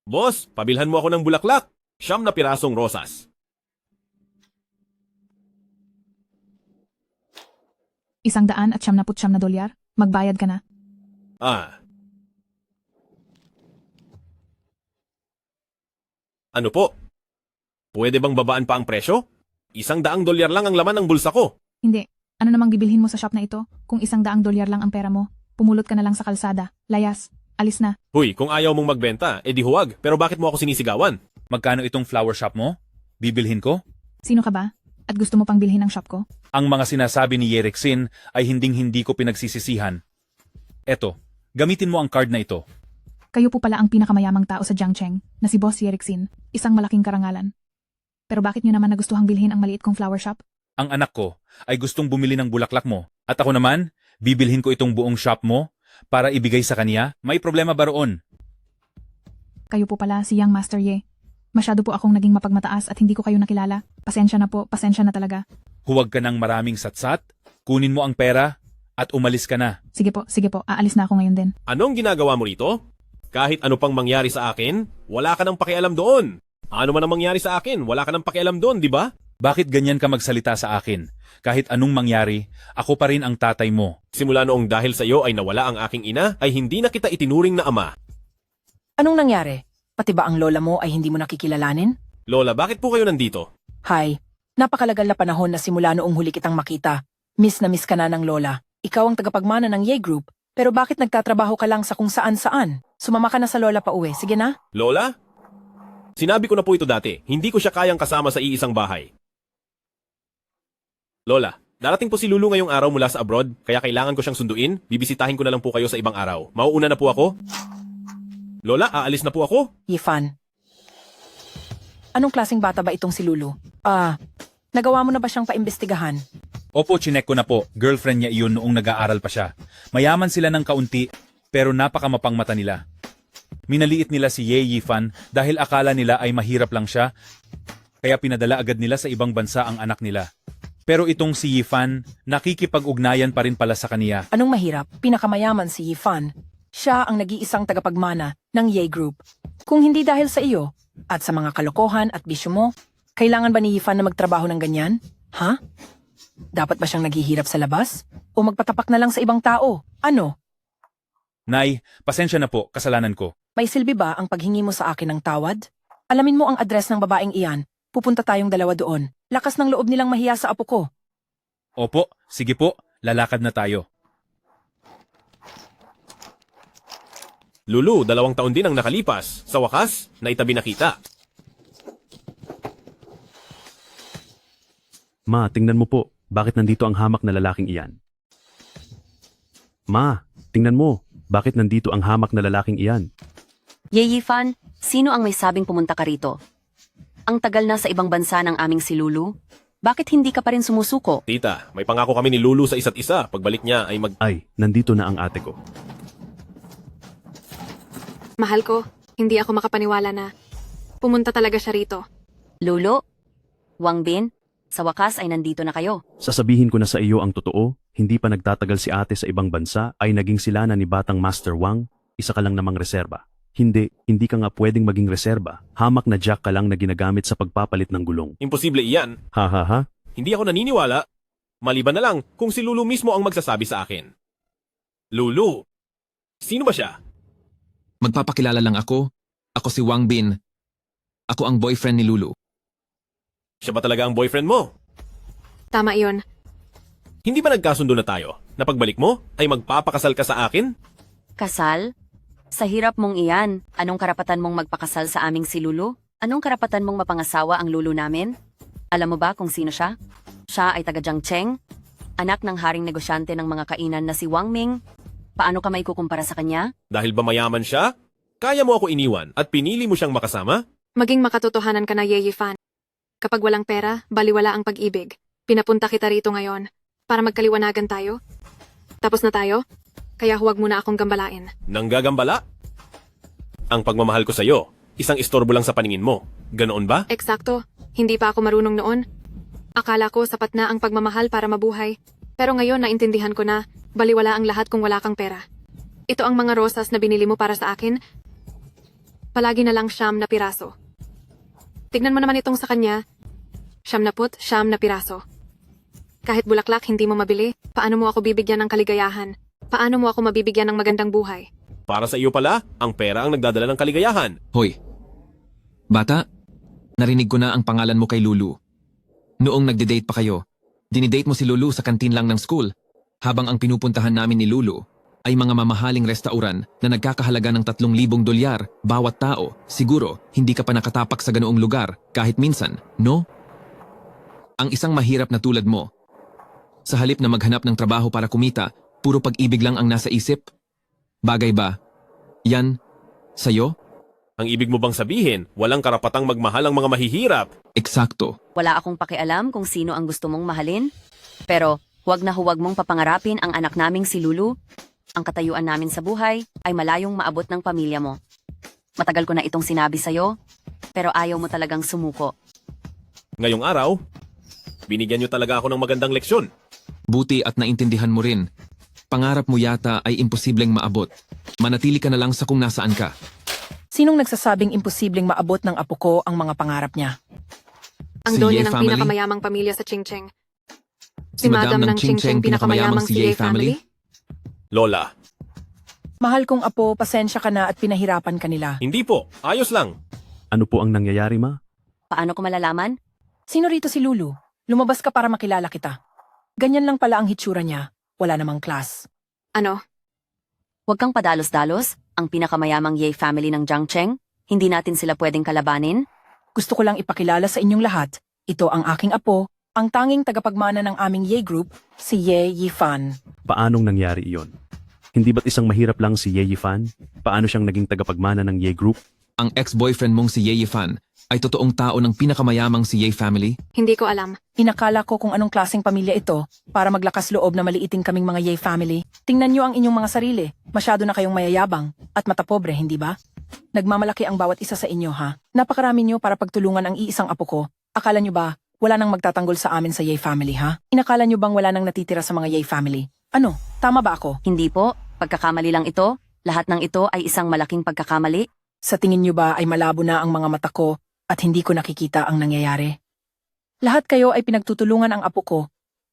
Boss, pabilhan mo ako ng bulaklak. 9 pirasong rosas. $199 magbayad ka na. Ah. Ano po? Pwede bang babaan pa ang presyo? $100 lang ang laman ng bulsa ko. Hindi. Ano namang bibilhin mo sa shop na ito? Kung $100 lang ang pera mo, pumulot ka na lang sa kalsada. Layas. Alis na. Huy, kung ayaw mong magbenta, edi huwag. Pero bakit mo ako sinisigawan? Magkano itong flower shop mo? Bibilhin ko? Sino ka ba? At gusto mo pang bilhin ang shop ko? Ang mga sinasabi ni Yerexin ay hinding-hindi ko pinagsisisihan. Eto, gamitin mo ang card na ito. Kayo po pala ang pinakamayamang tao sa Jiangcheng na si Boss Yerexin, isang malaking karangalan. Pero bakit nyo naman nagustuhang bilhin ang maliit kong flower shop? Ang anak ko ay gustong bumili ng bulaklak mo. At ako naman, bibilhin ko itong buong shop mo para ibigay sa kanya. May problema ba roon? Kayo po pala si Young Master Ye. Masyado po akong naging mapagmataas at hindi ko kayo nakilala. Pasensya na po, pasensya na talaga. Huwag ka ng maraming satsat, kunin mo ang pera, at umalis ka na. Sige po, aalis na ako ngayon din. Anong ginagawa mo rito? Kahit ano pang mangyari sa akin, wala ka nang pakialam doon. Ano man ang mangyari sa akin, wala ka nang pakialam doon, di ba? Bakit ganyan ka magsalita sa akin? Kahit anong mangyari, ako pa rin ang tatay mo. Simula noong dahil sa iyo ay nawala ang aking ina, ay hindi na kita itinuring na ama. Anong nangyari? Pati ba ang lola mo ay hindi mo nakikilalanin? Lola, bakit po kayo nandito? Hay, napakalagal na panahon na simula noong huli kitang makita. Miss na miss ka na ng lola. Ikaw ang tagapagmana ng Ye Group. Pero bakit nagtatrabaho ka lang sa kung saan-saan? Sumama ka na sa lola pa uwi. Sige na? Lola? Sinabi ko na po ito dati, hindi ko siya kayang kasama sa iisang bahay. Lola, darating po si Lulu ngayong araw mula sa abroad, kaya kailangan ko siyang sunduin. Bibisitahin ko na lang po kayo sa ibang araw. Mauuna na po ako? Lola, aalis na po ako? Yifan. Anong klaseng bata ba itong si Lulu? Nagawa mo na ba siyang paimbestigahan? Opo, chinek ko na po. Girlfriend niya iyon noong nag-aaral pa siya. Mayaman sila ng kaunti, pero napakamapang mata nila. Minaliit nila si Ye Yifan dahil akala nila ay mahirap lang siya, kaya pinadala agad nila sa ibang bansa ang anak nila. Pero itong si Yifan, nakikipag-ugnayan pa rin pala sa kaniya. Anong mahirap? Pinakamayaman si Yifan. Siya ang nag-iisang tagapagmana ng Ye Group. Kung hindi dahil sa iyo, at sa mga kalokohan at bisyo mo, kailangan ba ni Yifan na magtrabaho ng ganyan? Ha? Dapat ba siyang naghihirap sa labas? O magpatapak na lang sa ibang tao? Ano? Nay, pasensya na po, kasalanan ko. May silbi ba ang paghingi mo sa akin ng tawad? Alamin mo ang address ng babaeng iyan. Pupunta tayong dalawa doon. Lakas ng loob nilang mahiya sa apo ko. Opo, sige po, lalakad na tayo. Lulu, 2 taon din ang nakalipas. Sa wakas, naitabi na kita. Ma, tingnan mo po. Bakit nandito ang hamak na lalaking iyan? Ma, tingnan mo. Bakit nandito ang hamak na lalaking iyan? Ye Yifan, sino ang may sabing pumunta ka rito? Ang tagal na sa ibang bansa ng aming si Lulu. Bakit hindi ka pa rin sumusuko? Tita, may pangako kami ni Lulu sa isa't isa. Pagbalik niya ay Ay, nandito na ang ate ko. Mahal ko, hindi ako makapaniwala na pumunta talaga siya rito. Lulu? Wang Bin? Sa wakas ay nandito na kayo. Sasabihin ko na sa iyo ang totoo, hindi pa nagtatagal si ate sa ibang bansa ay naging sila na ni Batang Master Wang, isa ka lang namang reserba. Hindi ka nga pwedeng maging reserba. Hamak na jack ka lang na ginagamit sa pagpapalit ng gulong. imposible iyan. Ha ha ha? Hindi ako naniniwala. Maliban na lang kung si Lulu mismo ang magsasabi sa akin. Lulu? Sino ba siya? Magpapakilala lang ako. Ako si Wang Bin. Ako ang boyfriend ni Lulu. Siya ba talaga ang boyfriend mo? Tama iyon. Hindi ba nagkasundo na tayo? Na pagbalik mo, ay magpapakasal ka sa akin? Kasal? Sa hirap mong iyan, anong karapatan mong magpakasal sa aming si Lulu? Anong karapatan mong mapangasawa ang Lulu namin? Alam mo ba kung sino siya? Siya ay taga Jiangcheng, anak ng haring negosyante ng mga kainan na si Wang Ming. Paano ka maikukumpara sa kanya? Dahil ba mayaman siya? Kaya mo ako iniwan at pinili mo siyang makasama? Maging makatotohanan ka na, Ye Yifan. Kapag walang pera, baliwala ang pag-ibig. Pinapunta kita rito ngayon para magkaliwanagan tayo. Tapos na tayo? Kaya huwag mo na akong gambalain. Nanggagambala? Ang pagmamahal ko sa'yo, isang istorbo lang sa paningin mo. Ganoon ba? Eksakto, hindi pa ako marunong noon. Akala ko sapat na ang pagmamahal para mabuhay. Pero ngayon naintindihan ko na, baliwala ang lahat kung wala kang pera. Ito ang mga rosas na binili mo para sa akin. Palagi na lang 9 na piraso. Tignan mo naman itong sa kanya. 9 na piraso. Kahit bulaklak hindi mo mabili, paano mo ako bibigyan ng kaligayahan? Paano mo ako mabibigyan ng magandang buhay? Para sa iyo pala, ang pera ang nagdadala ng kaligayahan. Hoy. Bata, narinig ko na ang pangalan mo kay Lulu. Noong nagde-date pa kayo, dinidate mo si Lulu sa kantin lang ng school, habang ang pinupuntahan namin ni Lulu ay mga mamahaling restauran na nagkakahalaga ng $3,000 bawat tao. Siguro, hindi ka pa nakatapak sa ganoong lugar kahit minsan, no? Ang isang mahirap na tulad mo, sa halip na maghanap ng trabaho para kumita, puro pag-ibig lang ang nasa isip? Bagay ba? Yan, sa'yo? Ang ibig mo bang sabihin, walang karapatang magmahal ang mga mahihirap? Eksakto. Wala akong pakialam kung sino ang gusto mong mahalin. Pero huwag na huwag mong papangarapin ang anak naming si Lulu. Ang katayuan namin sa buhay ay malayong maabot ng pamilya mo. Matagal ko na itong sinabi sa'yo, pero ayaw mo talagang sumuko. Ngayong araw, binigyan niyo talaga ako ng magandang leksyon. Buti at naintindihan mo rin. Pangarap mo yata ay imposibleng maabot. Manatili ka na lang sa kung nasaan ka. Sinong nagsasabing imposibleng maabot ng apo ko ang mga pangarap niya? Ang Si donya Ye ng family? pinakamayamang pamilya sa Chingcheng. Si Madam ng Chingcheng pinakamayamang si Ye family? Lola, Mahal kong apo, pasensya ka na at pinahirapan ka nila. hindi po. Ayos lang. Ano po ang nangyayari, ma? Paano ko malalaman? Sino rito si Lulu? Lumabas ka para makilala kita. Ganyan lang pala ang hitsura niya. Wala namang class. Ano? Huwag kang padalos-dalos. Ang pinakamayamang Ye family ng Jiangcheng. Hindi natin sila pwedeng kalabanin. Gusto ko lang ipakilala sa inyong lahat. Ito ang aking apo, ang tanging tagapagmana ng aming Ye Group, si Ye Yifan. Paanong nangyari iyon? Hindi ba't isang mahirap lang si Ye Yifan? Paano siyang naging tagapagmana ng Ye Group? Ang ex-boyfriend mong si Ye Yifan ay totoong tao ng pinakamayamang si Ye family? Hindi ko alam. Inakala ko kung anong klaseng pamilya ito para maglakas loob na maliiting kaming mga Ye family. Tingnan niyo ang inyong mga sarili. Masyado na kayong mayayabang at matapobre, hindi ba? Nagmamalaki ang bawat isa sa inyo, ha? Napakarami niyo para pagtulungan ang iisang apo ko. Akala niyo ba wala nang magtatanggol sa amin sa Ye family, ha? Inakala niyo bang wala nang natitira sa mga Ye family? Ano? Tama ba ako? Hindi po. Pagkakamali lang ito. Lahat ng ito ay isang malaking pagkakamali. Sa tingin niyo ba ay malabo na ang mga mata ko at hindi ko nakikita ang nangyayari? Lahat kayo ay pinagtutulungan ang apo ko.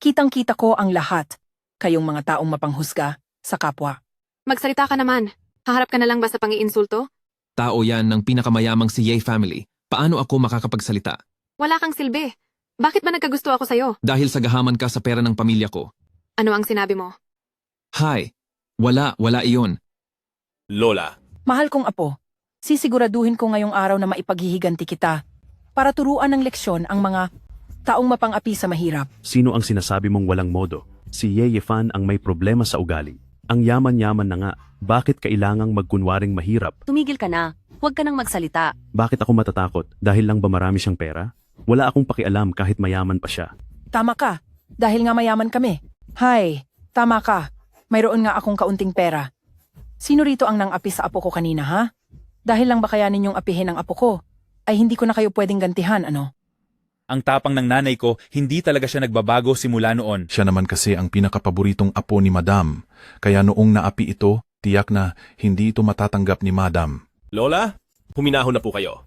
Kitang-kita ko ang lahat. Kayong mga taong mapanghusga sa kapwa. Magsalita ka naman. Haharap ka na lang ba sa pang-iinsulto? Tao yan ng pinakamayamang si Ye family. Paano ako makakapagsalita? Wala kang silbi. Bakit ba nagkagusto ako sa'yo? Dahil sagahaman ka sa pera ng pamilya ko. Ano ang sinabi mo? Hi. Wala iyon. Lola, Mahal kong apo, sisiguraduhin ko ngayong araw na maipaghihiganti kita para turuan ng leksyon ang mga taong mapang-api sa mahirap. Sino ang sinasabi mong walang modo? Si Ye Yifan ang may problema sa ugali. Ang yaman-yaman na nga. Bakit kailangang magkunwaring mahirap? Tumigil ka na. Huwag ka nang magsalita. Bakit ako matatakot? Dahil lang ba marami siyang pera? Wala akong pakialam kahit mayaman pa siya. Tama ka, dahil nga mayaman kami. Hay, tama ka. Mayroon nga akong kaunting pera. Sino rito ang nang-api sa apo ko kanina, ha? Dahil lang ba kaya ninyong apihin ang apo ko, ay hindi ko na kayo pwedeng gantihan, ano? Ang tapang ng nanay ko, hindi talaga siya nagbabago simula noon. Siya naman kasi ang pinakapaboritong apo ni Madam. Kaya noong naapi ito, tiyak na hindi ito matatanggap ni Madam. Lola, huminahon na po kayo.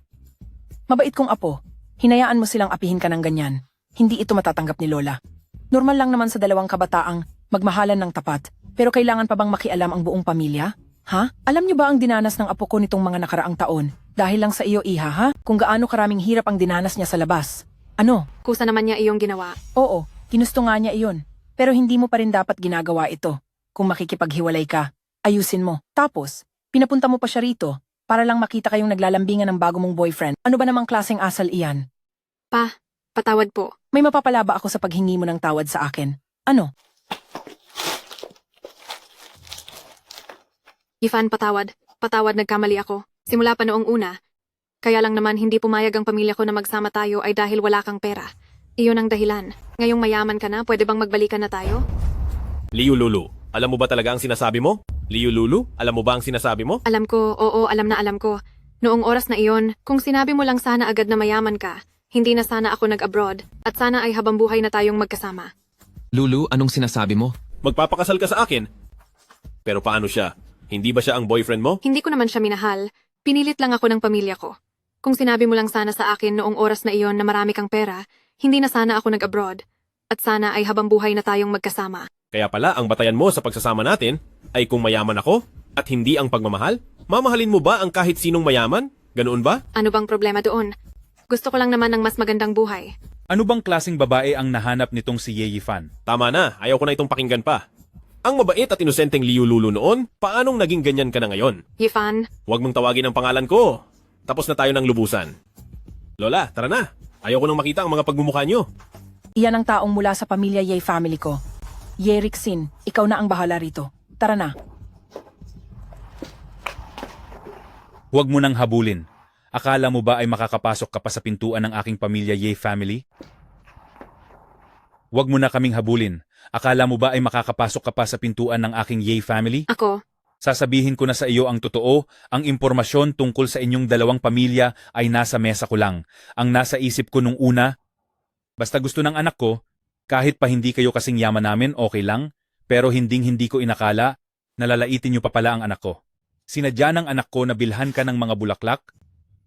Mabait kong apo. Hinayaan mo silang apihin ka ng ganyan. Hindi ito matatanggap ni Lola. Normal lang naman sa dalawang kabataang magmahalan ng tapat. Pero kailangan pa bang makialam ang buong pamilya? Ha? Alam niyo ba ang dinanas ng apo ko nitong mga nakaraang taon? Dahil lang sa iyo, iha, ha? Kung gaano karaming hirap ang dinanas niya sa labas. Ano? Kusa naman niya iyong ginawa. Oo, ginusto nga niya iyon. Pero hindi mo pa rin dapat ginagawa ito. Kung makikipaghiwalay ka, ayusin mo. Tapos, pinapunta mo pa siya rito para lang makita kayong naglalambingan ng bago mong boyfriend. Ano ba namang klaseng asal iyan? Patawad po. May mapapala ba ako sa paghingi mo ng tawad sa akin? Ano? Yifan, patawad. Patawad, nagkamali ako. Simula pa noong una. Kaya lang naman hindi pumayag ang pamilya ko na magsama tayo ay dahil wala kang pera. Iyon ang dahilan. Ngayong mayaman ka na, pwede bang magbalikan na tayo? Liu Lulu, alam mo ba talaga ang sinasabi mo? Liu Lulu, alam mo ba ang sinasabi mo? Alam ko, oo, alam ko. Noong oras na iyon, kung sinabi mo lang sana agad na mayaman ka, hindi na sana ako nag-abroad, at sana ay habang buhay na tayong magkasama. Lulu, anong sinasabi mo? Magpapakasal ka sa akin. Pero paano siya? Hindi ba siya ang boyfriend mo? Hindi ko naman siya minahal. Pinilit lang ako ng pamilya ko. Kung sinabi mo lang sana sa akin noong oras na iyon na marami kang pera, hindi na sana ako nag-abroad. At sana ay habang buhay na tayong magkasama. Kaya pala ang batayan mo sa pagsasama natin ay kung mayaman ako at hindi ang pagmamahal? Mamahalin mo ba ang kahit sinong mayaman? Ganoon ba? Ano bang problema doon? Gusto ko lang naman ng mas magandang buhay. Ano bang klasing babae ang nahanap nitong si Ye Yifan? Tama na, ayaw ko na itong pakinggan pa. Ang mabait at inosenteng Liu Lulu noon, paanong naging ganyan ka na ngayon? Yifan, Huwag mong tawagin ang pangalan ko. Tapos na tayo ng lubusan. Lola, tara na. Ayaw ko nang makita ang mga pagmumukha nyo. Iyan ang taong mula sa pamilya Ye family ko. Ye Rixin, ikaw na ang bahala rito. Tara na. Huwag mo nang habulin. Akala mo ba ay makakapasok ka pa sa pintuan ng aking pamilya Ye family? Huwag mo na kaming habulin. Akala mo ba ay makakapasok ka pa sa pintuan ng aking Ye family? ako, Sasabihin ko na sa iyo ang totoo, ang impormasyon tungkol sa inyong dalawang pamilya ay nasa mesa ko lang. Ang nasa isip ko nung una, basta gusto ng anak ko, kahit pa hindi kayo kasing yaman namin, okay lang, pero hinding-hindi ko inakala, nalalaitin niyo pa pala ang anak ko. Sinadya ng anak ko na bilhan ka ng mga bulaklak,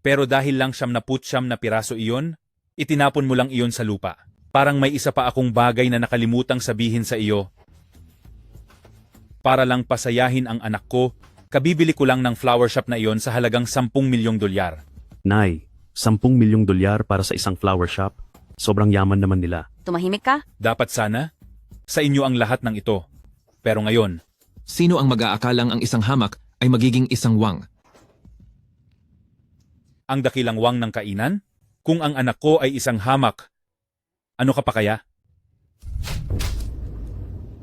pero dahil lang 79 na piraso iyon, itinapon mo lang iyon sa lupa. Parang may isa pa akong bagay na nakalimutang sabihin sa iyo. Para lang pasayahin ang anak ko, kabibili ko lang ng flower shop na iyon sa halagang 10 milyong dolyar. Nay, 10 milyong dolyar para sa isang flower shop? Sobrang yaman naman nila. Tumahimik ka? Dapat sana, sa inyo ang lahat ng ito. Pero ngayon, Sino ang mag-aakalang ang isang hamak ay magiging isang wang? ang dakilang wang ng kainan? Kung ang anak ko ay isang hamak, ano ka pa kaya?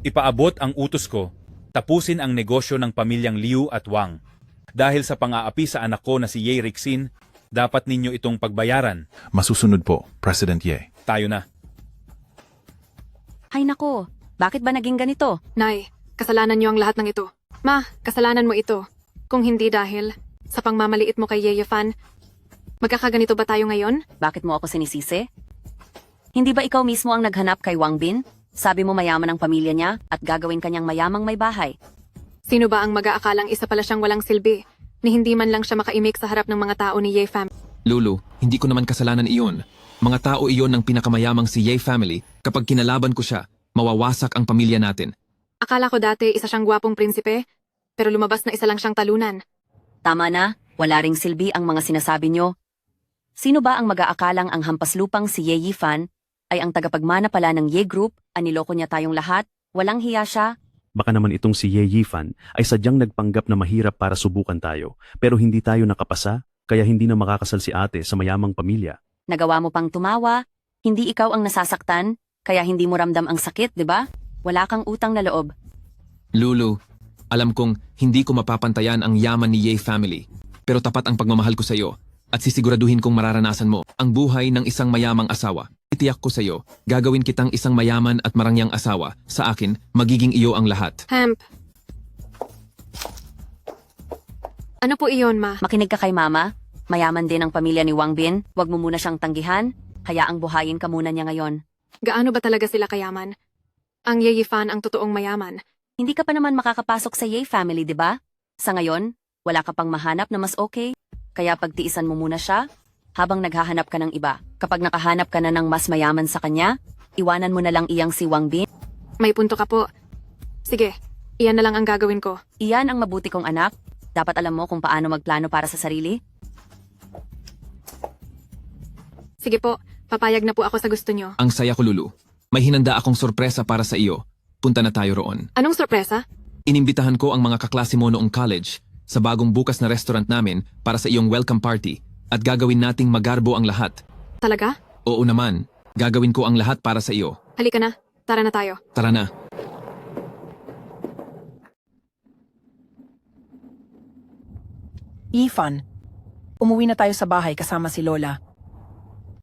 Ipaabot ang utos ko, tapusin ang negosyo ng pamilyang Liu at Wang. Dahil sa pang-aapi sa anak ko na si Ye Rixin, dapat ninyo itong pagbayaran. Masusunod po, President Ye. Tayo na. Hay nako, bakit ba naging ganito? Nay, kasalanan niyo ang lahat ng ito. Ma, kasalanan mo ito. Kung hindi dahil sa pangmamaliit mo kay Ye Yifan, magkakaganito ba tayo ngayon? Bakit mo ako sinisisi? Hindi ba ikaw mismo ang naghanap kay Wang Bin? Sabi mo mayaman ang pamilya niya at gagawin kanyang mayamang may bahay. Sino ba ang mag-aakalang isa pala siyang walang silbi, ni hindi man lang siya makaimik sa harap ng mga tao ni Ye family? Lulu, hindi ko naman kasalanan iyon. Mga tao iyon ng pinakamayamang si Ye family. Kapag kinalaban ko siya, mawawasak ang pamilya natin. Akala ko dati isa siyang gwapong prinsipe, pero lumabas na isa lang siyang talunan. Tama na, wala ring silbi ang mga sinasabi niyo. Sino ba ang mag-aakalang ang hampaslupang si Ye Yifan ay ang tagapagmana pala ng Ye Group, aniloko niya tayong lahat, walang hiya siya? Baka naman itong si Ye Yifan ay sadyang nagpanggap na mahirap para subukan tayo, pero hindi tayo nakapasa, kaya hindi na makakasal si ate sa mayamang pamilya. Nagawa mo pang tumawa, hindi ikaw ang nasasaktan, kaya hindi mo ramdam ang sakit, di ba? Wala kang utang na loob. Lulu, alam kong hindi ko mapapantayan ang yaman ni Ye family. Pero tapat ang pagmamahal ko sa iyo at sisiguraduhin kong mararanasan mo ang buhay ng isang mayamang asawa. Itiyak ko sa iyo, gagawin kitang isang mayaman at marangyang asawa. Sa akin, magiging iyo ang lahat. Hemp. Ano po iyon, ma? Makinig ka kay mama, mayaman din ang pamilya ni Wang Bin, wag mo muna siyang tanggihan, hayaang buhayin ka muna niya ngayon. Gaano ba talaga sila kayaman? Ang Ye Yifan ang totoong mayaman. Hindi ka pa naman makakapasok sa Ye family, di ba? Sa ngayon, wala ka pang mahanap na mas okay, kaya pagtiisan mo muna siya habang naghahanap ka ng iba. Kapag nakahanap ka na ng mas mayaman sa kanya, iwanan mo na lang iyang si Wang Bin. May punto ka po. Sige, iyan na lang ang gagawin ko. Iyan ang mabuti kong anak. Dapat alam mo kung paano magplano para sa sarili. Sige po, papayag na po ako sa gusto nyo. Ang saya ko, Lulu. May hinanda akong sorpresa para sa iyo. Punta na tayo roon. Anong sorpresa? Inimbitahan ko ang mga kaklase mo noong college sa bagong bukas na restaurant namin para sa iyong welcome party at gagawin nating magarbo ang lahat. Talaga? Oo naman, gagawin ko ang lahat para sa iyo. Halika na, tara na tayo. Tara na. Yifan, umuwi na tayo sa bahay kasama si Lola.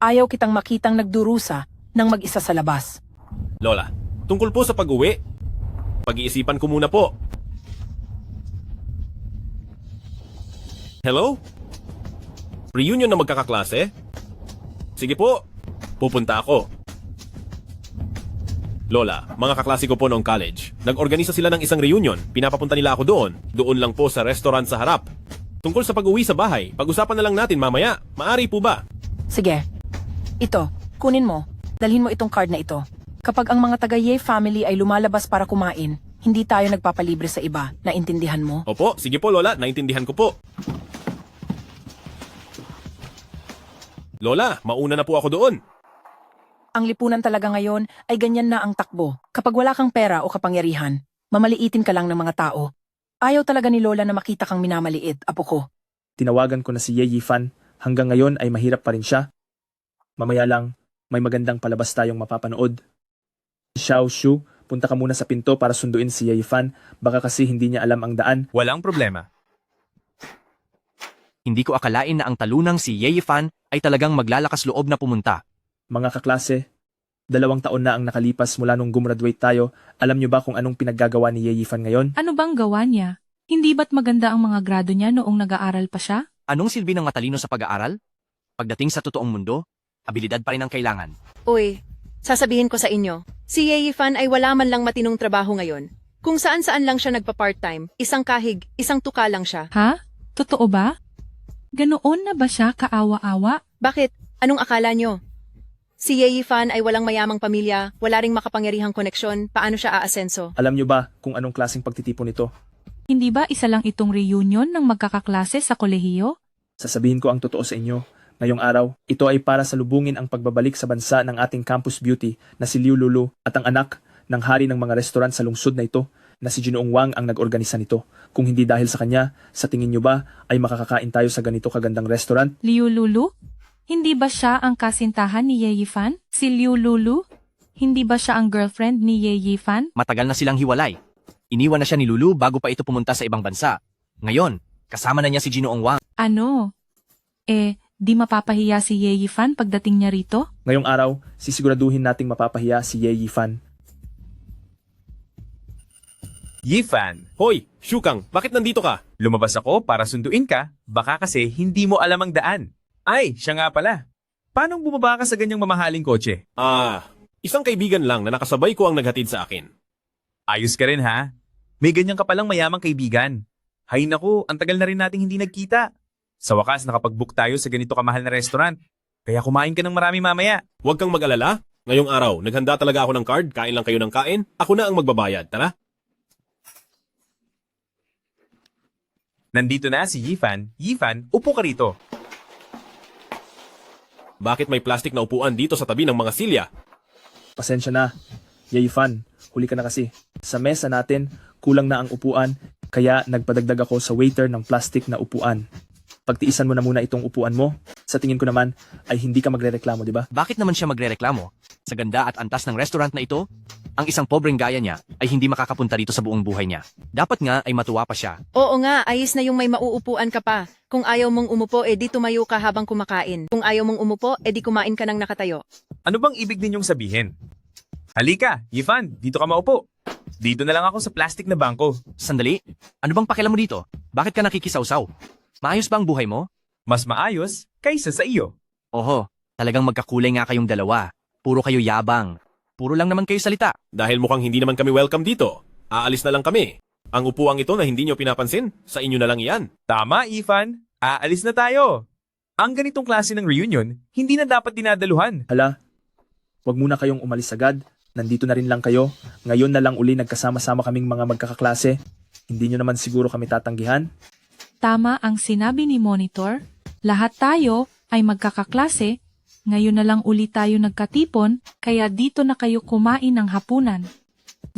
Ayaw kitang makitang nagdurusa ng mag-isa sa labas. Lola, tungkol po sa pag-uwi, pag-iisipan ko muna po. Hello? Reunion na magkakaklase? Sige po, pupunta ako. Lola, mga kaklase ko po noong college. Nag-organisa sila ng isang reunion. Pinapapunta nila ako doon. Doon lang po sa restaurant sa harap. Tungkol sa pag-uwi sa bahay, pag-usapan na lang natin mamaya. Maari po ba? Sige. Ito, kunin mo. Dalhin mo itong card na ito. Kapag ang mga taga-Ye family ay lumalabas para kumain, hindi tayo nagpapalibre sa iba. Naintindihan mo? Opo, sige po Lola, naintindihan ko po. Lola, mauna na po ako doon. Ang lipunan talaga ngayon ay ganyan na ang takbo. Kapag wala kang pera o kapangyarihan, mamaliitin ka lang ng mga tao. Ayaw talaga ni Lola na makita kang minamaliit, apo ko. Tinawagan ko na si Ye Yifan. Hanggang ngayon ay mahirap pa rin siya. Mamaya lang, may magandang palabas tayong mapapanood. Xiao Shu, punta ka muna sa pinto para sunduin si Ye Yifan. Baka kasi hindi niya alam ang daan. Walang problema. Hindi ko akalain na ang talunang si Ye Yifan ay talagang maglalakas loob na pumunta. Mga kaklase, 2 taon na ang nakalipas mula nung gumraduate tayo. Alam niyo ba kung anong pinaggagawa ni Ye Yifan ngayon? Ano bang gawa niya? Hindi ba't maganda ang mga grado niya noong nag-aaral pa siya? Anong silbi ng matalino sa pag-aaral? Pagdating sa totoong mundo, abilidad pa rin ang kailangan. Uy, sasabihin ko sa inyo, si Ye Yifan ay wala man lang matinong trabaho ngayon. Kung saan-saan lang siya nagpa-part-time, isang kahig, isang tuka lang siya. Ha? Totoo ba? Ganoon na ba siya kaawa-awa? Bakit? Anong akala nyo? Si Ye Yifan ay walang mayamang pamilya, wala ring makapangyarihang koneksyon, paano siya aasenso? Alam niyo ba kung anong klaseng pagtitipon ito? Hindi ba isa lang itong reunion ng magkakaklase sa kolehiyo? Sasabihin ko ang totoo sa inyo. Ngayong araw, ito ay para salubungin ang pagbabalik sa bansa ng ating campus beauty na si Liu Lulu at ang anak ng hari ng mga restaurant sa lungsod na ito na si Ginoong Wang ang nag-organisa nito. Kung hindi dahil sa kanya, sa tingin niyo ba ay makakakain tayo sa ganito kagandang restaurant? Liu Lulu? Hindi ba siya ang kasintahan ni Ye Yifan? Si Liu Lulu? Hindi ba siya ang girlfriend ni Ye Yifan? Matagal na silang hiwalay. Iniwan na siya ni Lulu bago pa ito pumunta sa ibang bansa. Ngayon, kasama na niya si Ginoong Wang. Ano? Di mapapahiya si Ye Yifan pagdating niya rito? Ngayong araw, sisiguraduhin nating mapapahiya si Ye Yifan. Yifan, Hoy, Shukang, bakit nandito ka? lumabas ako para sunduin ka, baka kasi hindi mo alam ang daan. Ay, siya nga pala. Paano bumaba ka sa ganyang mamahaling kotse? Isang kaibigan lang na nakasabay ko ang naghatid sa akin. Ayos ka rin ha? May ganyan ka palang mayamang kaibigan. Hay naku, ang tagal na rin nating hindi nagkita. Sa wakas, nakapag-book tayo sa ganito kamahal na restaurant. Kaya kumain ka ng marami mamaya. Huwag kang mag-alala. Ngayong araw, naghanda talaga ako ng card, kain lang kayo ng kain, ako na ang magbabayad, tara. Nandito na si Yifan. Yifan, upo ka rito. Bakit may plastic na upuan dito sa tabi ng mga silya? Pasensya na. Ye Yifan, huli ka na kasi. Sa mesa natin, kulang na ang upuan, kaya nagpadagdag ako sa waiter ng plastic na upuan. Pagtiisan mo na muna itong upuan mo. Sa tingin ko naman, ay hindi ka magrereklamo, di ba? Bakit naman siya magrereklamo? Sa ganda at antas ng restaurant na ito, ang isang pobreng gaya niya ay hindi makakapunta rito sa buong buhay niya. Dapat nga ay matuwa pa siya. Oo nga, ayos na yung may mauupuan ka pa. Kung ayaw mong umupo, di tumayo ka habang kumakain. Kung ayaw mong umupo, di kumain ka ng nakatayo. Ano bang ibig ninyong sabihin? Halika, Yifan, dito ka maupo. Dito na lang ako sa plastic na bangko. Sandali, ano bang pakialam mo dito? Bakit ka nakikisawsaw? Maayos ba ang buhay mo? Mas maayos kaysa sa iyo. Oho, talagang magkakulay nga kayong dalawa. Puro kayo yabang. Puro lang naman kayo salita. Dahil mukhang hindi naman kami welcome dito. Aalis na lang kami. Ang upuang ito na hindi nyo pinapansin, sa inyo na lang iyan. Tama, Yifan. Aalis na tayo. Ang ganitong klase ng reunion, hindi na dapat dinadaluhan. Hala, wag muna kayong umalis agad. Nandito na rin lang kayo. Ngayon na lang uli nagkasama-sama kaming mga magkakaklase. Hindi nyo naman siguro kami tatanggihan. Tama ang sinabi ni Monitor. Lahat tayo ay magkakaklase. Ngayon na lang uli tayo nagkatipon, kaya dito na kayo kumain ng hapunan.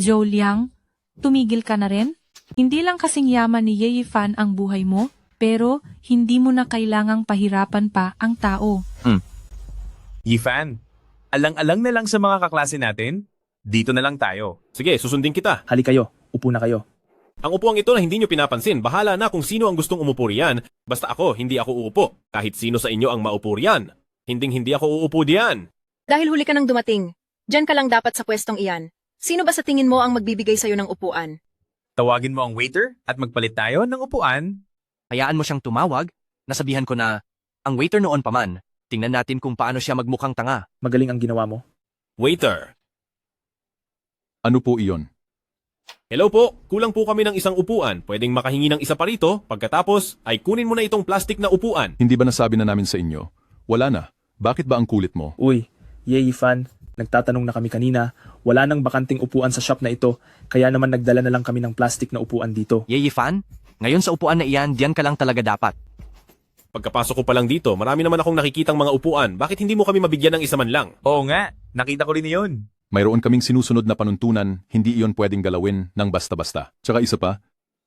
Zhou Liang, tumigil ka na rin? Hindi lang kasing yaman ni Ye Yifan ang buhay mo, pero hindi mo na kailangang pahirapan pa ang tao. Yifan, alang-alang na lang sa mga kaklase natin. Dito na lang tayo. Sige, susundin kita. Hali kayo, upo na kayo. Ang upuang ito na hindi nyo pinapansin, bahala na kung sino ang gustong umupo riyan. Basta ako, hindi ako uupo. Kahit sino sa inyo ang maupo riyan. Hindi ako uupo diyan. Dahil huli ka nang dumating, dyan ka lang dapat sa pwestong iyan. Sino ba sa tingin mo ang magbibigay sa'yo ng upuan? Tawagin mo ang waiter at magpalit tayo ng upuan. Hayaan mo siyang tumawag. Nasabihan ko na, ang waiter noon pa man, tingnan natin kung paano siya magmukhang tanga. Magaling ang ginawa mo. Waiter. Ano po iyon? Hello po, kulang po kami ng isang upuan. Pwedeng makahingi ng isa pa rito, pagkatapos ay kunin mo na itong plastic na upuan. Hindi ba nasabi na namin sa inyo? Wala na. Bakit ba ang kulit mo? Uy, Ye Yifan, nagtatanong na kami kanina, wala nang bakanting upuan sa shop na ito, kaya naman nagdala na lang kami ng plastic na upuan dito. Ye Yifan, ngayon sa upuan na iyan, diyan ka lang talaga dapat. Pagkapasok ko pa lang dito, marami naman akong nakikitang mga upuan. Bakit hindi mo kami mabigyan ng isa man lang? Oo nga, nakita ko rin iyon. Mayroon kaming sinusunod na panuntunan, hindi iyon pwedeng galawin ng basta-basta. Tsaka isa pa,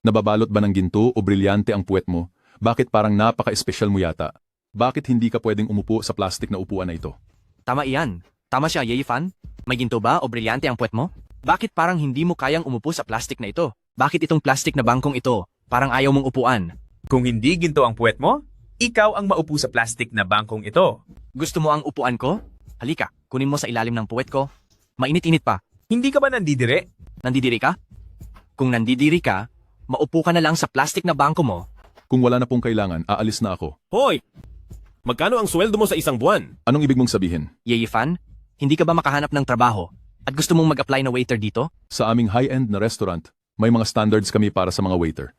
nababalot ba ng ginto o brilyante ang puwet mo? Bakit parang napaka-espesyal mo yata? Bakit hindi ka pwedeng umupo sa plastic na upuan na ito? Tama iyan. Tama siya, Ye Yifan. May ginto ba o brilyante ang puwet mo? Bakit parang hindi mo kayang umupo sa plastic na ito? Bakit itong plastic na bangkong ito? Parang ayaw mong upuan. Kung hindi ginto ang puwet mo, ikaw ang maupo sa plastic na bangkong ito. Gusto mo ang upuan ko? Halika, kunin mo sa ilalim ng puwet ko. Mainit-init pa. Hindi ka ba nandidire? Nandidiri ka? Kung nandidiri ka, maupo ka na lang sa plastic na bangko mo. Kung wala na pong kailangan, aalis na ako. Hoy! Magkano ang sweldo mo sa isang buwan? Anong ibig mong sabihin? Ye Yifan, hindi ka ba makahanap ng trabaho at gusto mong mag-apply na waiter dito? Sa aming high-end na restaurant, may mga standards kami para sa mga waiter.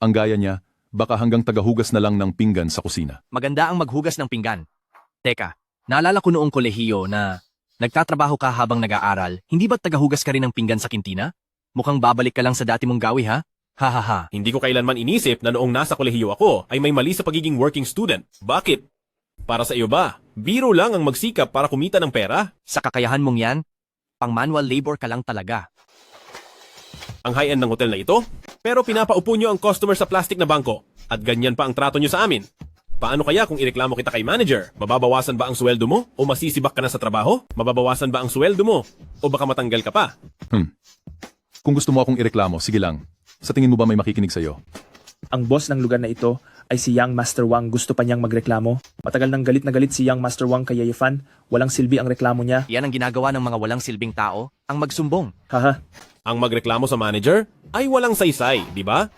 Ang gaya niya, baka hanggang tagahugas na lang ng pinggan sa kusina. Maganda ang maghugas ng pinggan. Teka, naalala ko noong kolehiyo na nagtatrabaho ka habang nag-aaral, hindi ba't tagahugas ka rin ng pinggan sa kintina? Mukhang babalik ka lang sa dati mong gawi ha? Ha ha ha. Hindi ko kailanman inisip na noong nasa kolehiyo ako ay may mali sa pagiging working student. Bakit? Para sa iyo ba? Biro lang ang magsikap para kumita ng pera? Sa kakayahan mong yan, pang manual labor ka lang talaga. Ang high-end ng hotel na ito? Pero pinapaupo nyo ang customer sa plastic na bangko. At ganyan pa ang trato nyo sa amin. Paano kaya kung ireklamo kita kay manager? Mababawasan ba ang sweldo mo? O masisibak ka na sa trabaho? Mababawasan ba ang sweldo mo? O baka matanggal ka pa? Kung gusto mo akong ireklamo, sige lang. Sa tingin mo ba may makikinig sa'yo? Ang boss ng lugar na ito ay si Young Master Wang, gusto pa niyang magreklamo. Matagal nang galit na galit si Young Master Wang kay Ye Yifan, walang silbi ang reklamo niya. Yan ang ginagawa ng mga walang silbing tao, ang magsumbong. Haha, Ang magreklamo sa manager ay walang saysay, di ba?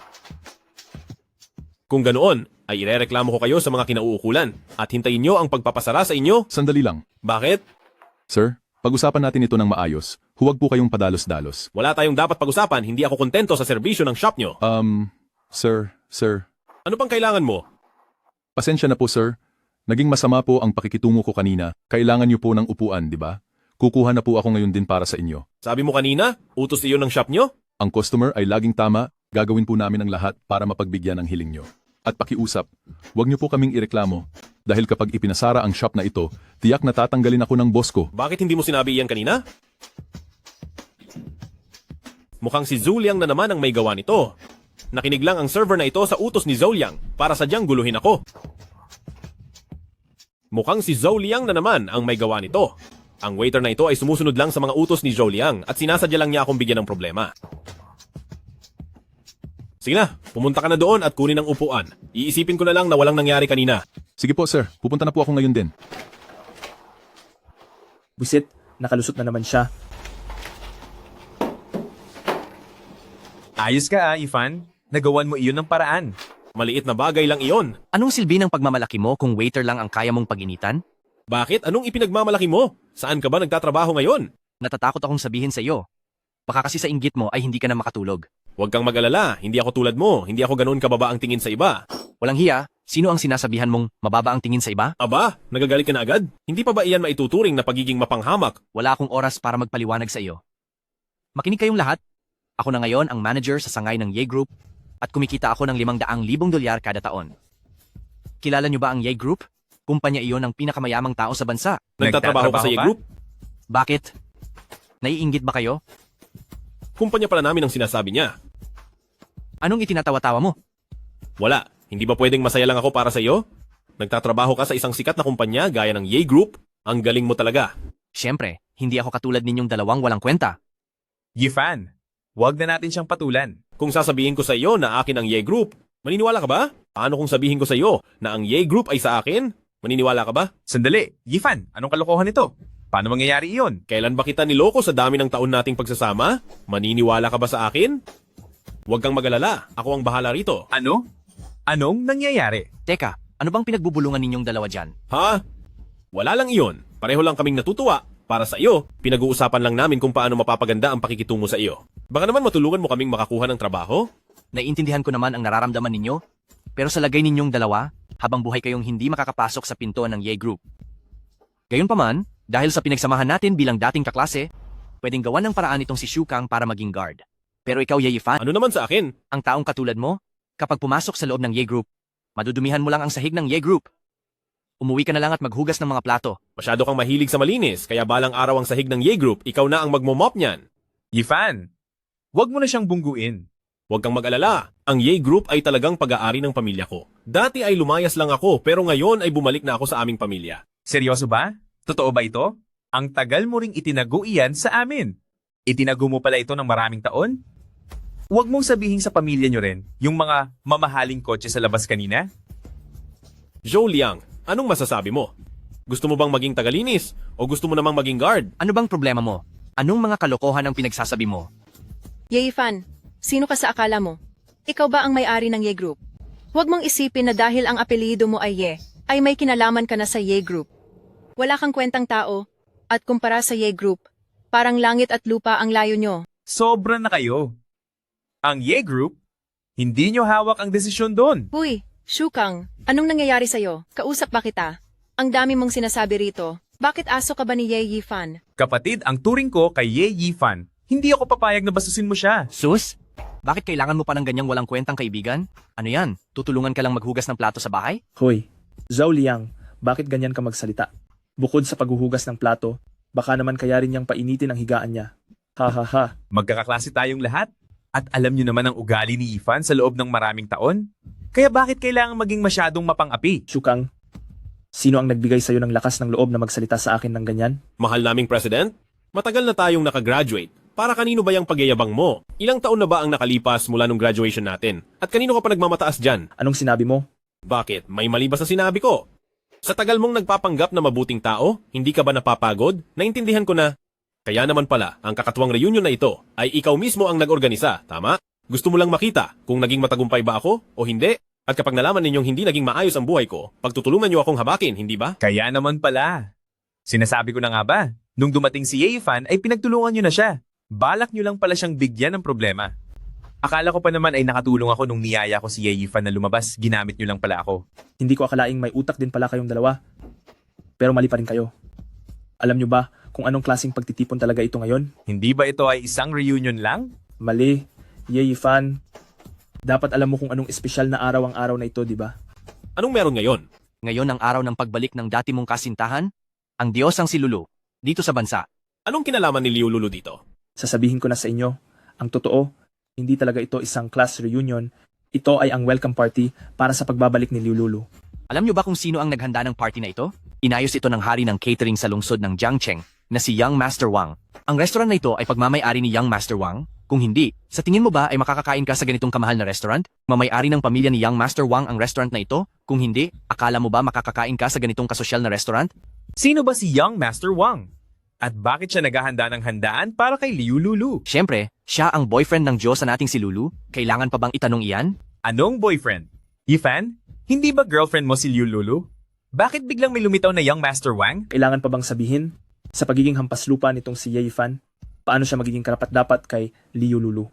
Kung ganoon, ay irereklamo ko kayo sa mga kinauukulan at hintayin nyo ang pagpapasara sa inyo. Sandali lang. Bakit? Sir, pag-usapan natin ito ng maayos. Huwag po kayong padalos-dalos. Wala tayong dapat pag-usapan, hindi ako kontento sa serbisyo ng shop nyo. Sir, Ano pang kailangan mo? pasensya na po sir. Naging masama po ang pakikitungo ko kanina. Kailangan niyo po ng upuan, di ba? Kukuha na po ako ngayon din para sa inyo. Sabi mo kanina, utos iyon ng shop nyo? Ang customer ay laging tama, gagawin po namin ang lahat para mapagbigyan ng hiling nyo. At pakiusap, huwag niyo po kaming ireklamo. Dahil kapag ipinasara ang shop na ito, tiyak na tatanggalin ako ng boss ko. Bakit hindi mo sinabi iyan kanina? Mukhang si Zuliang na naman ang may gawa nito. Nakinig lang ang server na ito sa utos ni Zoliang para sadyang guluhin ako. Mukhang si Zoliang na naman ang may gawa nito. Ang waiter na ito ay sumusunod lang sa mga utos ni Zoliang at sinasadya lang niya akong bigyan ng problema. Sige na, pumunta ka na doon at kunin ang upuan. Iisipin ko na lang na walang nangyari kanina. Sige po sir, pupunta na po ako ngayon din. busit, nakalusot na naman siya. Ayos ka Ifan. Nagawan mo iyon ng paraan. Maliit na bagay lang iyon. Anong silbi ng pagmamalaki mo kung waiter lang ang kaya mong pag-initan? Bakit? Anong ipinagmamalaki mo? Saan ka ba nagtatrabaho ngayon? Natatakot akong sabihin sa iyo. Baka kasi sa inggit mo ay hindi ka na makatulog. Huwag kang mag-alala, hindi ako tulad mo, hindi ako ganoon kababa ang tingin sa iba. Walang hiya, sino ang sinasabihan mong mababa ang tingin sa iba? Aba, nagagalit ka na agad? Hindi pa ba iyan maituturing na pagiging mapanghamak? Wala akong oras para magpaliwanag sa iyo. Makinig kayong lahat. Ako na ngayon ang manager sa sangay ng Ye Group at kumikita ako ng $500,000 kada taon. Kilala niyo ba ang Ye Group? Kumpanya iyon ng pinakamayamang tao sa bansa. Nagtatrabaho ka sa Ye Group? Bakit? Naiinggit ba kayo? Kumpanya pala namin ang sinasabi niya. Anong itinatawa-tawa mo? Wala, hindi ba pwedeng masaya lang ako para sa iyo? Nagtatrabaho ka sa isang sikat na kumpanya gaya ng Ye Group? Ang galing mo talaga. Siyempre, hindi ako katulad ninyong dalawang walang kwenta. Yifan, wag na natin siyang patulan. Kung sasabihin ko sa iyo na akin ang Ye Group, maniniwala ka ba? Paano kung sabihin ko sa iyo na ang Ye Group ay sa akin? Maniniwala ka ba? Sandali, Yifan, anong kalokohan ito? Paano mangyayari iyon? Kailan ba kita niloko sa dami ng taon nating pagsasama? Maniniwala ka ba sa akin? Huwag kang mag-alala, ako ang bahala rito. Ano? Anong nangyayari? Teka, ano bang pinagbubulungan ninyong dalawa dyan? Ha? Wala lang iyon. Pareho lang kaming natutuwa Para sa iyo, pinag-uusapan lang namin kung paano mapapaganda ang pakikitungo sa iyo. Baka naman matulungan mo kaming makakuha ng trabaho? Naiintindihan ko naman ang nararamdaman ninyo, pero sa lagay ninyong dalawa, habang buhay kayong hindi makakapasok sa pinto ng Ye Group. Gayunpaman, dahil sa pinagsamahan natin bilang dating kaklase, pwedeng gawan ng paraan itong si Shukang para maging guard. Pero ikaw, Ye Yifan, Ano naman sa akin? ang taong katulad mo, kapag pumasok sa loob ng Ye Group, madudumihan mo lang ang sahig ng Ye Group. Umuwi ka na lang at maghugas ng mga plato. Masyado kang mahilig sa malinis, kaya balang araw ang sahig ng Ye Group, ikaw na ang magmomop niyan. Yifan, wag mo na siyang bungguin. Huwag kang mag-alala, ang Ye Group ay talagang pag-aari ng pamilya ko. Dati ay lumayas lang ako, pero ngayon ay bumalik na ako sa aming pamilya. Seryoso ba? Totoo ba ito? Ang tagal mo ring itinago iyan sa amin. Itinago mo pala ito ng maraming taon? Huwag mong sabihin sa pamilya nyo rin yung mga mamahaling kotse sa labas kanina. Zhou Liang, anong masasabi mo? Gusto mo bang maging tagalinis? O gusto mo namang maging guard? Ano bang problema mo? Anong mga kalokohan ang pinagsasabi mo? Ye Yifan, sino ka sa akala mo? Ikaw ba ang may-ari ng Ye Group? Huwag mong isipin na dahil ang apelyido mo ay Ye, ay may kinalaman ka na sa Ye Group. Wala kang kwentang tao, at kumpara sa Ye Group, parang langit at lupa ang layo nyo. Sobra na kayo. Ang Ye Group, hindi nyo hawak ang desisyon doon. Huy, Shukang, anong nangyayari sa'yo? Kausap ba kita? Ang dami mong sinasabi rito. Bakit aso ka ba ni Ye Yifan? Kapatid, ang turing ko kay Ye Yifan. Hindi ako papayag na basusin mo siya. Sus? Bakit kailangan mo pa ng ganyang walang kwentang kaibigan? Ano yan? Tutulungan ka lang maghugas ng plato sa bahay? Hoy, Zhao Liang, bakit ganyan ka magsalita? Bukod sa paghuhugas ng plato, baka naman kaya rin niyang painitin ang higaan niya. Ha ha ha. Magkakaklase tayong lahat. At alam nyo naman ang ugali ni Yifan sa loob ng maraming taon. Kaya bakit kailangan maging masyadong mapang-api? Shukang, sino ang nagbigay sa'yo ng lakas ng loob na magsalita sa akin ng ganyan? Mahal naming president, matagal na tayong nakagraduate. Para kanino ba yung pagyayabang mo? Ilang taon na ba ang nakalipas mula nung graduation natin? At kanino ka pa nagmamataas dyan? Anong sinabi mo? Bakit? May mali ba sa sinabi ko? Sa tagal mong nagpapanggap na mabuting tao, hindi ka ba napapagod? Naintindihan ko na. Kaya naman pala, ang kakatuwang reunion na ito ay ikaw mismo ang nag-organisa, tama? Gusto mo lang makita kung naging matagumpay ba ako o hindi? At kapag nalaman ninyong hindi naging maayos ang buhay ko, pagtutulungan niyo akong habakin, hindi ba? Kaya naman pala. Sinasabi ko na nga ba, nung dumating si Ye Yifan ay pinagtulungan nyo na siya. Balak nyo lang pala siyang bigyan ng problema. Akala ko pa naman ay nakatulong ako nung niyaya ko si Ye Yifan na lumabas, ginamit nyo lang pala ako. Hindi ko akalaing may utak din pala kayong dalawa. Pero mali pa rin kayo. Alam nyo ba kung anong klaseng pagtitipon talaga ito ngayon? Hindi ba ito ay isang reunion lang? Mali. Ye Yifan, dapat alam mo kung anong espesyal na araw ang araw na ito, di ba? Anong meron ngayon? Ngayon ang araw ng pagbalik ng dati mong kasintahan? Ang Diyos ang si Lulu, dito sa bansa. Anong kinalaman ni Liu Lulu dito? Sasabihin ko na sa inyo, ang totoo, hindi talaga ito isang class reunion. Ito ay ang welcome party para sa pagbabalik ni Liu Lulu. Alam niyo ba kung sino ang naghanda ng party na ito? Inayos ito ng hari ng catering sa lungsod ng Jiangcheng na si Young Master Wang. Ang restaurant na ito ay pagmamay-ari ni Young Master Wang. Kung hindi, sa tingin mo ba ay makakakain ka sa ganitong kamahal na restaurant? Mamay-ari ng pamilya ni Young Master Wang ang restaurant na ito? Kung hindi, akala mo ba makakakain ka sa ganitong kasosyal na restaurant? Sino ba si Young Master Wang? At bakit siya naghahanda ng handaan para kay Liu Lulu? Siyempre, siya ang boyfriend ng Diyos sa nating si Lulu. Kailangan pa bang itanong iyan? Anong boyfriend? Yifan? Hindi ba girlfriend mo si Liu Lulu? Bakit biglang may lumitaw na Young Master Wang? Kailangan pa bang sabihin, sa pagiging hampas lupa nitong si Ye Yifan, paano siya magiging karapat-dapat kay Liu Lulu?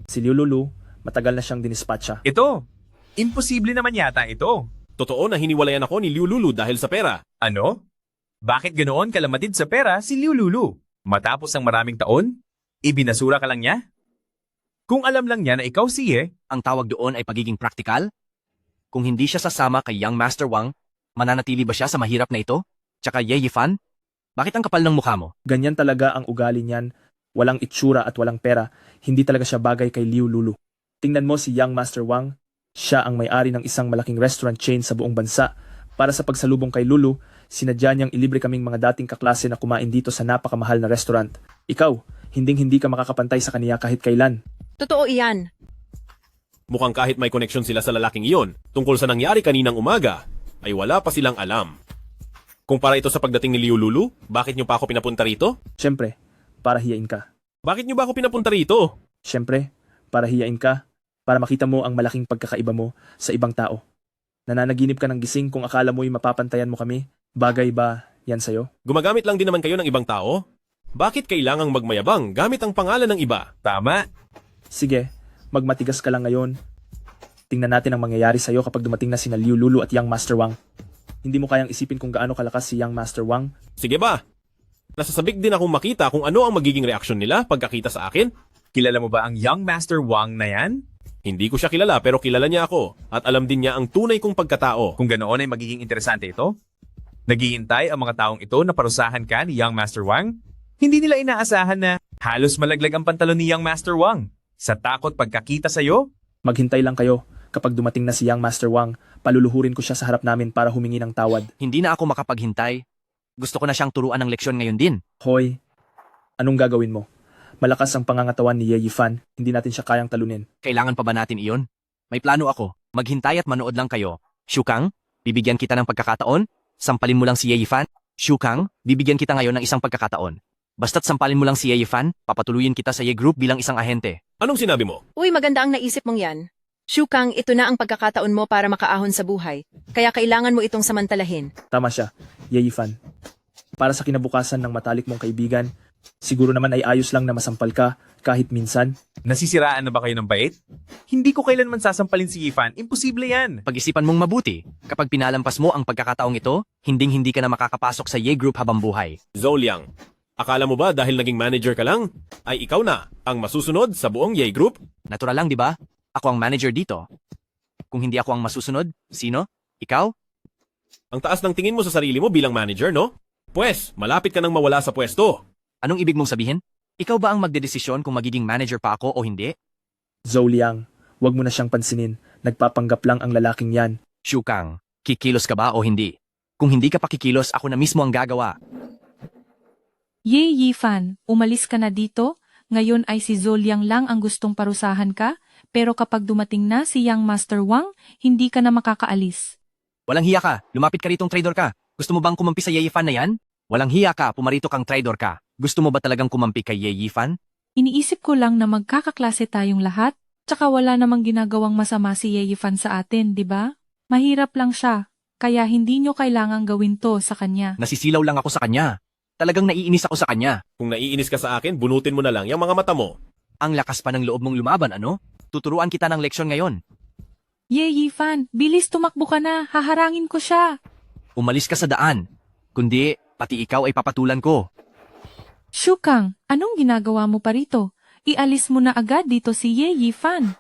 Si Liu Lulu, matagal na siyang dinispatcha. Ito. Imposible naman yata ito. Totoo na hiniwalayan ako ni Liu Lulu dahil sa pera. Ano? Bakit ganoon kalamatid sa pera si Liu Lulu? Matapos ang maraming taon, ibinasura ka lang niya? Kung alam lang niya na ikaw si Ye, Ang tawag doon ay pagiging praktikal? Kung hindi siya sasama kay Young Master Wang, mananatili ba siya sa mahirap na ito? Tsaka Ye Yifan? Bakit ang kapal ng mukha mo? Ganyan talaga ang ugali niyan, walang itsura at walang pera, hindi talaga siya bagay kay Liu Lulu. Tingnan mo si Young Master Wang, siya ang may-ari ng isang malaking restaurant chain sa buong bansa. Para sa pagsalubong kay Lulu, sinadya niyang ilibre kaming mga dating kaklase na kumain dito sa napakamahal na restaurant. Ikaw, hinding-hindi ka makakapantay sa kaniya kahit kailan. Totoo iyan. Mukhang kahit may koneksyon sila sa lalaking iyon, tungkol sa nangyari kaninang umaga, ay wala pa silang alam. Kumpara ito sa pagdating ni Liu Lulu, bakit niyo pa ako pinapunta rito? Siyempre, para hiyain ka. Bakit niyo ba ako pinapunta rito? Siyempre, para hiyain ka, para makita mo ang malaking pagkakaiba mo sa ibang tao. Nananaginip ka ng gising kung akala mo'y mapapantayan mo kami. Bagay ba, Yan sa'yo. Gumagamit lang din naman kayo ng ibang tao. Bakit kailangang magmayabang gamit ang pangalan ng iba? Tama. Sige, magmatigas ka lang ngayon. Tingnan natin ang mangyayari sa'yo kapag dumating na sina Liu Lulu at Young Master Wang. Hindi mo kayang isipin kung gaano kalakas si Young Master Wang? Sige ba? Nasasabik din akong makita kung ano ang magiging reaksyon nila pagkakita sa akin. Kilala mo ba ang Young Master Wang na yan? Hindi ko siya kilala pero kilala niya ako at alam din niya ang tunay kong pagkatao. Kung ganoon ay magiging interesante ito. Naghihintay ang mga taong ito na parusahan ka ni Young Master Wang? Hindi nila inaasahan na halos malaglag ang pantalon ni Young Master Wang. Sa takot pagkakita sa'yo? Maghintay lang kayo. Kapag dumating na si Young Master Wang, paluluhurin ko siya sa harap namin para humingi ng tawad. Hindi na ako makapaghintay. Gusto ko na siyang turuan ng leksyon ngayon din. Hoy, anong gagawin mo? Malakas ang pangangatawan ni Ye Yifan, hindi natin siya kayang talunin. Kailangan pa ba natin iyon? May plano ako. Maghintay at manood lang kayo. Shukang, bibigyan kita ng pagkakataon. Sampalin mo lang si Ye Yifan. Shukang, bibigyan kita ngayon ng isang pagkakataon. Basta't sampalin mo lang si Ye Yifan, papatuluyin kita sa Ye Group bilang isang ahente. Anong sinabi mo? Uy, maganda ang naisip mong yan. Shukang, ito na ang pagkakataon mo para makaahon sa buhay. Kaya kailangan mo itong samantalahin. Tama siya, Ye Yifan. Para sa kinabukasan ng matalik mong kaibigan, siguro naman ay ayos lang na masampal ka kahit minsan. Nasisiraan na ba kayo ng bait? Hindi ko kailanman sasampalin si Yifan. Imposible yan. Pag-isipan mong mabuti. Kapag pinalampas mo ang pagkakataong ito, hinding-hindi ka na makakapasok sa Ye Group habang buhay. Zoliang, akala mo ba dahil naging manager ka lang, ay ikaw na ang masusunod sa buong Ye Group? Natural lang, di ba? Ako ang manager dito. Kung hindi ako ang masusunod, sino? Ikaw? Ang taas ng tingin mo sa sarili mo bilang manager, no? Pwes, malapit ka nang mawala sa pwesto. Anong ibig mong sabihin? Ikaw ba ang magdedesisyon kung magiging manager pa ako o hindi? Zhou Liang, wag mo na siyang pansinin. Nagpapanggap lang ang lalaking yan. Shukang, kikilos ka ba o hindi? Kung hindi ka pa kikilos, ako na mismo ang gagawa. Ye Yifan, umalis ka na dito? Ngayon ay si Zoliang lang ang gustong parusahan ka, pero kapag dumating na si Young Master Wang, hindi ka na makakaalis. Walang hiya ka, lumapit ka ritong trader ka. Gusto mo bang kumampi sa Ye Yifan na yan? Walang hiya ka, pumarito kang trader ka. Gusto mo ba talagang kumampi kay Ye Yifan? Iniisip ko lang na magkakaklase tayong lahat, tsaka wala namang ginagawang masama si Ye Yifan sa atin, di ba? Mahirap lang siya, kaya hindi nyo kailangang gawin to sa kanya. Nasisilaw lang ako sa kanya. Talagang naiinis ako sa kanya. Kung naiinis ka sa akin, bunutin mo na lang yung mga mata mo. Ang lakas pa ng loob mong lumaban, ano? Tuturuan kita ng leksyon ngayon. Ye Yifan, bilis tumakbo ka na, haharangin ko siya. Umalis ka sa daan. Kundi, pati ikaw ay papatulan ko. Shukang, anong ginagawa mo pa rito? Ialis mo na agad dito si Ye Yifan.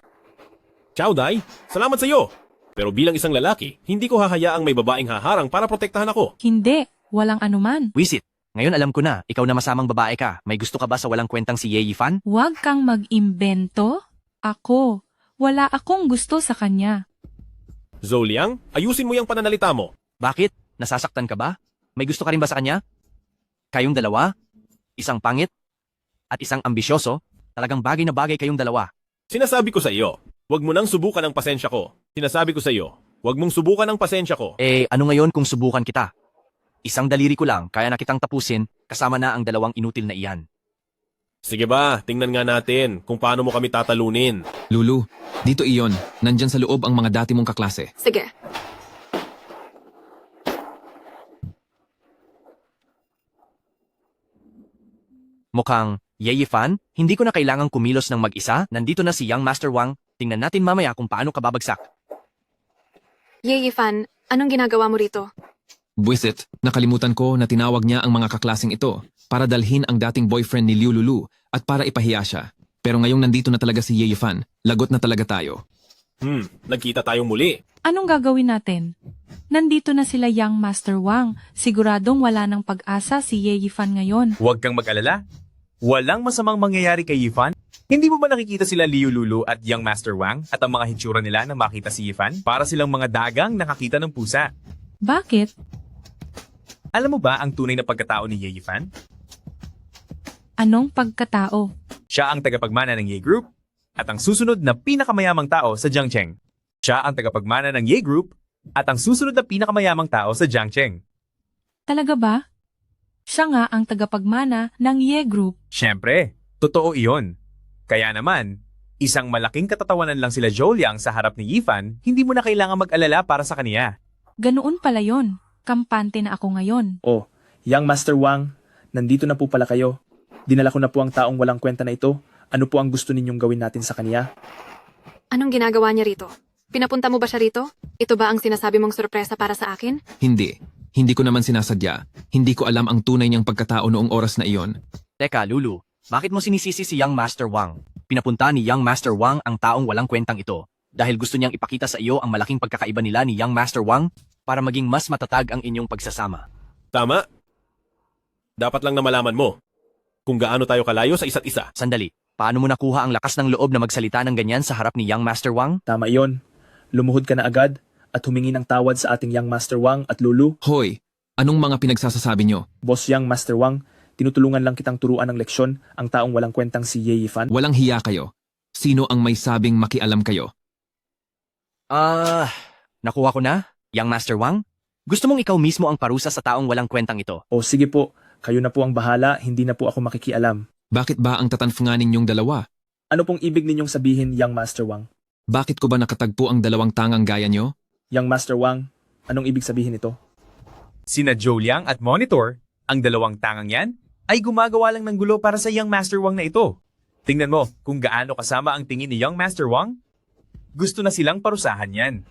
Chow Dai, salamat sa iyo. Pero bilang isang lalaki, hindi ko hahayaang may babaeng haharang para protektahan ako. Hindi, walang anuman. Wisit, ngayon alam ko na, ikaw na masamang babae ka. May gusto ka ba sa walang kwentang si Ye Yifan? Huwag kang mag-imbento. Ako, wala akong gusto sa kanya. Zoliang, ayusin mo yung pananalita mo. Bakit? Nasasaktan ka ba? May gusto ka rin ba sa kanya? Kayong dalawa? Isang pangit? At isang ambisyoso? Talagang bagay na bagay kayong dalawa. Sinasabi ko sa iyo, huwag mo nang subukan ang pasensya ko. Sinasabi ko sa iyo, huwag mong subukan ang pasensya ko. Ano ngayon kung subukan kita? Isang daliri ko lang, kaya na kitang tapusin, kasama na ang dalawang inutil na iyan. Sige ba, tingnan nga natin kung paano mo kami tatalunin. Lulu, dito iyon. Nandyan sa loob ang mga dati mong kaklase. Sige. Mukhang, Ye Yifan, hindi ko na kailangang kumilos ng mag-isa. Nandito na si Young Master Wang. Tingnan natin mamaya kung paano ka babagsak. Ye Yifan, anong ginagawa mo rito? Buisit, nakalimutan ko na tinawag niya ang mga kaklaseng ito para dalhin ang dating boyfriend ni Liu Lulu at para ipahiya siya. Pero ngayong nandito na talaga si Ye Yifan, lagot na talaga tayo. Nagkita tayong muli. Anong gagawin natin? Nandito na sila Young Master Wang. Siguradong wala ng pag-asa si Ye Yifan ngayon. Huwag kang mag-alala. Walang masamang mangyayari kay Yifan. Hindi mo ba nakikita sila Liu Lulu at Young Master Wang at ang mga hitsura nila na makita si Yifan? Para silang mga dagang nakakita ng pusa. Bakit? Alam mo ba ang tunay na pagkatao ni Ye Yifan? Anong pagkatao? Siya ang tagapagmana ng Ye Group at ang susunod na pinakamayamang tao sa Jiangcheng. Siya ang tagapagmana ng Ye Group at ang susunod na pinakamayamang tao sa Jiangcheng. Talaga ba? Siya nga ang tagapagmana ng Ye Group. Siyempre, totoo iyon. Kaya naman, isang malaking katatawanan lang sila Zhou Liang sa harap ni Yifan, hindi mo na kailangan mag-alala para sa kaniya. Ganoon pala yon. Kampante na ako ngayon. Oh, Young Master Wang, nandito na po pala kayo. Dinala ko na po ang taong walang kwenta na ito. Ano po ang gusto ninyong gawin natin sa kaniya? Anong ginagawa niya rito? Pinapunta mo ba siya rito? Ito ba ang sinasabi mong sorpresa para sa akin? Hindi. Hindi ko naman sinasadya. Hindi ko alam ang tunay niyang pagkatao noong oras na iyon. Teka, Lulu, bakit mo sinisisi si Young Master Wang? Pinapunta ni Young Master Wang ang taong walang kwentang ito dahil gusto niyang ipakita sa iyo ang malaking pagkakaiba nila ni Young Master Wang para maging mas matatag ang inyong pagsasama. Tama? Dapat lang na malaman mo kung gaano tayo kalayo sa isa't isa. Sandali, paano mo nakuha ang lakas ng loob na magsalita ng ganyan sa harap ni Young Master Wang? Tama iyon. Lumuhod ka na agad at humingi ng tawad sa ating Young Master Wang at Lulu. Hoy, anong mga pinagsasasabi niyo? Boss Young Master Wang, tinutulungan lang kitang turuan ng leksyon ang taong walang kwentang si Ye Yifan. Walang hiya kayo. Sino ang may sabing makialam kayo? Nakuha ko na, Young Master Wang? Gusto mong ikaw mismo ang parusa sa taong walang kwentang ito? O sige po, kayo na po ang bahala, hindi na po ako makikialam. Bakit ba ang tatanfungan ninyong dalawa? Ano pong ibig ninyong sabihin, Young Master Wang? Bakit ko ba nakatagpo ang dalawang tangang gaya nyo? Young Master Wang, anong ibig sabihin ito? Sina Joe Liang at Monitor, ang dalawang tangang yan, ay gumagawa lang ng gulo para sa Young Master Wang na ito. Tingnan mo kung gaano kasama ang tingin ni Young Master Wang. Gusto na silang parusahan yan.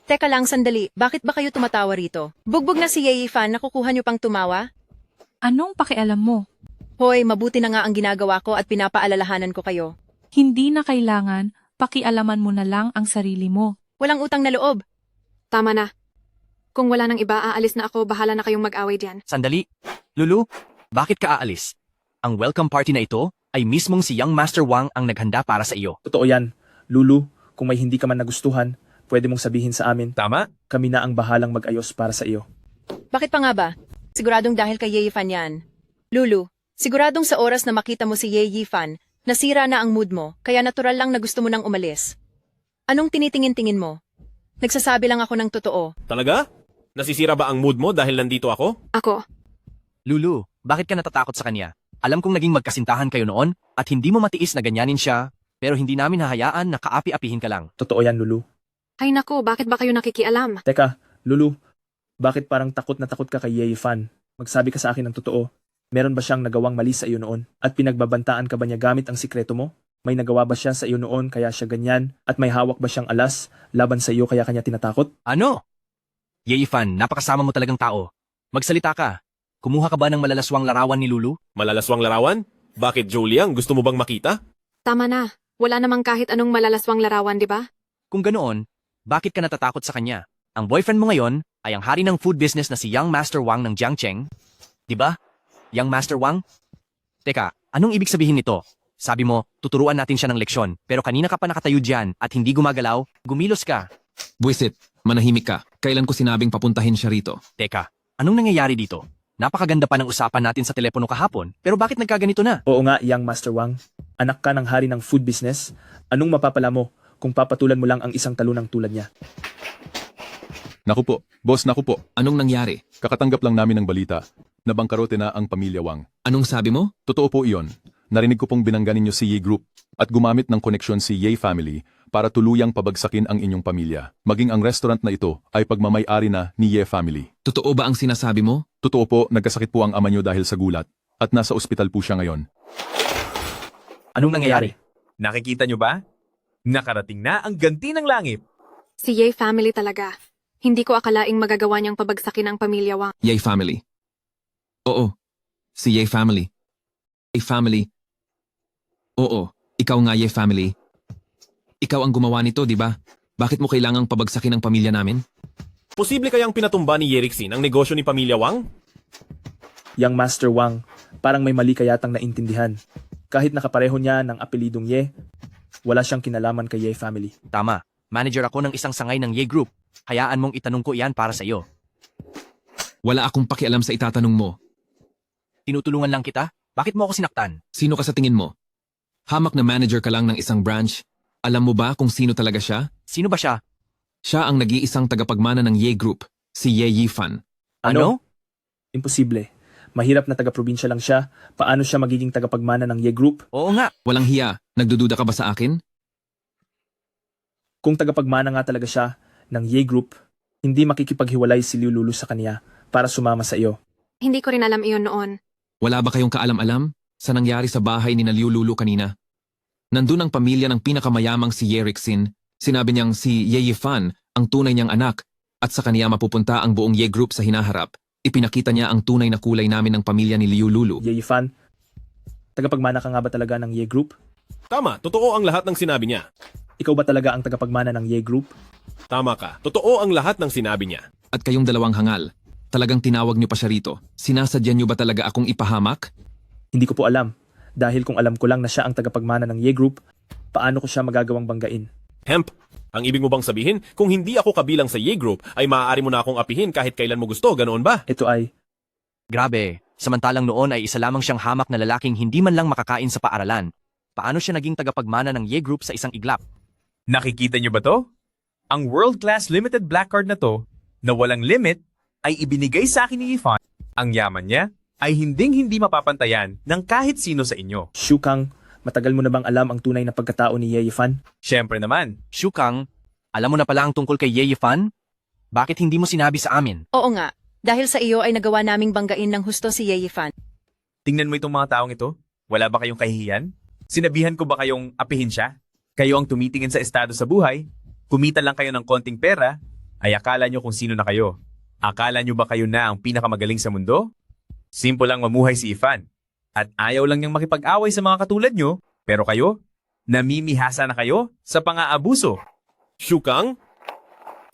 Teka lang sandali, bakit ba kayo tumatawa rito? Bugbog na si Ye Yifan, nakukuha niyo pang tumawa? Anong pakialam mo? Hoy, mabuti na nga ang ginagawa ko at pinapaalalahanan ko kayo. Hindi na kailangan, pakialaman mo na lang ang sarili mo. Walang utang na loob. Tama na. Kung wala nang iba, aalis na ako. Bahala na kayong mag-away diyan. Sandali, Lulu, bakit ka aalis? Ang welcome party na ito ay mismong si Young Master Wang ang naghanda para sa iyo. Totoo yan. Lulu, kung may hindi ka man nagustuhan, pwede mong sabihin sa amin. Tama? Kami na ang bahalang mag-ayos para sa iyo. Bakit pa nga ba? Siguradong dahil kay Ye Yifan yan. Lulu, siguradong sa oras na makita mo si Ye Yifan, nasira na ang mood mo, kaya natural lang na gusto mo nang umalis. Anong tinitingin-tingin mo? Nagsasabi lang ako ng totoo. Talaga? Nasisira ba ang mood mo dahil nandito ako? Ako. Lulu, bakit ka natatakot sa kanya? Alam kong naging magkasintahan kayo noon at hindi mo matiis na ganyanin siya, pero hindi namin hahayaan na kaapi-apihin ka lang. Totoo yan, Lulu. Ay nako, bakit ba kayo nakikialam? Teka, Lulu, bakit parang takot na takot ka kay Ye Yifan? Magsabi ka sa akin ng totoo. Meron ba siyang nagawang mali sa iyo noon? At pinagbabantaan ka ba niya gamit ang sikreto mo? May nagawa ba siya sa iyo noon kaya siya ganyan? At may hawak ba siyang alas laban sa iyo kaya kanya tinatakot? Ano? Ye Yifan, napakasama mo talagang tao. Magsalita ka. Kumuha ka ba ng malalaswang larawan ni Lulu? Malalaswang larawan? Bakit, Julian? Gusto mo bang makita? Tama na. Wala namang kahit anong malalaswang larawan, di ba? Kung ganoon, bakit ka natatakot sa kanya? Ang boyfriend mo ngayon ay ang hari ng food business na si Young Master Wang ng Jiangcheng. Di ba? Young Master Wang? Teka, anong ibig sabihin nito? Sabi mo, tuturuan natin siya ng leksyon, pero kanina ka pa nakatayo dyan at hindi gumagalaw, gumilos ka. Buisit, manahimik ka. Kailan ko sinabing papuntahin siya rito? Teka, anong nangyayari dito? Napakaganda pa ng usapan natin sa telepono kahapon, pero bakit nagkaganito na? Oo nga, Young Master Wang. Anak ka ng hari ng food business. Anong mapapala mo kung papatulan mo lang ang isang talunang tulad niya? Naku po, boss, naku po. Anong nangyari? Kakatanggap lang namin ng balita na bangkarote na ang pamilya Wang. Anong sabi mo? Totoo po iyon. Narinig ko pong binangga ninyo si Ye Group at gumamit ng koneksyon si Ye Family para tuluyang pabagsakin ang inyong pamilya. Maging ang restaurant na ito ay pagmamay-ari na ni Ye Family. Totoo ba ang sinasabi mo? Totoo po, nagkasakit po ang ama nyo dahil sa gulat at nasa ospital po siya ngayon. Anong nangyayari? Nakikita nyo ba? Nakarating na ang ganti ng langit. Si Ye family talaga. Hindi ko akalaing magagawa niyang pabagsakin ang pamilya Wang. Ye family. Oo. Si Ye family. Ye family. Oo. Ikaw nga Ye family. Ikaw ang gumawa nito, di ba? Bakit mo kailangang pabagsakin ang pamilya namin? Posible kayang pinatumba ni Yerixin ang negosyo ni Pamilya Wang? Young Master Wang, parang may mali ka yatang naintindihan. Kahit nakapareho niya ng apelidong Ye, wala siyang kinalaman kay Ye Family. Tama. Manager ako ng isang sangay ng Ye Group. Hayaan mong itanong ko iyan para sa iyo. Wala akong pakialam sa itatanong mo. Tinutulungan lang kita? Bakit mo ako sinaktan? Sino ka sa tingin mo? Hamak na manager ka lang ng isang branch. Alam mo ba kung sino talaga siya? Sino ba siya? Siya ang nag-iisang tagapagmana ng Ye Group, si Ye Yifan. Ano? Imposible. Mahirap na taga-probinsya lang siya. Paano siya magiging tagapagmana ng Ye Group? Oo nga. Walang hiya. Nagdududa ka ba sa akin? Kung tagapagmana nga talaga siya ng Ye Group, hindi makikipaghiwalay si Liu Lulu sa kanya para sumama sa iyo. Hindi ko rin alam iyon noon. Wala ba kayong kaalam-alam sa nangyari sa bahay ni Lulu kanina? Nandun ang pamilya ng pinakamayamang si Yerixin. Sinabi niyang si Ye Yifan ang tunay niyang anak at sa kaniya mapupunta ang buong Ye Group sa hinaharap. Ipinakita niya ang tunay na kulay namin ng pamilya ni Lulu. Ye Yifan, tagapagmana ka nga ba talaga ng Ye Group? Tama, totoo ang lahat ng sinabi niya. Ikaw ba talaga ang tagapagmana ng Ye Group? Tama ka, totoo ang lahat ng sinabi niya. At kayong dalawang hangal, talagang tinawag niyo pa siya rito. Sinasadya niyo ba talaga akong ipahamak? Hindi ko po alam. Dahil kung alam ko lang na siya ang tagapagmana ng Ye Group, paano ko siya magagawang banggain? Hemp, ang ibig mo bang sabihin, kung hindi ako kabilang sa Ye Group, ay maaari mo na akong apihin kahit kailan mo gusto, ganoon ba? Ito ay, Grabe, samantalang noon ay isa lamang siyang hamak na lalaking hindi man lang makakain sa paaralan. Paano siya naging tagapagmana ng Ye Group sa isang iglap? Nakikita niyo ba to? Ang world-class limited black card na to, na walang limit, ay ibinigay sa akin ni Yifan. Ang yaman niya ay hinding-hindi mapapantayan ng kahit sino sa inyo. Shukang, matagal mo na bang alam ang tunay na pagkatao ni Ye Yifan? Siyempre naman, Shukang, alam mo na pala ang tungkol kay Ye Yifan? Bakit hindi mo sinabi sa amin? Oo nga, dahil sa iyo ay nagawa naming banggain ng husto si Ye Yifan. tingnan mo itong mga taong ito. Wala ba kayong kahihiyan? Sinabihan ko ba kayong apihin siya? Kayo ang tumitingin sa estado sa buhay, kumita lang kayo ng konting pera, ay akala nyo kung sino na kayo. Akala nyo ba kayo na ang pinakamagaling sa mundo? Simple lang mamuhay si Ifan. At ayaw lang niyang makipag-away sa mga katulad nyo, pero kayo, namimihasa na kayo sa pang-aabuso. Shukang,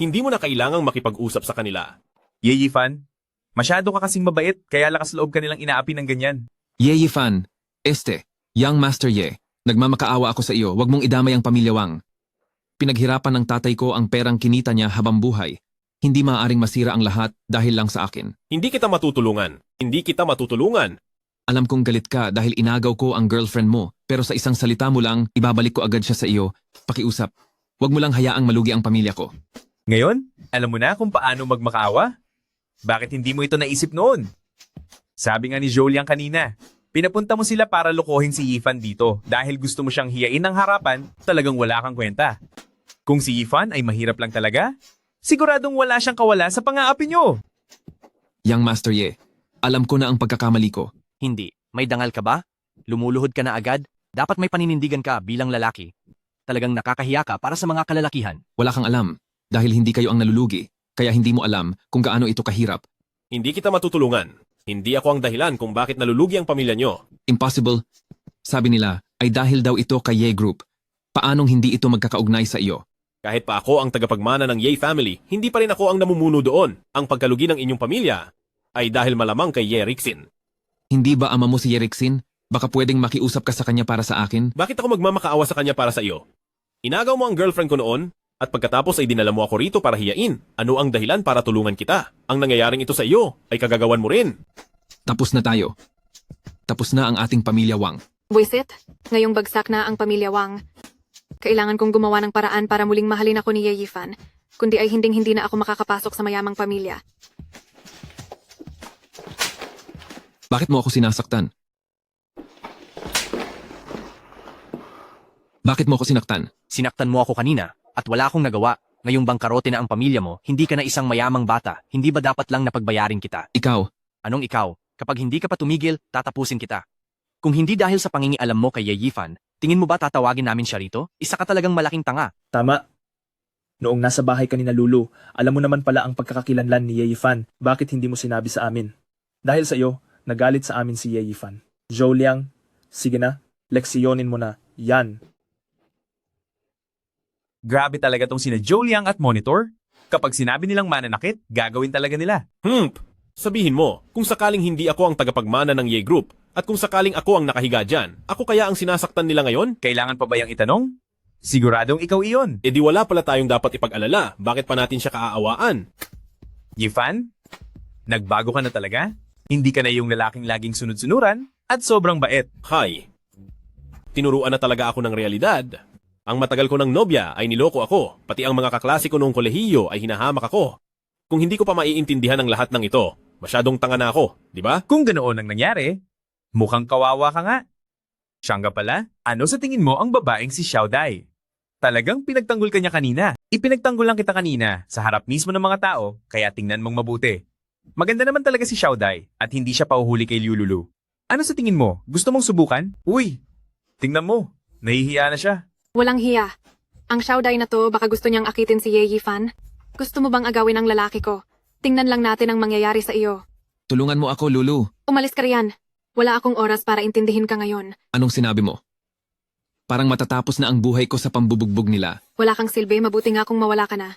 hindi mo na kailangang makipag-usap sa kanila. Ye Yifan, masyado ka kasing mabait kaya lakas loob ka nilang inaapi ng ganyan. Ye Yifan, Young Master Ye, nagmamakaawa ako sa iyo, wag mong idamay ang pamilya Wang. Pinaghirapan ng tatay ko ang perang kinita niya habang buhay. Hindi maaaring masira ang lahat dahil lang sa akin. Hindi kita matutulungan. Hindi kita matutulungan. Alam kong galit ka dahil inagaw ko ang girlfriend mo, pero sa isang salita mo lang, ibabalik ko agad siya sa iyo. Pakiusap, wag mo lang hayaang malugi ang pamilya ko. Ngayon, alam mo na kung paano magmakaawa? Bakit hindi mo ito naisip noon? Sabi nga ni Joliang kanina, pinapunta mo sila para lokohin si Yifan dito dahil gusto mo siyang hiyain ng harapan, talagang wala kang kwenta. Kung si Yifan ay mahirap lang talaga, siguradong wala siyang kawala sa pang-aapi nyo. Young Master Ye, alam ko na ang pagkakamali ko. Hindi, may dangal ka ba? Lumuluhod ka na agad? Dapat may paninindigan ka bilang lalaki. Talagang nakakahiya ka para sa mga kalalakihan. Wala kang alam, dahil hindi kayo ang nalulugi, kaya hindi mo alam kung gaano ito kahirap. Hindi kita matutulungan. Hindi ako ang dahilan kung bakit nalulugi ang pamilya nyo. Impossible. Sabi nila, ay dahil daw ito kay Ye Group. Paanong hindi ito magkakaugnay sa iyo? Kahit pa ako ang tagapagmana ng Ye family, hindi pa rin ako ang namumuno doon. Ang pagkalugi ng inyong pamilya ay dahil malamang kay Ye Rixin. Hindi ba ama mo si Yerixin? Baka pwedeng makiusap ka sa kanya para sa akin? Bakit ako magmamakaawa sa kanya para sa iyo? Inagaw mo ang girlfriend ko noon at pagkatapos ay dinala mo ako rito para hiyain. Ano ang dahilan para tulungan kita? Ang nangyayaring ito sa iyo ay kagagawan mo rin. Tapos na tayo. Tapos na ang ating pamilya Wang. Buisit, ngayong bagsak na ang pamilya Wang. Kailangan kong gumawa ng paraan para muling mahalin ako ni Ye Yifan, kundi ay hinding-hindi na ako makakapasok sa mayamang pamilya. Bakit mo ako sinasaktan? Bakit mo ako sinaktan? Sinaktan mo ako kanina at wala akong nagawa. Ngayong bangkarote na ang pamilya mo, hindi ka na isang mayamang bata. Hindi ba dapat lang napagbayarin kita? Ikaw, Anong ikaw? Kapag hindi ka pa tumigil, tatapusin kita. Kung hindi dahil sa pangingialam mo kay Ye Yifan, tingin mo ba tatawagin namin siya rito? Isa ka talagang malaking tanga. Tama. Noong nasa bahay ka ni Lulu, alam mo naman pala ang pagkakakilanlan ni Ye Yifan. Bakit hindi mo sinabi sa amin? Dahil sa iyo, nagalit sa amin si Ye Yifan. Zhou, sige na, leksiyonin mo na. Yan. Grabe talaga tong sina Joliang at Monitor. Kapag sinabi nilang mananakit, gagawin talaga nila. Sabihin mo, kung sakaling hindi ako ang tagapagmana ng Ye Group, at kung sakaling ako ang nakahiga dyan, ako kaya ang sinasaktan nila ngayon? Kailangan pa ba yung itanong? Siguradong ikaw iyon. E di wala pala tayong dapat ipag-alala. Bakit pa natin siya kaaawaan? Yifan, nagbago ka na talaga? Hindi ka na yung lalaking laging sunod-sunuran at sobrang bait. Hay, tinuruan na talaga ako ng realidad. Ang matagal ko ng nobya ay niloko ako, pati ang mga kaklase ko noong kolehiyo ay hinahamak ako. Kung hindi ko pa maiintindihan ang lahat ng ito, masyadong tanga na ako, di ba? Kung ganoon ang nangyari, mukhang kawawa ka nga. Siya nga pala, ano sa tingin mo ang babaeng si Xiao Dai? Talagang pinagtanggol ka niya kanina. Ipinagtanggol lang kita kanina sa harap mismo ng mga tao, kaya tingnan mong mabuti. Maganda naman talaga si Xiaodai at hindi siya pauhuli kay Liululu. Ano sa tingin mo? Gusto mong subukan? Uy, tingnan mo. Nahihiya na siya. Walang hiya. Ang Xiaodai na to, baka gusto niyang akitin si Ye Yifan. Gusto mo bang agawin ang lalaki ko? Tingnan lang natin ang mangyayari sa iyo. Tulungan mo ako, Lulu. Umalis ka riyan. Wala akong oras para intindihin ka ngayon. Anong sinabi mo? Parang matatapos na ang buhay ko sa pambubugbog nila. Wala kang silbi, mabuti nga kung mawala ka na.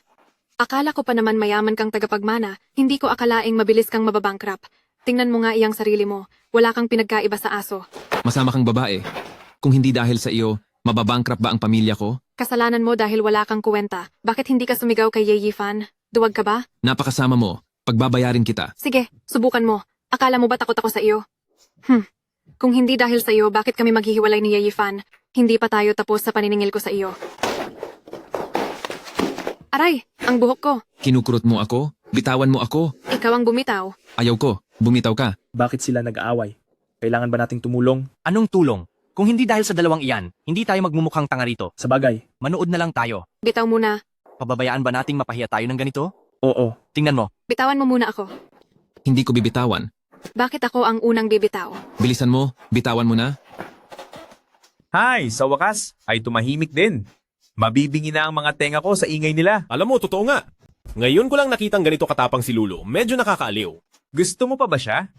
Akala ko pa naman mayaman kang tagapagmana, hindi ko akalaing mabilis kang mababankrupt. Tingnan mo nga iyang sarili mo, wala kang pinagkaiba sa aso. Masama kang babae. Kung hindi dahil sa iyo, mababankrupt ba ang pamilya ko? Kasalanan mo dahil wala kang kuwenta. Bakit hindi ka sumigaw kay Ye Yifan? Duwag ka ba? Napakasama mo. Pagbabayarin kita. Sige, subukan mo. Akala mo ba takot ako sa iyo? Kung hindi dahil sa iyo, bakit kami maghihiwalay ni Ye Yifan? Hindi pa tayo tapos sa paniningil ko sa iyo. Aray, ang buhok ko. Kinukurot mo ako? Bitawan mo ako? Ikaw ang bumitaw. Ayaw ko. Bumitaw ka. Bakit sila nag-aaway? Kailangan ba nating tumulong? Anong tulong? Kung hindi dahil sa dalawang iyan, hindi tayo magmumukhang tanga rito. Sa bagay, Manood na lang tayo. Bitaw muna. Pababayaan ba nating mapahiya tayo ng ganito? oo. Tingnan mo. Bitawan mo muna ako. Hindi ko bibitawan. Bakit ako ang unang bibitaw? Bilisan mo. Bitawan mo na. Hay, sa wakas, ay tumahimik din. Mabibingi na ang mga tenga ko sa ingay nila. Alam mo, totoo nga. Ngayon ko lang nakitang ganito katapang si Lulu. Medyo nakakaaliw. Gusto mo pa ba siya?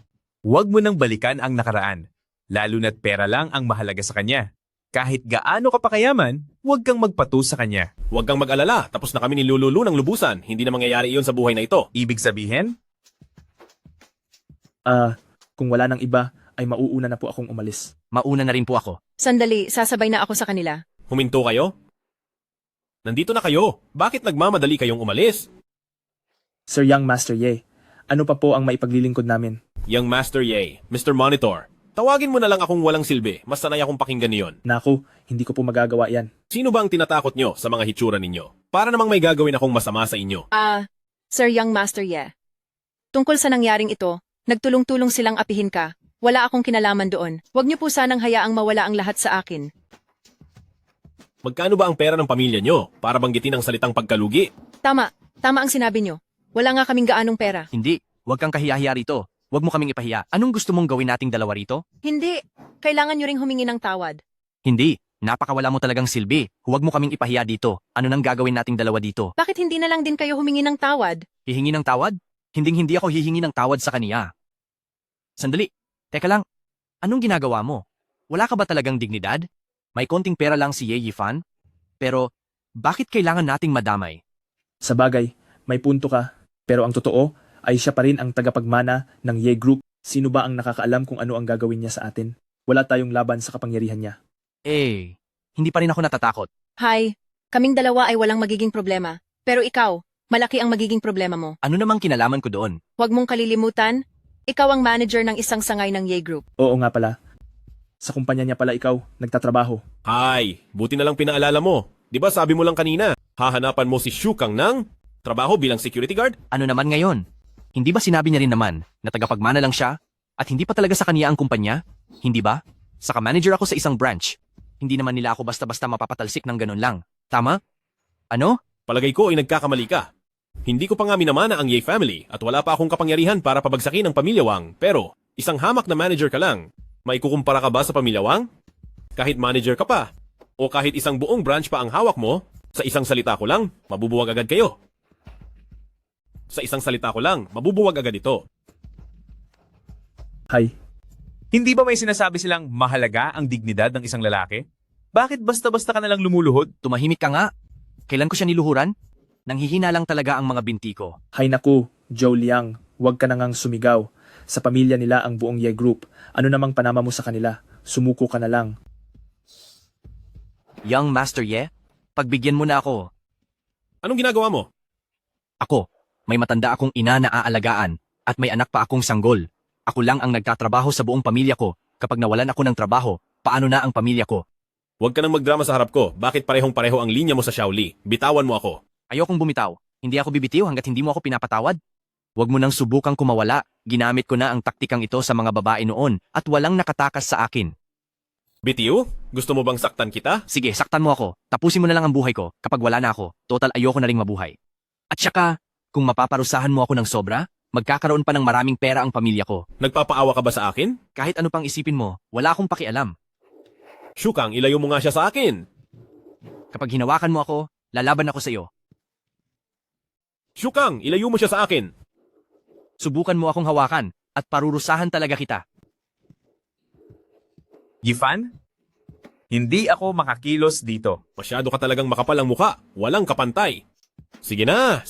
Huwag mo nang balikan ang nakaraan. Lalo na't pera lang ang mahalaga sa kanya. Kahit gaano ka pa kayaman, huwag kang magpatu sa kanya. Huwag kang mag-alala, tapos na kami ni Lulu ng lubusan. Hindi na mangyayari iyon sa buhay na ito. Ibig sabihin, Kung wala nang iba, ay mauuna na po akong umalis. Mauna na rin po ako. Sandali, sasabay na ako sa kanila. Huminto kayo? Nandito na kayo. Bakit nagmamadali kayong umalis? Sir Young Master Ye, ano pa po ang maipaglilingkod namin? Young Master Ye, Mr. Monitor. Tawagin mo na lang akong walang silbi. Mas sanay akong pakinggan niyon. Naku, hindi ko po magagawa yan. Sino ba ang tinatakot nyo sa mga hitsura ninyo? Para namang may gagawin akong masama sa inyo. Sir Young Master Ye. Tungkol sa nangyaring ito, nagtulong-tulong silang apihin ka. Wala akong kinalaman doon. Huwag niyo po sanang hayaang mawala ang lahat sa akin. Magkano ba ang pera ng pamilya nyo para banggitin ang salitang pagkalugi? Tama ang sinabi niyo. Wala nga kaming gaanong pera. Hindi. Huwag kang kahiya-hiya rito. Huwag mo kaming ipahiya. Anong gusto mong gawin nating dalawa rito? Hindi. Kailangan niyo ring humingi ng tawad. Hindi. Napakawala mo talagang silbi. Huwag mo kaming ipahiya dito. Ano nang gagawin nating dalawa dito? Bakit hindi na lang din kayo humingi ng tawad? Hihingi ng tawad? Hindi ako hihingi ng tawad sa kaniya. Sandali. Teka lang. Anong ginagawa mo? Wala ka ba talagang dignidad? May konting pera lang si Ye Yifan? Pero, bakit kailangan nating madamay? Sa bagay, may punto ka. Pero ang totoo, ay siya pa rin ang tagapagmana ng Ye Group. Sino ba ang nakakaalam kung ano ang gagawin niya sa atin? Wala tayong laban sa kapangyarihan niya. Hindi pa rin ako natatakot. Hi, kaming dalawa ay walang magiging problema. Pero ikaw, malaki ang magiging problema mo. Ano namang kinalaman ko doon? Huwag mong kalilimutan, ikaw ang manager ng isang sangay ng Ye Group. Oo nga pala. Sa kumpanya niya pala ikaw, nagtatrabaho. Hay, buti na lang pinaalala mo. Di ba sabi mo lang kanina, hahanapan mo si Shukang ng trabaho bilang security guard? Ano naman ngayon? Hindi ba sinabi niya rin naman na tagapagmana lang siya at hindi pa talaga sa kaniya ang kumpanya? Hindi ba? Saka manager ako sa isang branch. Hindi naman nila ako basta-basta mapapatalsik ng ganun lang. Tama? Ano? Palagay ko ay nagkakamali ka. Hindi ko pa nga minamana ang Ye family at wala pa akong kapangyarihan para pabagsakin ang pamilya Wang. Pero, isang hamak na manager ka lang. May kukumpara ka ba sa pamilya Wang? Kahit manager ka pa. O kahit isang buong branch pa ang hawak mo, sa isang salita ko lang, mabubuwag agad kayo. Sa isang salita ko lang, mabubuwag agad ito. Hay, Hindi ba may sinasabi silang mahalaga ang dignidad ng isang lalaki? Bakit basta-basta ka nalang lumuluhod? Tumahimik ka nga. Kailan ko siya niluhuran? Nanghihina lang talaga ang mga binti ko. hay naku, Joe Liang, huwag ka na ngang sumigaw. Sa pamilya nila ang buong Ye Group. Ano namang panama mo sa kanila? Sumuko ka na lang. Young Master Ye, pagbigyan mo na ako. Anong ginagawa mo? Ako, may matanda akong ina na aalagaan at may anak pa akong sanggol. Ako lang ang nagtatrabaho sa buong pamilya ko. Kapag nawalan ako ng trabaho, paano na ang pamilya ko? Huwag ka nang magdrama sa harap ko. Bakit parehong-pareho ang linya mo sa Shaoli? Bitawan mo ako. Ayokong bumitaw. Hindi ako bibitiw hanggat hindi mo ako pinapatawad. Huwag mo nang subukang kumawala. Ginamit ko na ang taktikang ito sa mga babae noon at walang nakatakas sa akin. Bitiw? Gusto mo bang saktan kita? Sige, saktan mo ako. Tapusin mo na lang ang buhay ko kapag wala na ako. Total ayoko na ring mabuhay. At saka, kung mapaparusahan mo ako ng sobra, magkakaroon pa ng maraming pera ang pamilya ko. Nagpapaawa ka ba sa akin? Kahit ano pang isipin mo, wala akong pakialam. Shukang, ilayo mo nga siya sa akin. Kapag hinawakan mo ako, lalaban ako sa iyo. Shukang, ilayo mo siya sa akin. Subukan mo akong hawakan, at parurusahan talaga kita. Yifan? Hindi ako makakilos dito. Masyado ka talagang makapal ang muka. Walang kapantay. Sige na.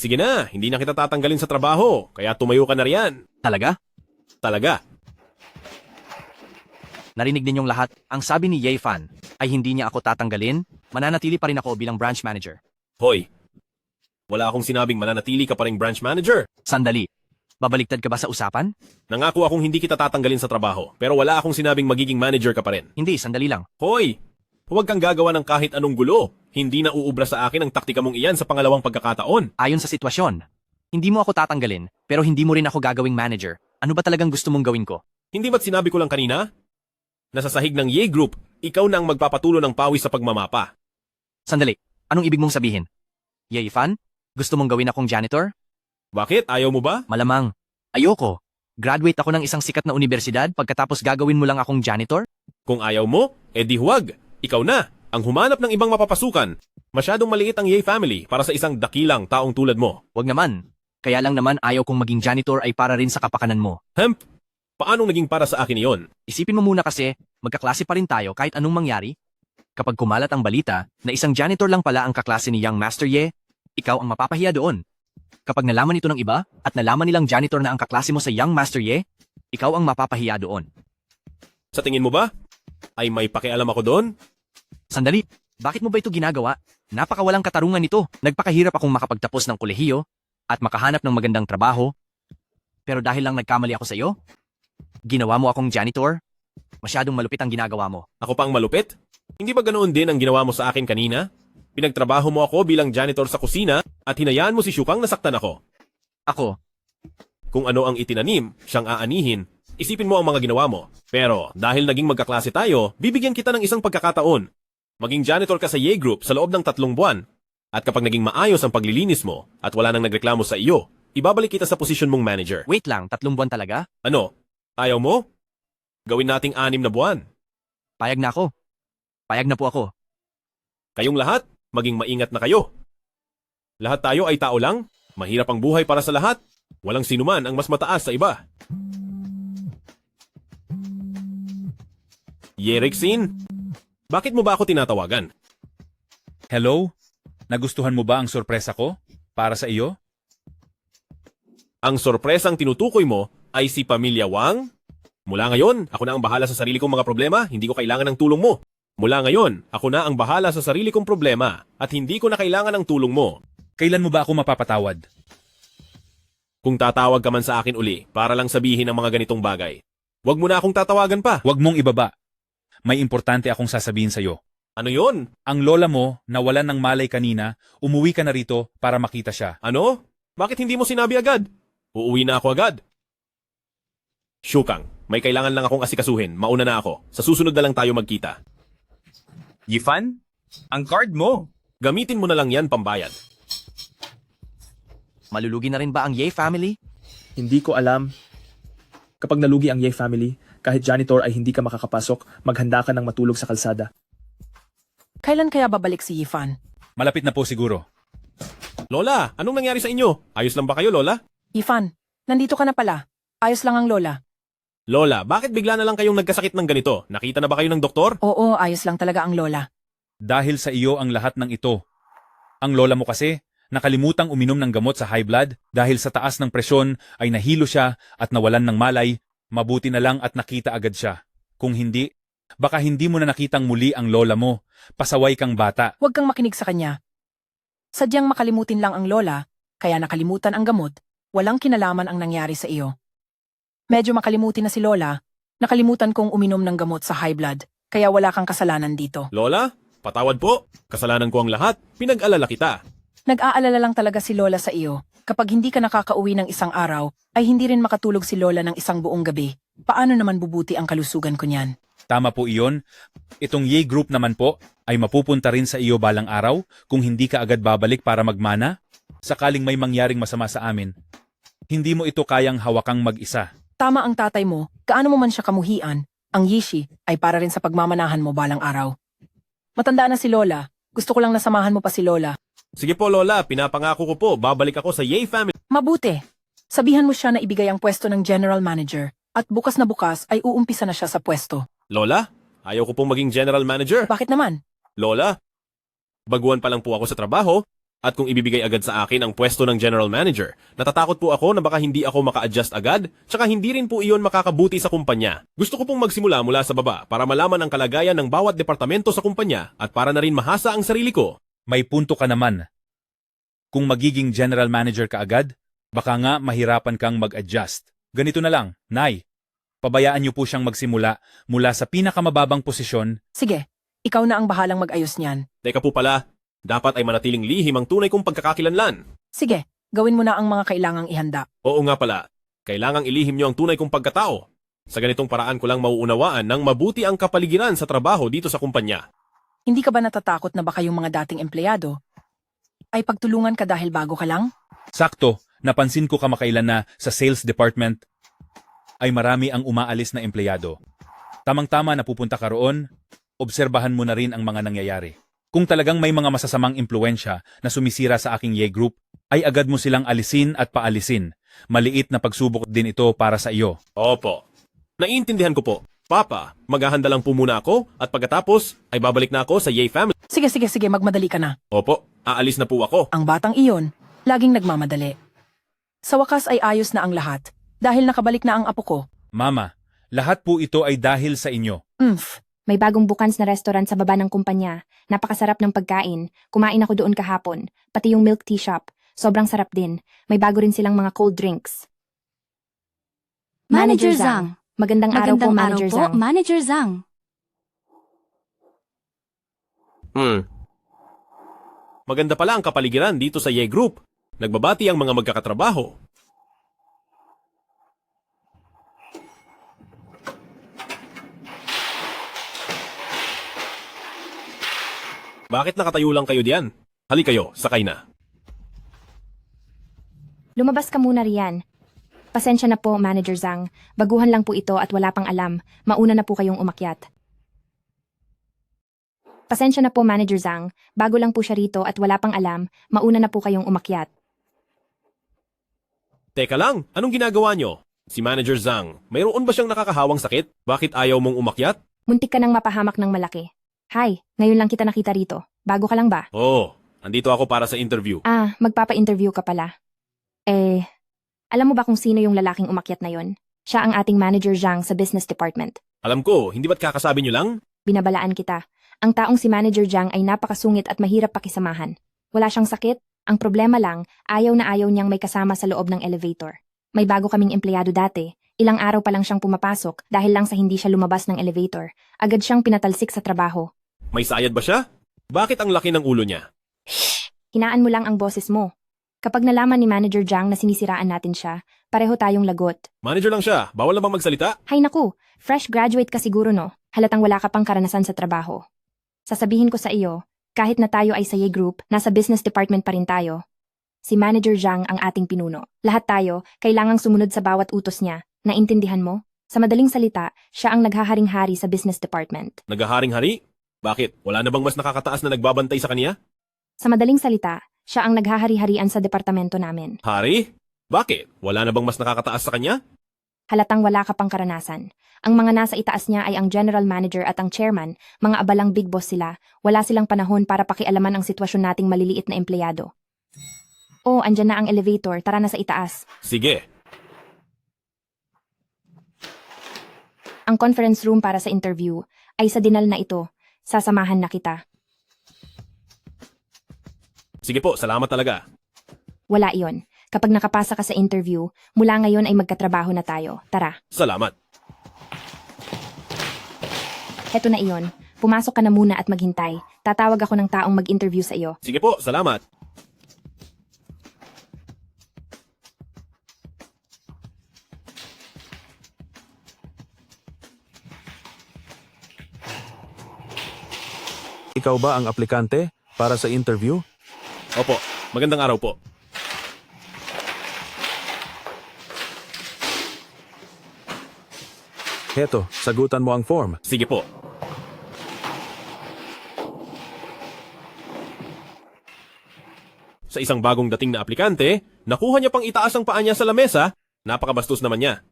Hindi na kita tatanggalin sa trabaho. Kaya tumayo ka na riyan. Talaga? Talaga. Narinig ninyong lahat, ang sabi ni Yifan ay hindi niya ako tatanggalin, mananatili pa rin ako bilang branch manager. Hoy. Wala akong sinabing mananatili ka pa ring branch manager. Sandali, babaliktad ka ba sa usapan? Nangako akong hindi kita tatanggalin sa trabaho. Pero wala akong sinabing magiging manager ka pa rin. Hindi, sandali lang. Hoy. Huwag kang gagawa ng kahit anong gulo. Hindi na uubra sa akin ang taktika mong iyan sa pangalawang pagkakataon. Ayon sa sitwasyon, hindi mo ako tatanggalin, pero hindi mo rin ako gagawing manager. Ano ba talagang gusto mong gawin ko? Hindi ba't sinabi ko lang kanina? Nasa sahig ng Ye Group, ikaw na ang magpapatulo ng pawis sa pagmamapa. Sandali, anong ibig mong sabihin? Yifan, gusto mong gawin akong janitor? Bakit? Ayaw mo ba? Malamang. Ayoko. Graduate ako ng isang sikat na universidad pagkatapos gagawin mo lang akong janitor? Kung ayaw mo, edi huwag. Ikaw na, ang humanap ng ibang mapapasukan. Masyadong maliit ang Ye family para sa isang dakilang taong tulad mo. Wag naman. Kaya lang naman ayaw kong maging janitor ay para rin sa kapakanan mo. Hemp, paanong naging para sa akin iyon? Isipin mo muna kasi, magkaklase pa rin tayo kahit anong mangyari. Kapag kumalat ang balita na isang janitor lang pala ang kaklase ni Young Master Ye, ikaw ang mapapahiya doon. Kapag nalaman ito ng iba at nalaman nilang janitor na ang kaklase mo sa Young Master Ye, ikaw ang mapapahiya doon. Sa tingin mo ba? Ay may pakialam ako doon? Sandali, bakit mo ba ito ginagawa? Napakawalang katarungan nito. Nagpakahirap akong makapagtapos ng kolehiyo at makahanap ng magandang trabaho. Pero dahil lang nagkamali ako sa iyo, ginawa mo akong janitor? Masyadong malupit ang ginagawa mo. Ako pa ang malupit? Hindi ba ganoon din ang ginawa mo sa akin kanina? Pinagtrabaho mo ako bilang janitor sa kusina at hinayaan mo si Shukang nasaktan ako. Ako? Kung ano ang itinanim, siyang aanihin, isipin mo ang mga ginawa mo. Pero dahil naging magkaklase tayo, bibigyan kita ng isang pagkakataon. Maging janitor ka sa Ye Group sa loob ng 3 buwan. At kapag naging maayos ang paglilinis mo at wala nang nagreklamo sa iyo, ibabalik kita sa posisyon mong manager. Wait lang, 3 buwan talaga? Ano? Ayaw mo? Gawin nating 6 na buwan. Payag na ako. Payag na po ako. Kayong lahat, maging maingat na kayo. Lahat tayo ay tao lang. Mahirap ang buhay para sa lahat. Walang sinuman ang mas mataas sa iba. Yerexin, bakit mo ba ako tinatawagan? Hello? Nagustuhan mo ba ang sorpresa ko? Para sa iyo? Ang sorpresang tinutukoy mo ay si Pamilya Wang? Mula ngayon, ako na ang bahala sa sarili kong mga problema, hindi ko kailangan ng tulong mo. Mula ngayon, ako na ang bahala sa sarili kong problema at hindi ko na kailangan ng tulong mo. Kailan mo ba ako mapapatawad? Kung tatawag ka man sa akin uli para lang sabihin ang mga ganitong bagay, huwag mo na akong tatawagan pa. Huwag mong ibaba. May importante akong sasabihin sa'yo. Ano yon? Ang lola mo, nawalan ng malay kanina, umuwi ka na rito para makita siya. Ano? Bakit hindi mo sinabi agad? Uuwi na ako agad. Shukang, may kailangan lang akong asikasuhin. Mauna na ako. Sa susunod na lang tayo magkita. Yifan? Ang card mo. Gamitin mo na lang yan pambayad. Malulugi na rin ba ang Ye family? Hindi ko alam. Kapag nalugi ang Ye family, kahit janitor ay hindi ka makakapasok, maghanda ka ng matulog sa kalsada. Kailan kaya babalik si Yifan? Malapit na po siguro. Lola, anong nangyari sa inyo? Ayos lang ba kayo, Lola? Yifan, nandito ka na pala. Ayos lang ang lola. Lola, bakit bigla na lang kayong nagkasakit ng ganito? Nakita na ba kayo ng doktor? Oo, ayos lang talaga ang lola. Dahil sa iyo ang lahat ng ito. Ang lola mo kasi, nakalimutang uminom ng gamot sa high blood dahil sa taas ng presyon ay nahilo siya at nawalan ng malay. Mabuti na lang at nakita agad siya. Kung hindi, baka hindi mo na nakitang muli ang lola mo. Pasaway kang bata. Huwag kang makinig sa kanya. Sadyang makalimutin lang ang lola, kaya nakalimutan ang gamot. Walang kinalaman ang nangyari sa iyo. Medyo makalimutin na si lola, nakalimutan kong uminom ng gamot sa high blood, kaya wala kang kasalanan dito. Lola, patawad po. Kasalanan ko ang lahat. Pinag-alala kita. Nag-aalala lang talaga si lola sa iyo. Kapag hindi ka nakakauwi ng isang araw, ay hindi rin makatulog si lola ng isang buong gabi. Paano naman bubuti ang kalusugan ko niyan? Tama po iyon. Itong Ye Group naman po ay mapupunta rin sa iyo balang araw kung hindi ka agad babalik para magmana. Sakaling may mangyaring masama sa amin, Hindi mo ito kayang hawakang mag-isa. Tama ang tatay mo, gaano mo man siya kamuhian, ang Yishi ay para rin sa pagmamanahan mo balang araw. Matanda na si Lola, gusto ko lang nasamahan mo pa si Lola. Sige po, Lola, pinapangako ko po, babalik ako sa Ye family. Mabuti. Sabihan mo siya na ibigay ang pwesto ng general manager at bukas na bukas ay uumpisa na siya sa pwesto. Lola, ayaw ko pong maging general manager. Bakit naman? Lola, baguhan pa lang po ako sa trabaho, at kung ibibigay agad sa akin ang pwesto ng general manager, natatakot po ako na baka hindi ako maka-adjust agad, tsaka hindi rin po iyon makakabuti sa kumpanya. Gusto ko pong magsimula mula sa baba para malaman ang kalagayan ng bawat departamento sa kumpanya at para na rin mahasa ang sarili ko. May punto ka naman. Kung magiging general manager ka agad, baka nga mahirapan kang mag-adjust. Ganito na lang, Nay. Pabayaan niyo po siyang magsimula mula sa pinakamababang posisyon. Sige, ikaw na ang bahalang mag-ayos niyan. Teka po pala, dapat ay manatiling lihim ang tunay kong pagkakakilanlan. Sige, gawin mo na ang mga kailangang ihanda. Oo nga pala, kailangang ilihim niyo ang tunay kong pagkatao. Sa ganitong paraan ko lang mauunawaan ng mabuti ang kapaligiran sa trabaho dito sa kumpanya. Hindi ka ba natatakot na baka yung mga dating empleyado ay pagtulungan ka dahil bago ka lang? Sakto, napansin ko kamakailan na sa sales department ay marami ang umaalis na empleyado. Tamang-tama na pupunta ka roon, obserbahan mo na rin ang mga nangyayari. Kung talagang may mga masasamang impluensya na sumisira sa aking Ye Group, ay agad mo silang alisin at paalisin. Maliit na pagsubok din ito para sa iyo. Opo. Naiintindihan ko po. Papa, maghahanda lang po muna ako at pagkatapos ay babalik na ako sa Ye family. Sige, magmadali ka na. Opo, aalis na po ako. Ang batang iyon, laging nagmamadali. Sa wakas ay ayos na ang lahat, dahil nakabalik na ang apo ko. Mama, lahat po ito ay dahil sa inyo. May bagong Bukans na restaurant sa baba ng kumpanya. Napakasarap ng pagkain. Kumain ako doon kahapon. Pati yung milk tea shop. Sobrang sarap din. May bago rin silang mga cold drinks. Manager Zhang. Magandang araw po, Manager Zhang. Manager Zhang. Maganda pala ang kapaligiran dito sa Ye Group. Nagbabati ang mga magkakatrabaho. Bakit nakatayo lang kayo diyan? Hali kayo, sakay na. Lumabas ka muna riyan. Pasensya na po, Manager Zhang. Baguhan lang po ito at wala pang alam. Mauna na po kayong umakyat. Pasensya na po, Manager Zhang. Bago lang po siya rito at wala pang alam. Mauna na po kayong umakyat. Teka lang, anong ginagawa nyo? Si Manager Zhang, mayroon ba siyang nakakahawang sakit? Bakit ayaw mong umakyat? Muntik ka nang mapahamak ng malaki. Hi, ngayon lang kita nakita rito. Bago ka lang ba? Oo, andito ako para sa interview. Magpapa-interview ka pala. Alam mo ba kung sino yung lalaking umakyat na yon? Siya ang ating Manager Zhang sa business department. Alam ko, hindi ba't kakasabi nyo lang? Binabalaan kita. Ang taong si Manager Zhang ay napakasungit at mahirap pakisamahan. Wala siyang sakit. Ang problema lang, ayaw na ayaw niyang may kasama sa loob ng elevator. May bago kaming empleyado dati. Ilang araw pa lang siyang pumapasok dahil lang sa hindi siya lumabas ng elevator. Agad siyang pinatalsik sa trabaho. May sayad ba siya? Bakit ang laki ng ulo niya? Hinaan mo lang ang boses mo. Kapag nalaman ni Manager Zhang na sinisiraan natin siya, pareho tayong lagot. Manager lang siya, bawal na bang magsalita? Hay naku, fresh graduate ka siguro no? Halatang wala ka pang karanasan sa trabaho. Sasabihin ko sa iyo, kahit na tayo ay sa Ye Group, nasa business department pa rin tayo. Si Manager Zhang ang ating pinuno. Lahat tayo, kailangang sumunod sa bawat utos niya. Naintindihan mo? Sa madaling salita, siya ang naghaharing-hari sa business department. Naghaharing-hari? Bakit? Wala na bang mas nakakataas na nagbabantay sa kanya? Sa madaling salita, siya ang naghahari-harian sa departamento namin. Hari? Bakit? Wala na bang mas nakakataas sa kanya? Halatang wala ka pang karanasan. Ang mga nasa itaas niya ay ang general manager at ang chairman, mga abalang big boss sila. Wala silang panahon para pakialaman ang sitwasyon nating maliliit na empleyado. Oh, andyan na ang elevator. Tara na sa itaas. Sige. Ang conference room para sa interview ay sa dinal na ito. Sasamahan na kita. Sige po, salamat talaga. Wala iyon. Kapag nakapasa ka sa interview, mula ngayon ay magkatrabaho na tayo. Tara. Salamat. Heto na iyon. Pumasok ka na muna at maghintay. Tatawag ako ng taong mag-interview sa iyo. Sige po, salamat. Ikaw ba ang aplikante para sa interview? Opo, magandang araw po. Heto, sagutan mo ang form. Sige po. Sa isang bagong dating na aplikante, nakuha niya pang itaas ang paa niya sa lamesa. Napakabastos naman niya.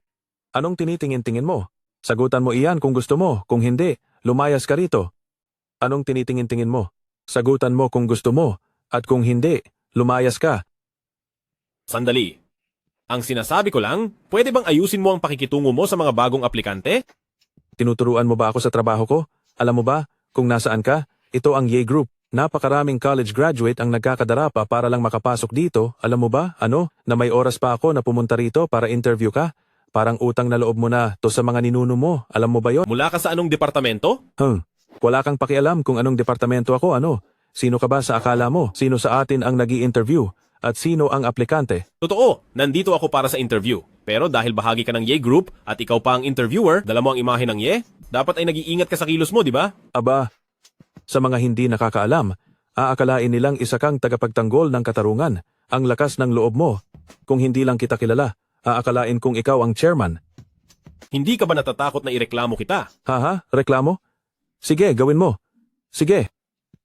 Anong tinitingin-tingin mo? Sagutan mo iyan kung gusto mo, kung hindi, lumayas ka rito. Anong tinitingin-tingin mo? Sagutan mo kung gusto mo, at kung hindi, lumayas ka. Sandali. Ang sinasabi ko lang, pwede bang ayusin mo ang pakikitungo mo sa mga bagong aplikante? Tinuturuan mo ba ako sa trabaho ko? Alam mo ba, kung nasaan ka, ito ang Ye Group. Napakaraming college graduate ang nagkakadarapa para lang makapasok dito. Alam mo ba, na may oras pa ako na pumunta rito para interview ka? Parang utang na loob mo na to sa mga ninuno mo. Alam mo ba yon? Mula ka sa anong departamento? Wala kang pakialam kung anong departamento ako, Sino ka ba sa akala mo? Sino sa atin ang nag-i-interview? At sino ang aplikante? Totoo, nandito ako para sa interview. Pero dahil bahagi ka ng Ye Group at ikaw pa ang interviewer, dala mo ang imahe ng Ye, dapat ay nag-iingat ka sa kilos mo, di ba? Aba, sa mga hindi nakakaalam, aakalain nilang isa kang tagapagtanggol ng katarungan. Ang lakas ng loob mo. Kung hindi lang kita kilala, aakalain kung ikaw ang chairman. Hindi ka ba natatakot na ireklamo kita? Haha, reklamo? Sige, gawin mo. Sige.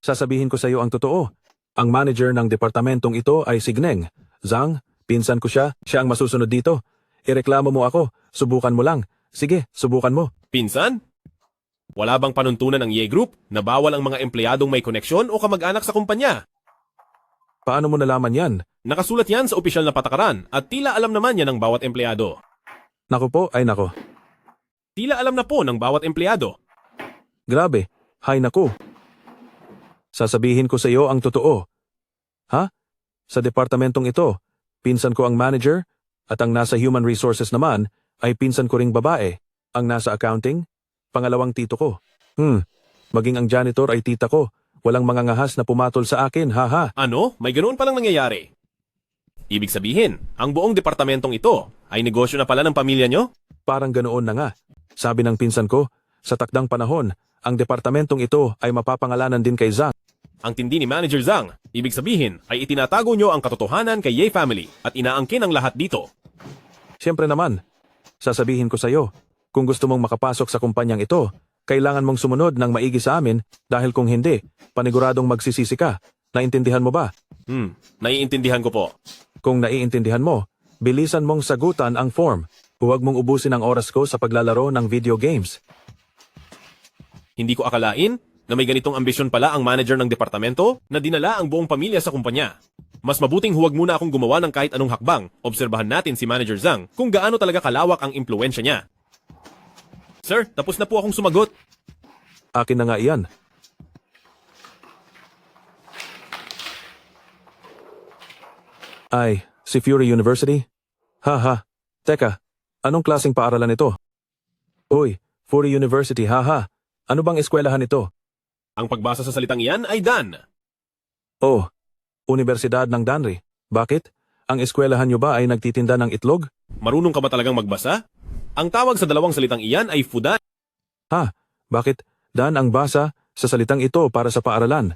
Sasabihin ko sa iyo ang totoo. Ang manager ng departamentong ito ay si Gneng. Zhang, pinsan ko siya. Siya ang masusunod dito. Ireklamo mo ako. Subukan mo lang. Sige, subukan mo. Pinsan? Wala bang panuntunan ng Ye Group na bawal ang mga empleyadong may koneksyon o kamag-anak sa kumpanya? Paano mo nalaman yan? Nakasulat yan sa opisyal na patakaran at tila alam naman yan ng bawat empleyado. Naku po, ay nako. Tila alam na po ng bawat empleyado. Grabe, hay naku. Sasabihin ko sa iyo ang totoo. Ha? Sa departamentong ito, pinsan ko ang manager at ang nasa human resources naman ay pinsan ko ring babae. Ang nasa accounting, pangalawang tito ko. Maging ang janitor ay tita ko. Walang mga ngahas na pumatol sa akin, haha. Ano? May ganoon palang nangyayari? Ibig sabihin, ang buong departamentong ito ay negosyo na pala ng pamilya nyo? Parang ganoon na nga. Sabi ng pinsan ko, sa takdang panahon, ang departamentong ito ay mapapangalanan din kay Zhang. Ang tindi ni Manager Zhang, ibig sabihin ay itinatago nyo ang katotohanan kay Ye family at inaangkin ang lahat dito. Siyempre naman, sasabihin ko sa iyo, kung gusto mong makapasok sa kumpanyang ito, kailangan mong sumunod ng maigi sa amin dahil kung hindi, paniguradong magsisisi ka. Naintindihan mo ba? Naiintindihan ko po. Kung naiintindihan mo, bilisan mong sagutan ang form. Huwag mong ubusin ang oras ko sa paglalaro ng video games. Hindi ko akalain na may ganitong ambisyon pala ang manager ng departamento na dinala ang buong pamilya sa kumpanya. Mas mabuting huwag muna akong gumawa ng kahit anong hakbang. Obserbahan natin si Manager Zhang kung gaano talaga kalawak ang impluensya niya. Sir, tapos na po akong sumagot. Akin na nga iyan. Ay, si Fury University? Haha. Teka, anong klaseng paaralan ito? Uy, Fury University, haha. Ano bang eskwelahan ito? Ang pagbasa sa salitang iyan ay Dan. Oh, Universidad ng Danri. Bakit? Ang eskwelahan nyo ba ay nagtitinda ng itlog? Marunong ka ba talagang magbasa? Ang tawag sa dalawang salitang iyan ay Fudan. Ha? Bakit? Dan ang basa sa salitang ito para sa paaralan.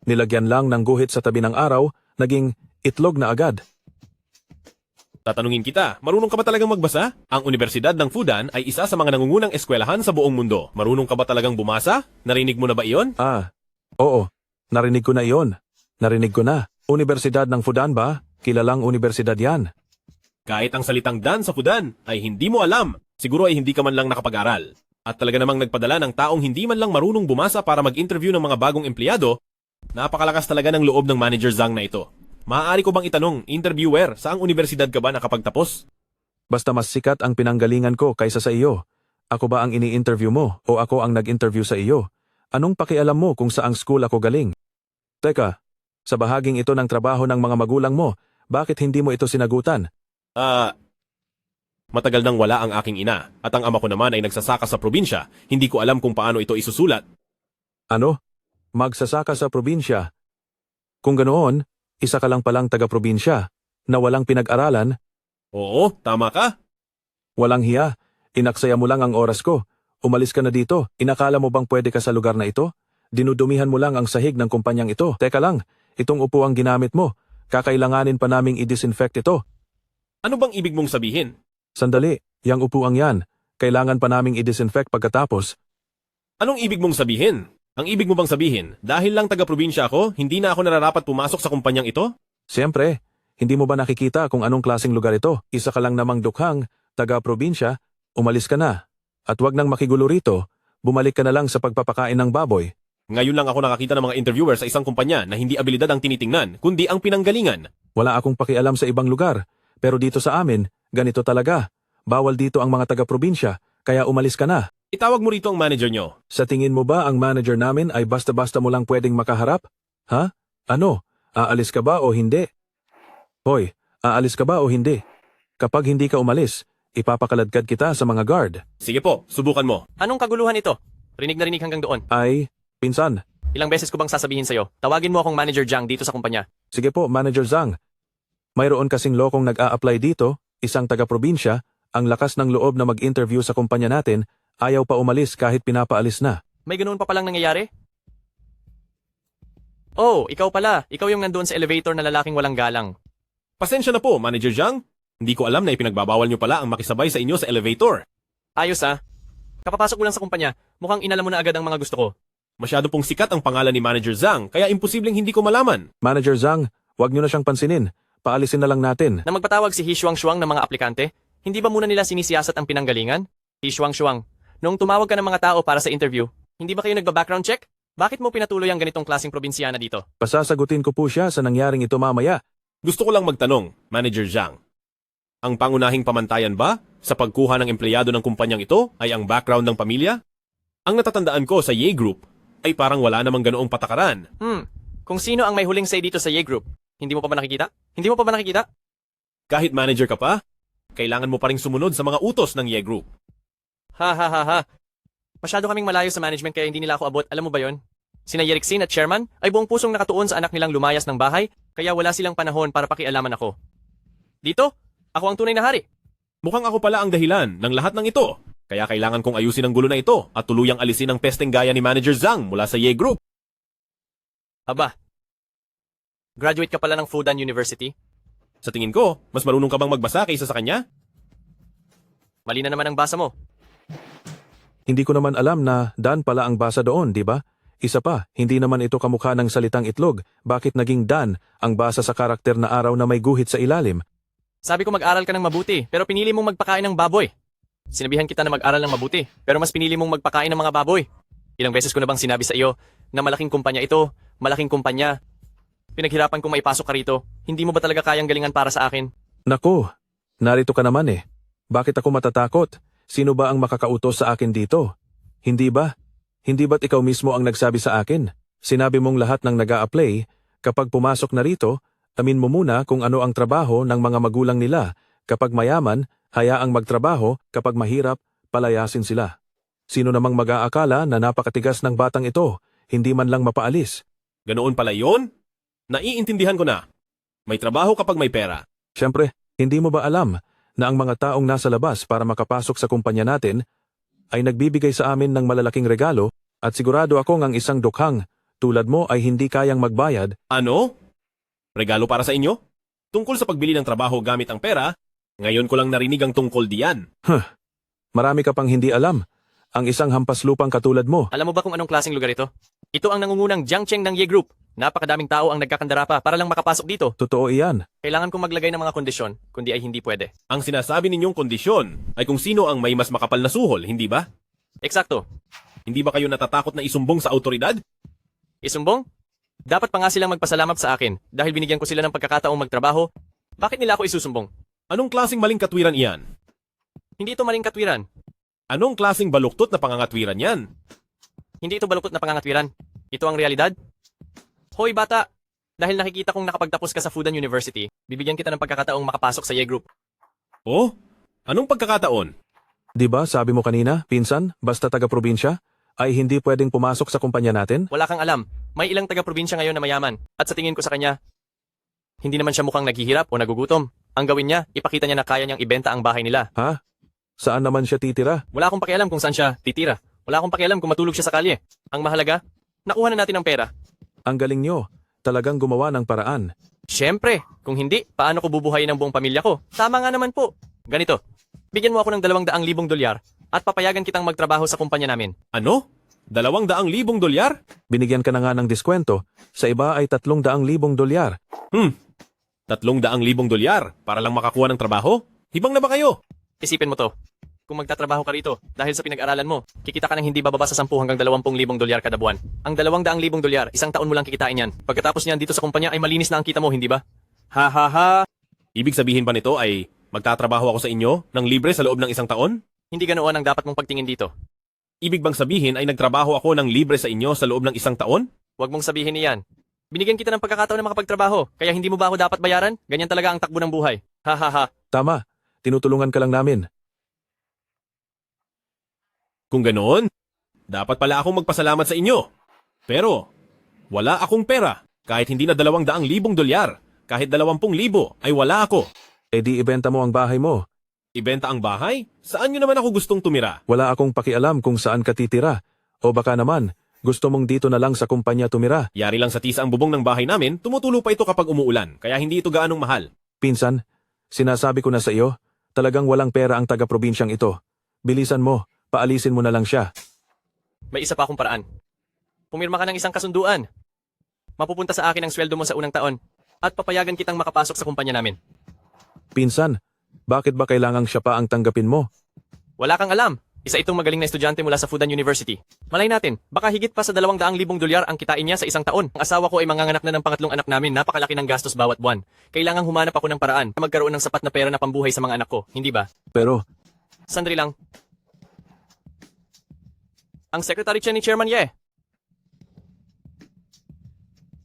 Nilagyan lang ng guhit sa tabi ng araw, naging itlog na agad. Tatanungin kita, marunong ka ba talagang magbasa? Ang Universidad ng Fudan ay isa sa mga nangungunang eskwelahan sa buong mundo. Marunong ka ba talagang bumasa? Narinig mo na ba iyon? Oo. Narinig ko na iyon. Narinig ko na. Universidad ng Fudan ba? Kilalang universidad yan. Kahit ang salitang Dan sa Fudan ay hindi mo alam. Siguro ay hindi ka man lang nakapag-aral. At talaga namang nagpadala ng taong hindi man lang marunong bumasa para mag-interview ng mga bagong empleyado. Napakalakas talaga ng loob ng Manager Zhang na ito. Maaari ko bang itanong, interviewer, saang universidad ka ba nakapagtapos? Basta mas sikat ang pinanggalingan ko kaysa sa iyo. Ako ba ang ini-interview mo o ako ang nag-interview sa iyo? Anong pakialam mo kung saang school ako galing? Teka, sa bahaging ito ng trabaho ng mga magulang mo, bakit hindi mo ito sinagutan? Matagal nang wala ang aking ina at ang ama ko naman ay nagsasaka sa probinsya. Hindi ko alam kung paano ito isusulat. Ano? Magsasaka sa probinsya? Kung ganoon, isa ka lang palang taga-probinsya na walang pinag-aralan. Oo, tama ka. Walang hiya. Inaksaya mo lang ang oras ko. Umalis ka na dito. Inakala mo bang pwede ka sa lugar na ito? Dinudumihan mo lang ang sahig ng kumpanyang ito. Teka lang, itong upuang ginamit mo. Kakailanganin pa naming i-disinfect ito. Ano bang ibig mong sabihin? Sandali, yang upuang yan. Kailangan pa naming i-disinfect pagkatapos. Anong ibig mong sabihin? Ang ibig mo bang sabihin, dahil lang taga-probinsya ako, hindi na ako nararapat pumasok sa kumpanyang ito? Siyempre, hindi mo ba nakikita kung anong klaseng lugar ito? Isa ka lang namang dukhang, taga-probinsya, umalis ka na. At wag nang makigulo rito, bumalik ka na lang sa pagpapakain ng baboy. Ngayon lang ako nakakita ng mga interviewer sa isang kumpanya na hindi abilidad ang tinitingnan, kundi ang pinanggalingan. Wala akong pakialam sa ibang lugar, pero dito sa amin, ganito talaga. Bawal dito ang mga taga-probinsya, kaya umalis ka na. Itawag mo rito ang manager nyo. Sa tingin mo ba ang manager namin ay basta-basta mo lang pwedeng makaharap? Ha? Ano? Aalis ka ba o hindi? Hoy, aalis ka ba o hindi? Kapag hindi ka umalis, ipapakaladkad kita sa mga guard. Sige po, subukan mo. Anong kaguluhan ito? Rinig na rinig hanggang doon. Ay, pinsan. Ilang beses ko bang sasabihin sa'yo? Tawagin mo akong Manager Jiang dito sa kumpanya. Sige po, Manager Zhang. Mayroon kasing lokong nag-a-apply dito, isang taga-probinsya, ang lakas ng loob na mag-interview sa kumpanya natin, ayaw pa umalis kahit pinapaalis na. May ganoon pa palang nangyayari? Oh, ikaw pala. Ikaw yung nandoon sa elevator na lalaking walang galang. Pasensya na po, Manager Jiang. Hindi ko alam na ipinagbabawal nyo pala ang makisabay sa inyo sa elevator. Ayos ah. Kapapasok mo lang sa kumpanya, mukhang inalam mo na agad ang mga gusto ko. Masyado pong sikat ang pangalan ni Manager Zhang, kaya imposibleng hindi ko malaman. Manager Zhang, wag nyo na siyang pansinin. Paalisin na lang natin. Na magpatawag si He Shuang-Shuang ng mga aplikante, hindi ba muna nila sinisiyasat ang pinanggalingan? He Shuang-Shuang, noong tumawag ka ng mga tao para sa interview, hindi ba kayo nagba-background check? Bakit mo pinatuloy ang ganitong klaseng probinsyana dito? Pasasagutin ko po siya sa nangyaring ito mamaya. Gusto ko lang magtanong, Manager Zhang. Ang pangunahing pamantayan ba sa pagkuha ng empleyado ng kumpanyang ito ay ang background ng pamilya? Ang natatandaan ko sa Ye Group ay parang wala namang ganoong patakaran. Kung sino ang may huling say dito sa Ye Group, hindi mo pa ba nakikita? Hindi mo pa ba nakikita? Kahit manager ka pa, kailangan mo pa ring sumunod sa mga utos ng Ye Group. Ha ha ha ha. Masyado kaming malayo sa management kaya hindi nila ako abot. Alam mo ba yon? Sina Yerixin at chairman ay buong pusong nakatuon sa anak nilang lumayas ng bahay kaya wala silang panahon para pakialaman ako. Dito, ako ang tunay na hari. Mukhang ako pala ang dahilan ng lahat ng ito. Kaya kailangan kong ayusin ang gulo na ito at tuluyang alisin ang pesteng gaya ni Manager Zhang mula sa Ye Group. Aba, graduate ka pala ng Fudan University? Sa tingin ko, mas marunong ka bang magbasa kaysa sa kanya? Mali na naman ang basa mo. Hindi ko naman alam na Dan pala ang basa doon, di ba? Isa pa, hindi naman ito kamukha ng salitang itlog. Bakit naging Dan ang basa sa karakter na araw na may guhit sa ilalim? Sabi ko mag-aral ka ng mabuti, pero pinili mong magpakain ng baboy. Sinabihan kita na mag-aral ng mabuti, pero mas pinili mong magpakain ng mga baboy. Ilang beses ko na bang sinabi sa iyo na malaking kumpanya ito, malaking kumpanya. Pinaghirapan kong maipasok ka rito. Hindi mo ba talaga kayang galingan para sa akin? Naku, narito ka naman eh. Bakit ako matatakot? Sino ba ang makakautos sa akin dito? Hindi ba? Hindi ba't ikaw mismo ang nagsabi sa akin? Sinabi mong lahat ng nag-a-apply, kapag pumasok na rito, amin mo muna kung ano ang trabaho ng mga magulang nila. Kapag mayaman, hayaang magtrabaho, kapag mahirap, palayasin sila. Sino namang mag-aakala na napakatigas ng batang ito, hindi man lang mapaalis? Ganoon pala yon? Naiintindihan ko na. May trabaho kapag may pera. Siyempre, hindi mo ba alam na ang mga taong nasa labas para makapasok sa kumpanya natin ay nagbibigay sa amin ng malalaking regalo at sigurado akong ang isang dukhang tulad mo ay hindi kayang magbayad. Ano? Regalo para sa inyo? Tungkol sa pagbili ng trabaho gamit ang pera, ngayon ko lang narinig ang tungkol diyan. Marami ka pang hindi alam. Ang isang hampas lupang katulad mo. Alam mo ba kung anong klaseng lugar ito? Ito ang nangungunang Jiangcheng ng Ye Group. Napakadaming tao ang nagkakandara pa para lang makapasok dito. Totoo iyan. Kailangan kong maglagay ng mga kondisyon, kundi ay hindi pwede. Ang sinasabi ninyong kondisyon ay kung sino ang may mas makapal na suhol, hindi ba? Eksakto. Hindi ba kayo natatakot na isumbong sa autoridad? Isumbong? Dapat pa nga silang magpasalamat sa akin dahil binigyan ko sila ng pagkakataong magtrabaho. Bakit nila ako isusumbong? Anong klaseng maling katwiran iyan? Hindi ito maling katwiran. Anong klaseng baluktot na pangangatwiran yan? Hindi ito baluktot na pangangatwiran. Ito ang realidad. Hoy bata! Dahil nakikita kong nakapagtapos ka sa Fudan University, bibigyan kita ng pagkakataong makapasok sa Ye Group. Oh? Anong pagkakataon? Di ba sabi mo kanina, pinsan, basta taga-probinsya, ay hindi pwedeng pumasok sa kumpanya natin? Wala kang alam. May ilang taga-probinsya ngayon na mayaman. At sa tingin ko sa kanya, hindi naman siya mukhang naghihirap o nagugutom. Ang gawin niya, ipakita niya na kaya niyang ibenta ang bahay nila. Ha? Saan naman siya titira? Wala akong pakialam kung saan siya titira. Wala akong pakialam kung matulog siya sa kalye. Ang mahalaga, nakuha na natin ang pera. Ang galing nyo. Talagang gumawa ng paraan. Siyempre, kung hindi, paano ko bubuhayin ang buong pamilya ko? Tama nga naman po. Ganito, bigyan mo ako ng $200,000 at papayagan kitang magtrabaho sa kumpanya namin. Ano? $200,000? Binigyan ka na nga ng diskwento, sa iba ay $300,000. $300,000 para lang makakuha ng trabaho? Hibang na ba kayo? Isipin mo to. Kung magtatrabaho ka rito, dahil sa pinag-aralan mo, kikita ka ng hindi bababa sa 10 hanggang $20,000 kada buwan. Ang $200,000, isang taon mo lang kikitain yan. Pagkatapos niyan dito sa kumpanya ay malinis na ang kita mo, hindi ba? Ha ha ha! Ibig sabihin ba nito ay magtatrabaho ako sa inyo ng libre sa loob ng isang taon? Hindi ganoon ang dapat mong pagtingin dito. Ibig bang sabihin ay nagtrabaho ako ng libre sa inyo sa loob ng isang taon? Huwag mong sabihin iyan. Binigyan kita ng pagkakataon na makapagtrabaho, kaya hindi mo ba ako dapat bayaran? Ganyan talaga ang takbo ng buhay. Ha ha ha! Tama, tinutulungan ka lang namin. Kung ganoon, dapat pala akong magpasalamat sa inyo. Pero, wala akong pera. Kahit hindi na $200,000, kahit 20,000 ay wala ako. E di ibenta mo ang bahay mo. Ibenta ang bahay? Saan nyo naman ako gustong tumira? Wala akong pakialam kung saan ka titira. O baka naman, gusto mong dito na lang sa kumpanya tumira. Yari lang sa tisa ang bubong ng bahay namin, tumutulo pa ito kapag umuulan, kaya hindi ito gaanong mahal. Pinsan, sinasabi ko na sa iyo, talagang walang pera ang taga-probinsyang ito. Bilisan mo, paalisin mo na lang siya. May isa pa akong paraan. Pumirma ka ng isang kasunduan. Mapupunta sa akin ang sweldo mo sa unang taon at papayagan kitang makapasok sa kumpanya namin. Pinsan, bakit ba kailangang siya pa ang tanggapin mo? Wala kang alam. Isa itong magaling na estudyante mula sa Fudan University. Malay natin, baka higit pa sa $200,000 ang kitain niya sa isang taon. Ang asawa ko ay manganganak na ng pangatlong anak namin, napakalaki ng gastos bawat buwan. Kailangang humanap ako ng paraan na magkaroon ng sapat na pera na pambuhay sa mga anak ko, hindi ba? Pero, Sandali lang. Ang Secretary Chen ni Chairman Ye.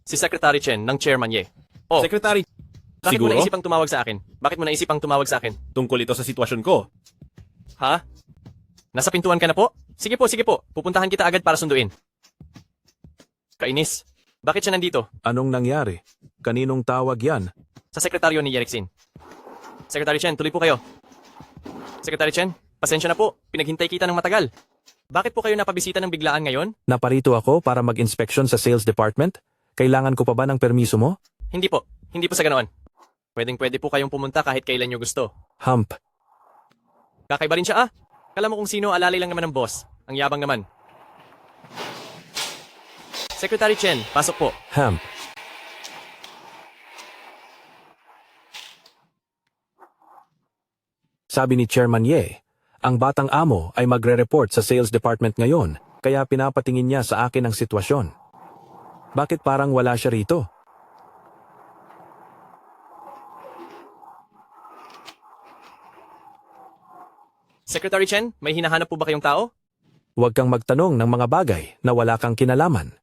Si Secretary Chen ng Chairman Ye. Oh, Secretary, bakit mo siguro? naisipang tumawag sa akin? Bakit mo naisipang tumawag sa akin? Tungkol ito sa sitwasyon ko. Ha? Nasa pintuan ka na po? Sige po. Pupuntahan kita agad para sunduin. Kainis. Bakit siya nandito? anong nangyari? Kaninong tawag yan? Sa sekretaryo ni Yerixin. Secretary Chen, tuloy po kayo. Secretary Chen, pasensya na po. Pinaghintay kita ng matagal. Bakit po kayo napabisita ng biglaan ngayon? Naparito ako para mag-inspeksyon sa sales department? Kailangan ko pa ba ng permiso mo? Hindi po. Hindi po sa ganoon. Pwede po kayong pumunta kahit kailan nyo gusto. Hump. Kakaiba rin siya Kala mo kung sino, alalay lang naman ng boss. Ang yabang naman. Secretary Chen, pasok po. Hump. Sabi ni Chairman Ye, ang batang amo ay magre-report sa sales department ngayon, kaya pinapatingin niya sa akin ang sitwasyon. Bakit parang wala siya rito? Secretary Chen, may hinahanap po ba kayong tao? Huwag kang magtanong ng mga bagay na wala kang kinalaman.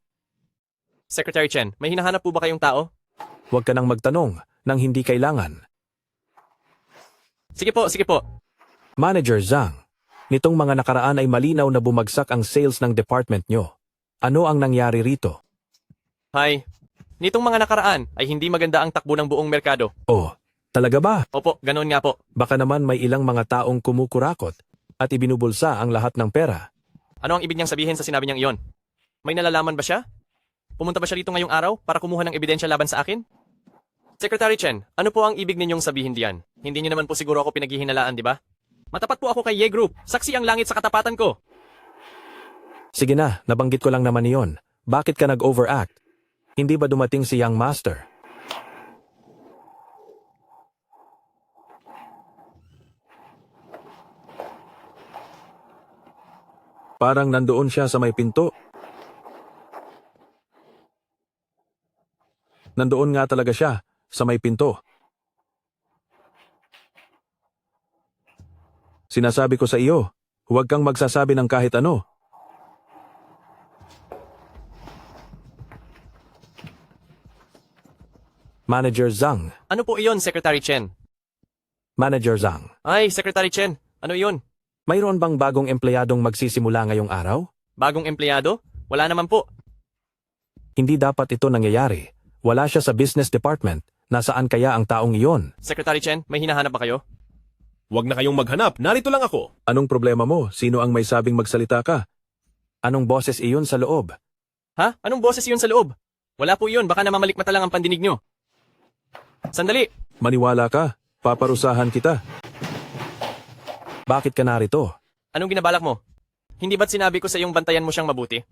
Secretary Chen, may hinahanap po ba kayong tao? Huwag ka nang magtanong ng hindi kailangan. Sige po. Manager Zhang, nitong mga nakaraan ay malinaw na bumagsak ang sales ng department nyo. Ano ang nangyari rito? Hi. Nitong mga nakaraan ay hindi maganda ang takbo ng buong merkado. Oh, talaga ba? Opo, ganoon nga po. Baka naman may ilang mga taong kumukurakot at ibinubulsa ang lahat ng pera. Ano ang ibig niyang sabihin sa sinabi niyang iyon? May nalalaman ba siya? Pumunta ba siya rito ngayong araw para kumuha ng ebidensya laban sa akin? Secretary Chen, ano po ang ibig ninyong sabihin diyan? Hindi niyo naman po siguro ako pinaghihinalaan, di ba? Matapat po ako kay Ye Group. Saksi ang langit sa katapatan ko. Sige na, nabanggit ko lang naman iyon. Bakit ka nag-overact? Hindi ba dumating si Young Master? Parang nandoon siya sa may pinto. Nandoon nga talaga siya, sa may pinto. Sinasabi ko sa iyo, huwag kang magsasabi ng kahit ano. Manager Zhang. Ano po iyon, Secretary Chen? Manager Zhang. Ay, Secretary Chen, ano iyon? Mayroon bang bagong empleyadong magsisimula ngayong araw? Bagong empleyado? Wala naman po. Hindi dapat ito nangyayari. Wala siya sa business department. Nasaan kaya ang taong iyon? Secretary Chen, may hinahanap ba kayo? Huwag na kayong maghanap, narito lang ako. Anong problema mo? Sino ang may sabing magsalita ka? Anong boses iyon sa loob? Ha? Anong boses iyon sa loob? Wala po iyon, baka namamalikmata lang ang pandinig nyo. Sandali! Maniwala ka, paparusahan kita. Bakit ka narito? Anong ginabalak mo? Hindi ba't sinabi ko sa iyong bantayan mo siyang mabuti?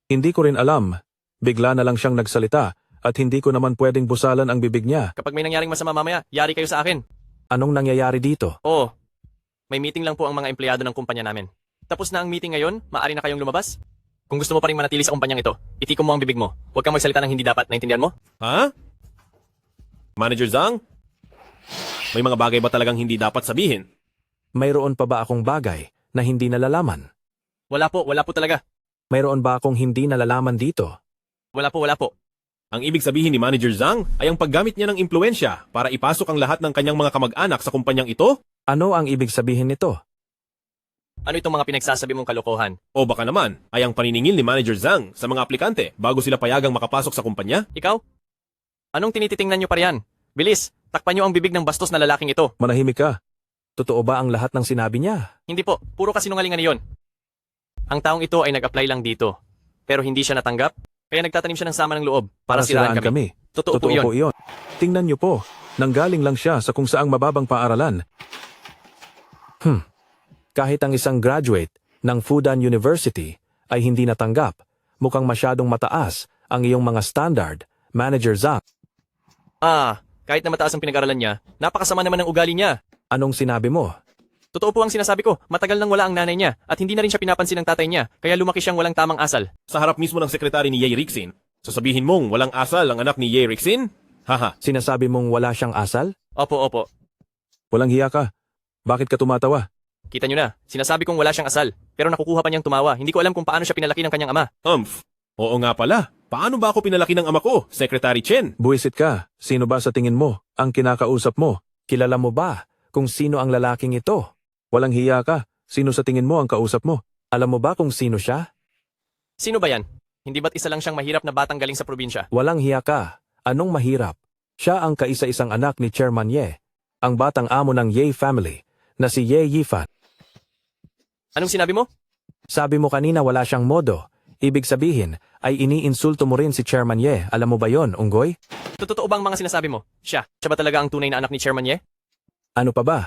Hindi ko rin alam. Bigla na lang siyang nagsalita at hindi ko naman pwedeng busalan ang bibig niya. Kapag may nangyaring masama mamaya, yari kayo sa akin. Anong nangyayari dito? Oo. May meeting lang po ang mga empleyado ng kumpanya namin. Tapos na ang meeting ngayon, maaari na kayong lumabas? Kung gusto mo pa rin manatili sa kumpanyang ito, itikom mo ang bibig mo. Huwag kang magsalita ng hindi dapat, naintindihan mo? Ha? Manager Zhang? May mga bagay ba talagang hindi dapat sabihin? Mayroon pa ba akong bagay na hindi nalalaman? Wala po talaga. Mayroon ba akong hindi nalalaman dito? Wala po. Ang ibig sabihin ni Manager Zhang ay ang paggamit niya ng impluensya para ipasok ang lahat ng kanyang mga kamag-anak sa kumpanyang ito? Ano ang ibig sabihin nito? Ano itong mga pinagsasabi mong kalokohan? O baka naman ay ang paniningil ni Manager Zhang sa mga aplikante bago sila payagang makapasok sa kumpanya? Ikaw? Anong tinititingnan nyo pa riyan? Bilis, takpan nyo ang bibig ng bastos na lalaking ito. Manahimik ka. Totoo ba ang lahat ng sinabi niya? Hindi po, puro kasinungalingan iyon. Ang taong ito ay nag-apply lang dito. Pero hindi siya natanggap, kaya nagtatanim siya ng sama ng loob para siraan kami. Totoo po iyon. Tingnan niyo po, nanggaling lang siya sa kung saang mababang paaralan. Kahit ang isang graduate ng Fudan University ay hindi natanggap, mukhang masyadong mataas ang iyong mga standard, Manager Zhang. Kahit na mataas ang pinag-aralan niya, napakasama naman ang ugali niya. Anong sinabi mo? Totoo po ang sinasabi ko, matagal nang wala ang nanay niya at hindi na rin siya pinapansin ng tatay niya, kaya lumaki siyang walang tamang asal. Sa harap mismo ng sekretary ni Ye Rixin, sasabihin mong walang asal ang anak ni Ye Rixin? Haha. Sinasabi mong wala siyang asal? Opo. Walang hiya ka. Bakit ka tumatawa? Kita nyo na, sinasabi kong wala siyang asal, pero nakukuha pa niyang tumawa. Hindi ko alam kung paano siya pinalaki ng kanyang ama. Oo nga pala. Paano ba ako pinalaki ng ama ko, Secretary Chen? Buwisit ka. Sino ba sa tingin mo ang kinakausap mo? Kilala mo ba kung sino ang lalaking ito? Walang hiya ka. Sino sa tingin mo ang kausap mo? Alam mo ba kung sino siya? Sino ba yan? Hindi ba't isa lang siyang mahirap na batang galing sa probinsya? Walang hiya ka. Anong mahirap? Siya ang kaisa-isang anak ni Chairman Ye, ang batang amo ng Ye family, na si Ye Yifan. Anong sinabi mo? Sabi mo kanina wala siyang modo. Ibig sabihin ay iniinsulto mo rin si Chairman Ye. Alam mo ba yon, Unggoy? Totoo ba ang mga sinasabi mo? Siya ba talaga ang tunay na anak ni Chairman Ye? Ano pa ba?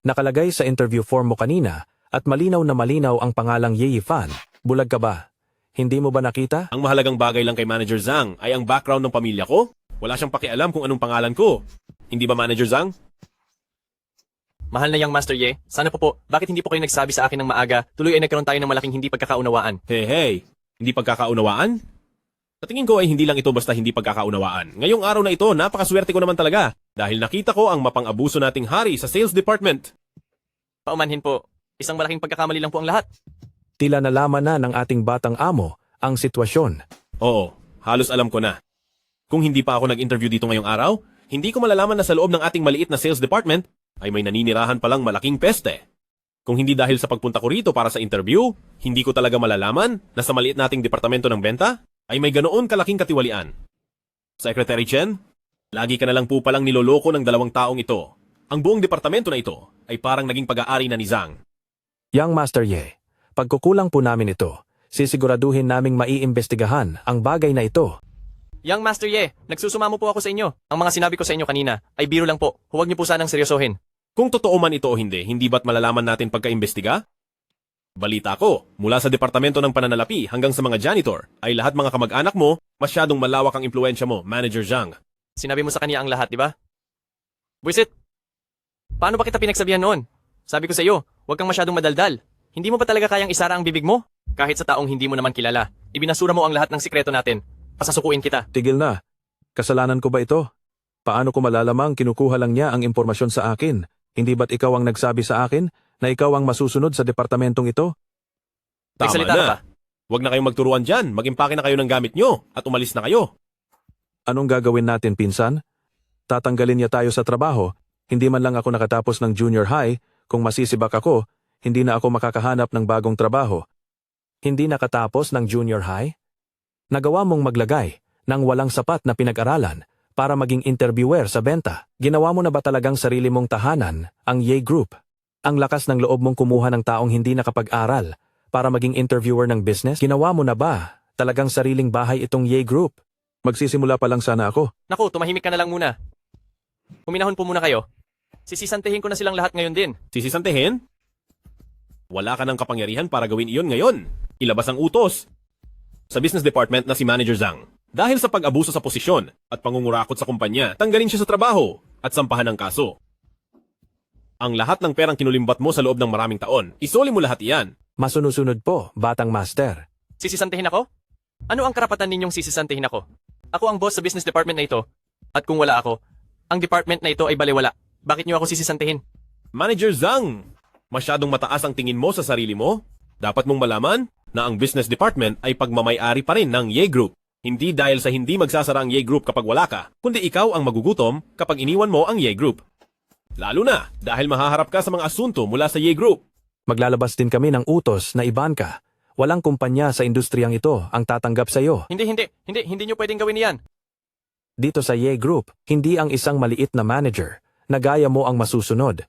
Nakalagay sa interview form mo kanina at malinaw na malinaw ang pangalang Ye Yifan. Bulag ka ba? Hindi mo ba nakita? Ang mahalagang bagay lang kay Manager Zhang ay ang background ng pamilya ko. Wala siyang pakialam kung anong pangalan ko. Hindi ba, Manager Zhang? Mahal na yang Master Ye, sana po, bakit hindi po kayo nagsabi sa akin ng maaga, tuloy ay nagkaroon tayo ng malaking hindi pagkakaunawaan. Hey, hindi pagkakaunawaan? Sa tingin ko ay hindi lang ito basta hindi pagkakaunawaan. Ngayong araw na ito, napakaswerte ko naman talaga dahil nakita ko ang mapang-abuso nating hari sa sales department. Paumanhin po, isang malaking pagkakamali lang po ang lahat. Tila nalaman na ng ating batang amo ang sitwasyon. Oo, halos alam ko na. Kung hindi pa ako nag-interview dito ngayong araw, hindi ko malalaman na sa loob ng ating maliit na sales department ay may naninirahan palang malaking peste. Kung hindi dahil sa pagpunta ko rito para sa interview, hindi ko talaga malalaman na sa maliit nating departamento ng benta ay may ganoon kalaking katiwalian. Secretary Chen, lagi ka na lang po palang niloloko ng dalawang taong ito. Ang buong departamento na ito ay parang naging pag-aari na ni Zhang. Young Master Ye, pagkukulang po namin ito, sisiguraduhin naming maiimbestigahan ang bagay na ito. Young Master Ye, nagsusumamo po ako sa inyo. Ang mga sinabi ko sa inyo kanina ay biro lang po. Huwag niyo po sanang seryosohin. Kung totoo man ito o hindi ba't malalaman natin pagka-imbestiga? Balita ko, mula sa departamento ng pananalapi hanggang sa mga janitor, ay lahat mga kamag-anak mo, masyadong malawak ang impluensya mo, Manager Zhang. Sinabi mo sa kanya ang lahat, di ba? Buisit, paano ba kita pinagsabihan noon? Sabi ko sa iyo, huwag kang masyadong madaldal. Hindi mo ba talaga kayang isara ang bibig mo? Kahit sa taong hindi mo naman kilala, ibinasura mo ang lahat ng sikreto natin. Pasasukuin kita. Tigil na. Kasalanan ko ba ito? Paano ko malalamang kinukuha lang niya ang impormasyon sa akin? Hindi ba't ikaw ang nagsabi sa akin na ikaw ang masusunod sa departamentong ito? Tama na. Huwag na kayong magturuan dyan. Mag-impake na kayo ng gamit nyo at umalis na kayo. Anong gagawin natin, pinsan? Tatanggalin niya tayo sa trabaho. Hindi man lang ako nakatapos ng junior high. Kung masisibak ako, hindi na ako makakahanap ng bagong trabaho. Hindi nakatapos ng junior high? Nagawa mong maglagay ng walang sapat na pinag-aralan para maging interviewer sa benta. Ginawa mo na ba talagang sarili mong tahanan, ang Ye Group? Ang lakas ng loob mong kumuha ng taong hindi nakapag-aral para maging interviewer ng business? Ginawa mo na ba talagang sariling bahay itong Ye Group? Magsisimula pa lang sana ako. Naku, tumahimik ka na lang muna. Huminahon po muna kayo. Sisisantihin ko na silang lahat ngayon din. Sisisantihin? Wala ka ng kapangyarihan para gawin iyon ngayon. Ilabas ang utos sa business department na si Manager Zhang. Dahil sa pag-abuso sa posisyon at pangungurakot sa kumpanya, tanggalin siya sa trabaho at sampahan ng kaso. Ang lahat ng perang kinulimbat mo sa loob ng maraming taon, isoli mo lahat iyan. Masunusunod po, batang master. Sisisantihin ako? Ano ang karapatan ninyong sisisantihin ako? Ako ang boss sa business department na ito. At kung wala ako, ang department na ito ay baliwala. Bakit niyo ako sisisantihin? Manager Zhang, masyadong mataas ang tingin mo sa sarili mo? Dapat mong malaman na ang business department ay pagmamay-ari pa rin ng Ye Group. Hindi dahil sa hindi magsasara ang Ye Group kapag wala ka, kundi ikaw ang magugutom kapag iniwan mo ang Ye Group. Lalo na dahil mahaharap ka sa mga asunto mula sa Ye Group. Maglalabas din kami ng utos na iban ka. Walang kumpanya sa industriyang ito ang tatanggap sa iyo. Hindi niyo pwedeng gawin yan. Dito sa Ye Group, hindi ang isang maliit na manager na gaya mo ang masusunod.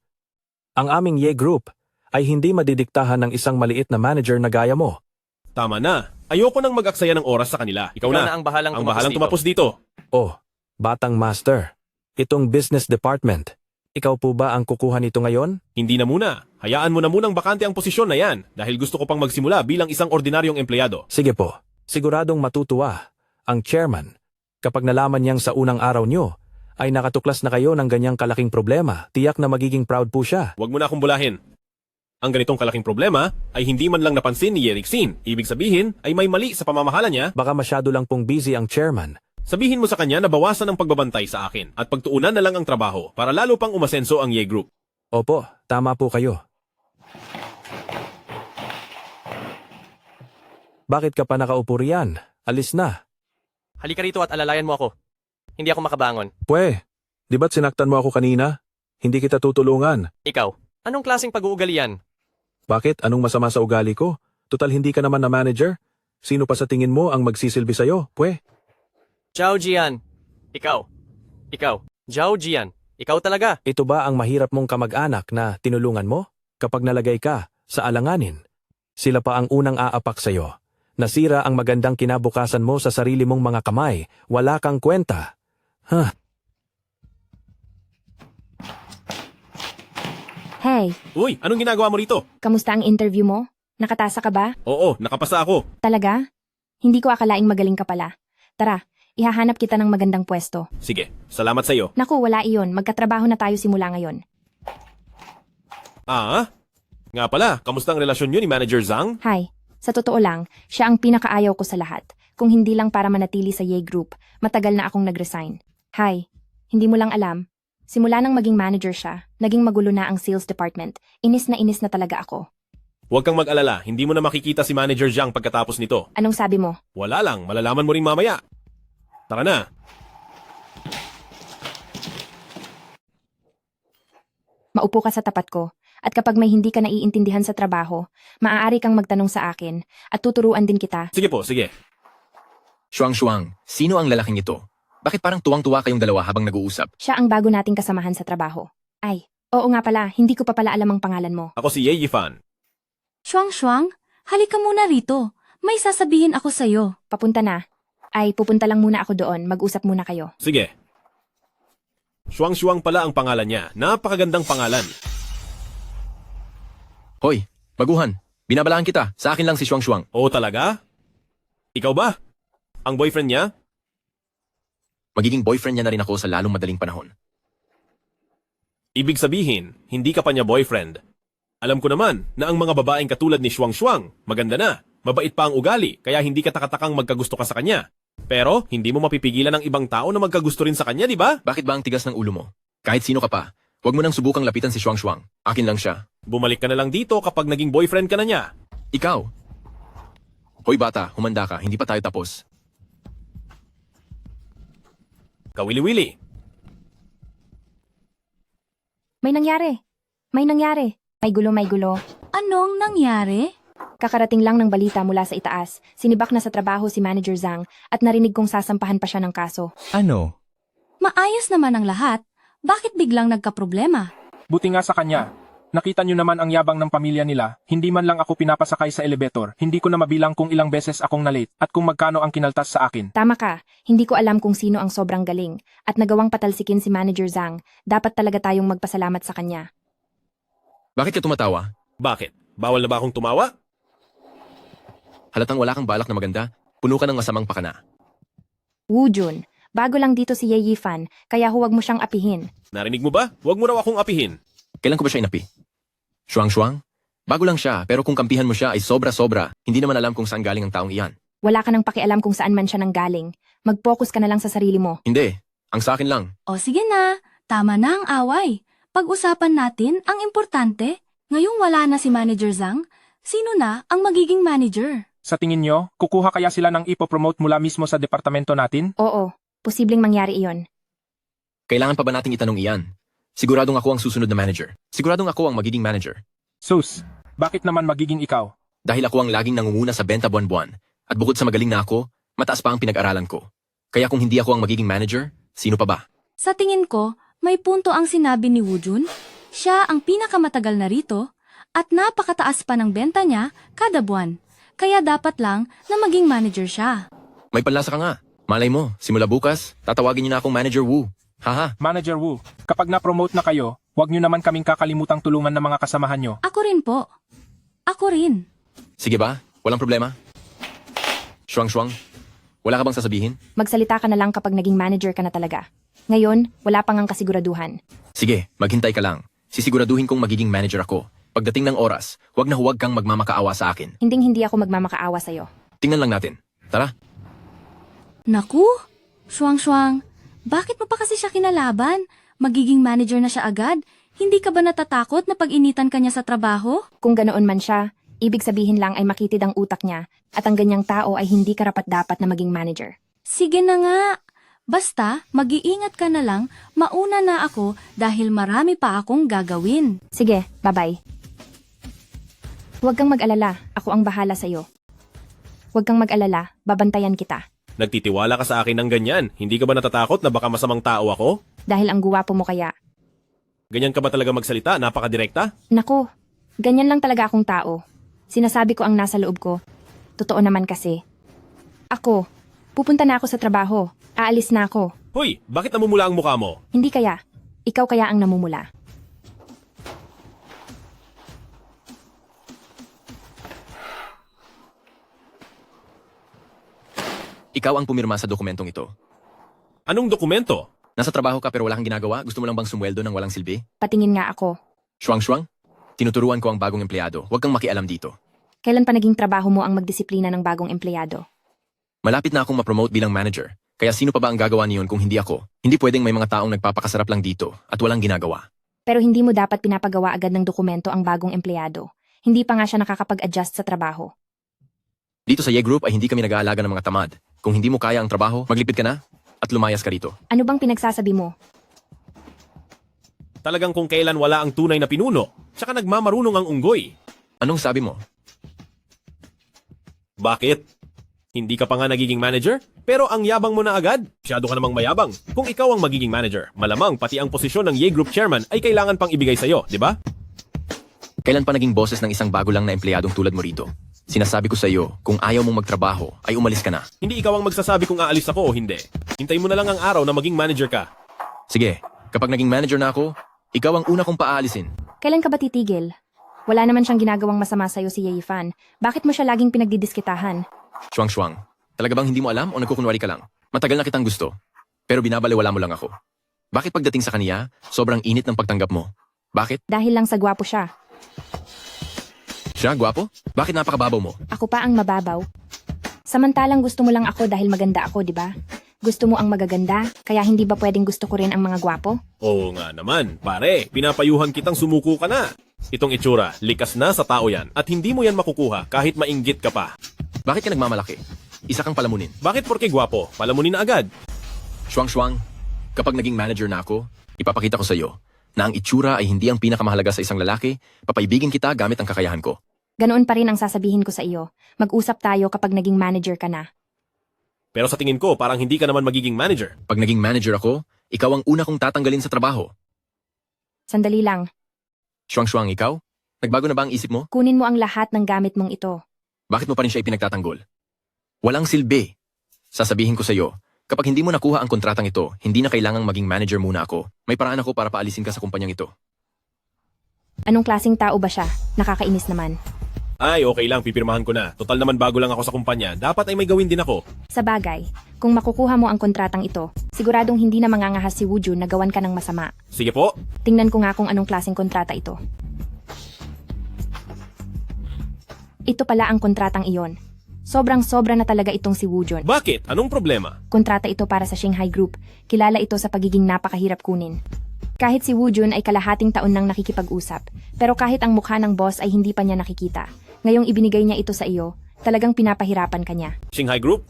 Ang aming Ye Group ay hindi madidiktahan ng isang maliit na manager na gaya mo. Tama na. Ayoko nang mag-aksaya ng oras sa kanila. Ikaw na ang bahalang tumapos dito. Oh, batang master. Itong business department. Ikaw po ba ang kukuha nito ngayon? Hindi na muna. Hayaan mo na munang bakante ang posisyon na yan dahil gusto ko pang magsimula bilang isang ordinaryong empleyado. Sige po. Siguradong matutuwa ang chairman kapag nalaman niyang sa unang araw niyo ay nakatuklas na kayo ng ganyang kalaking problema. Tiyak na magiging proud po siya. Huwag mo na akong bulahin. Ang ganitong kalaking problema ay hindi man lang napansin ni Yerixin. Ibig sabihin ay may mali sa pamamahala niya. Baka masyado lang pong busy ang chairman. Sabihin mo sa kanya na bawasan ang pagbabantay sa akin at pagtuunan na lang ang trabaho para lalo pang umasenso ang Ye Group. Opo, tama po kayo. Bakit ka pa nakaupo riyan? Alis na. Halika rito at alalayan mo ako. Hindi ako makabangon. Pwe, di ba't sinaktan mo ako kanina? Hindi kita tutulungan. Ikaw, anong klaseng pag-uugali yan? Bakit? Anong masama sa ugali ko? Total hindi ka naman na manager. Sino pa sa tingin mo ang magsisilbi sa'yo, pwe? Zhao Jian. Ikaw. Zhao Jian. Ikaw talaga. Ito ba ang mahirap mong kamag-anak na tinulungan mo? Kapag nalagay ka sa alanganin, sila pa ang unang aapak sa'yo. Nasira ang magandang kinabukasan mo sa sarili mong mga kamay. Wala kang kwenta. Hey, Uy, anong ginagawa mo rito? kamusta ang interview mo? Nakatasa ka ba? Oo, nakapasa ako. Talaga? Hindi ko akalaing magaling ka pala. Tara, ihahanap kita ng magandang pwesto. Sige, salamat sa iyo. Naku, wala iyon. Magkatrabaho na tayo simula ngayon. Nga pala, kamusta ang relasyon niyo ni Manager Zhang? Hi, sa totoo lang, siya ang pinakaayaw ko sa lahat. Kung hindi lang para manatili sa Ye Group, matagal na akong nag-resign. Hi, hindi mo lang alam. Simula nang maging manager siya, naging magulo na ang sales department. Inis na talaga ako. Huwag kang mag-alala, hindi mo na makikita si Manager Zhang pagkatapos nito. Anong sabi mo? Wala lang, malalaman mo rin mamaya. Tara na. Maupo ka sa tapat ko, at kapag may hindi ka naiintindihan sa trabaho, maaari kang magtanong sa akin, at tuturuan din kita. Sige po, sige. Shuang, sino ang lalaking ito? Bakit parang tuwang-tuwa kayong dalawa habang nag-uusap? Siya ang bago nating kasamahan sa trabaho. Ay, oo nga pala, hindi ko pa pala alam ang pangalan mo. Ako si Ye Yifan. Shuang, halika muna rito. May sasabihin ako sa'yo. Papunta na. Ay, pupunta lang muna ako doon, mag-usap muna kayo. Sige. Shuang pala ang pangalan niya. Napakagandang pangalan. Hoy, baguhan. Binabalaan kita. Sa akin lang si Shuang. Oo talaga? Ikaw ba? Ang boyfriend niya? Magiging boyfriend niya na rin ako sa lalong madaling panahon. Ibig sabihin, hindi ka pa niya boyfriend. Alam ko naman na ang mga babaeng katulad ni Shuang maganda na, mabait pa ang ugali, kaya hindi ka takatakang magkagusto ka sa kanya. Pero, hindi mo mapipigilan ng ibang tao na magkagusto rin sa kanya, di ba? Bakit ba ang tigas ng ulo mo? Kahit sino ka pa, huwag mo nang subukang lapitan si Shuang. Akin lang siya. Bumalik ka na lang dito kapag naging boyfriend ka na niya. Ikaw. Hoy bata, humanda ka, hindi pa tayo tapos. Kawili-wili. May nangyari. May gulo. Anong nangyari? Kakarating lang ng balita mula sa itaas. Sinibak na sa trabaho si Manager Zhang at narinig kong sasampahan pa siya ng kaso. Ano? Maayos naman ang lahat. Bakit biglang nagkaproblema? Buti nga sa kanya. Nakita niyo naman ang yabang ng pamilya nila. Hindi man lang ako pinapasakay sa elevator. Hindi ko na mabilang kung ilang beses akong na-late at kung magkano ang kinaltas sa akin. Tama ka. Hindi ko alam kung sino ang sobrang galing. At nagawang patalsikin si Manager Zhang. Dapat talaga tayong magpasalamat sa kanya. Bakit ka tumatawa? Bakit? Bawal na ba akong tumawa? Halatang wala kang balak na maganda, puno ka ng masamang pakana. Woojun, bago lang dito si Ye Yifan, kaya huwag mo siyang apihin. Narinig mo ba? Huwag mo raw akong apihin. Kailan ko ba siya inapi? Shuang-shuang? Bago lang siya, pero kung kampihan mo siya ay sobra-sobra, hindi naman alam kung saan galing ang taong iyan. Wala ka nang pakialam kung saan man siya nanggaling. Mag-focus ka na lang sa sarili mo. Hindi, ang sa akin lang. O sige na, tama na ang away. Pag-usapan natin ang importante. Ngayong wala na si Manager Zhang, sino na ang magiging manager? Sa tingin nyo, kukuha kaya sila ng ipopromote mula mismo sa departamento natin? Oo, posibleng mangyari iyon. Kailangan pa ba nating itanong iyan? Siguradong ako ang susunod na manager. Siguradong ako ang magiging manager. Sus, bakit naman magiging ikaw? Dahil ako ang laging nangunguna sa benta buwan-buwan. At bukod sa magaling na ako, mataas pa ang pinag-aralan ko. Kaya kung hindi ako ang magiging manager, sino pa ba? Sa tingin ko, may punto ang sinabi ni Woojun. Siya ang pinakamatagal na rito at napakataas pa ng benta niya kada buwan. Kaya dapat lang na maging manager siya. May panlasa ka nga. Malay mo, simula bukas, tatawagin niyo na akong Manager Wu. Haha. Manager Wu, kapag na-promote na kayo, huwag nyo naman kaming kakalimutang tulungan ng mga kasamahan nyo. Ako rin po. Ako rin. Sige ba? Walang problema? Shuang-shuang, wala ka bang sasabihin? Magsalita ka na lang kapag naging manager ka na talaga. Ngayon, wala pang ang kasiguraduhan. Sige, maghintay ka lang. Sisiguraduhin kong magiging manager ako. Pagdating ng oras, huwag na huwag kang magmamakaawa sa akin. Hinding-hindi ako magmamakaawa sa'yo. Tingnan lang natin. Tara. Naku, Shuang-shuang, bakit mo pa kasi siya kinalaban? Magiging manager na siya agad? Hindi ka ba natatakot na pag-initan ka niya sa trabaho? Kung ganoon man siya, ibig sabihin lang ay makitid ang utak niya at ang ganyang tao ay hindi karapat-dapat na maging manager. Sige na nga. Basta, mag-iingat ka na lang, mauna na ako dahil marami pa akong gagawin. Sige, bye-bye. Huwag kang mag-alala, ako ang bahala sa'yo. Huwag kang mag-alala, babantayan kita. Nagtitiwala ka sa akin ng ganyan. Hindi ka ba natatakot na baka masamang tao ako? Dahil ang guwapo mo kaya. Ganyan ka ba talaga magsalita? Napakadirekta? Naku, ganyan lang talaga akong tao. Sinasabi ko ang nasa loob ko. Totoo naman kasi. Ako, pupunta na ako sa trabaho. Aalis na ako. Hoy, bakit namumula ang mukha mo? Hindi kaya. Ikaw kaya ang namumula. Ikaw ang pumirma sa dokumentong ito. Anong dokumento? Nasa trabaho ka pero wala kang ginagawa? Gusto mo lang bang sumweldo ng walang silbi? Patingin nga ako. Shuang-shuang? Tinuturuan ko ang bagong empleyado. Huwag kang makialam dito. Kailan pa naging trabaho mo ang magdisiplina ng bagong empleyado? Malapit na akong ma-promote bilang manager. Kaya sino pa ba ang gagawa niyon kung hindi ako? Hindi pwedeng may mga taong nagpapakasarap lang dito at walang ginagawa. Pero hindi mo dapat pinapagawa agad ng dokumento ang bagong empleyado. Hindi pa nga siya nakakapag-adjust sa trabaho. Dito sa Ye Group ay hindi kami nag-aalaga ng mga tamad. Kung hindi mo kaya ang trabaho, maglipit ka na at lumayas ka rito. Ano bang pinagsasabi mo? Talagang kung kailan wala ang tunay na pinuno, tsaka nagmamarunong ang unggoy. Anong sabi mo? Bakit? Hindi ka pa nga nagiging manager? Pero ang yabang mo na agad? Masyado ka namang mayabang. Kung ikaw ang magiging manager, malamang pati ang posisyon ng Ye Group chairman ay kailangan pang ibigay sa'yo, di ba? Kailan pa naging boses ng isang bago lang na empleyadong tulad mo rito? Sinasabi ko sa iyo, kung ayaw mong magtrabaho, ay umalis ka na. Hindi ikaw ang magsasabi kung aalis ako o hindi. Hintayin mo na lang ang araw na maging manager ka. Sige, kapag naging manager na ako, ikaw ang una kong paalisin. Kailan ka ba titigil? Wala naman siyang ginagawang masama sa'yo si Ye Yifan. Bakit mo siya laging pinagdidiskitahan? Shuang-shuang, talaga bang hindi mo alam o nagkukunwari ka lang? Matagal na kitang gusto, pero binabaliwala mo lang ako. Bakit pagdating sa kaniya, sobrang init ng pagtanggap mo? Bakit? Dahil lang sa gwapo siya. Siya, gwapo? Bakit napakababaw mo? Ako pa ang mababaw. Samantalang gusto mo lang ako dahil maganda ako, di ba? Gusto mo ang magaganda, kaya hindi ba pwedeng gusto ko rin ang mga gwapo? Oo nga naman, pare, pinapayuhan kitang sumuko ka na. Itong itsura, likas na sa tao yan at hindi mo yan makukuha kahit mainggit ka pa. Bakit ka nagmamalaki? Isa kang palamunin. Bakit porke gwapo? Palamunin na agad. Shuang-shuang, kapag naging manager na ako, ipapakita ko sa iyo na ang itsura ay hindi ang pinakamahalaga sa isang lalaki, papaibigin kita gamit ang kakayahan ko. Ganoon pa rin ang sasabihin ko sa iyo. Mag-usap tayo kapag naging manager ka na. Pero sa tingin ko, parang hindi ka naman magiging manager. Pag naging manager ako, ikaw ang una kong tatanggalin sa trabaho. Sandali lang. Shuang-shuang, ikaw? Nagbago na ba ang isip mo? Kunin mo ang lahat ng gamit mong ito. Bakit mo pa rin siya ipinagtatanggol? Walang silbi. Sasabihin ko sa iyo, kapag hindi mo nakuha ang kontratang ito, hindi na kailangang maging manager muna ako. May paraan ako para paalisin ka sa kumpanyang ito. Anong klaseng tao ba siya? Nakakainis naman. Ay, okay lang, pipirmahan ko na. Total naman bago lang ako sa kumpanya, dapat ay may gawin din ako. Sa bagay, kung makukuha mo ang kontratang ito, siguradong hindi na mangangahas si Woojun na gawan ka ng masama. Sige po. Tingnan ko nga kung anong klaseng kontrata ito. Ito pala ang kontratang iyon. Sobrang-sobra na talaga itong si Woojun. Bakit? Anong problema? Kontrata ito para sa Shanghai Group. Kilala ito sa pagiging napakahirap kunin. Kahit si Woojun ay kalahating taon nang nakikipag-usap, pero kahit ang mukha ng boss ay hindi pa niya nakikita. Ngayong ibinigay niya ito sa iyo, talagang pinapahirapan ka niya. Shanghai Group?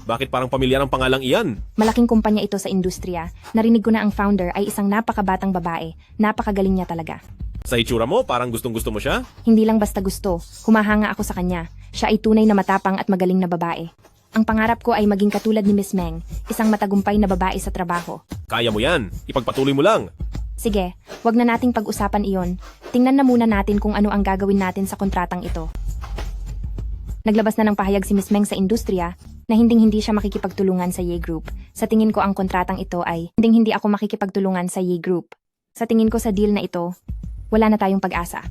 Bakit parang pamilyar ang pangalang iyan? Malaking kumpanya ito sa industriya. Narinig ko na ang founder ay isang napakabatang babae. Napakagaling niya talaga. Sa itsura mo, parang gustong-gusto mo siya? Hindi lang basta gusto, humahanga ako sa kanya. Siya ay tunay na matapang at magaling na babae. Ang pangarap ko ay maging katulad ni Miss Meng, isang matagumpay na babae sa trabaho. Kaya mo yan. Ipagpatuloy mo lang. Sige, wag na nating pag-usapan iyon. Tingnan na muna natin kung ano ang gagawin natin sa kontratang ito. Naglabas na ng pahayag si Miss Meng sa industriya na hindi siya makikipagtulungan sa Ye Group. Sa tingin ko ang kontratang ito ay hindi ako makikipagtulungan sa Ye Group. Sa tingin ko sa deal na ito, wala na tayong pag-asa.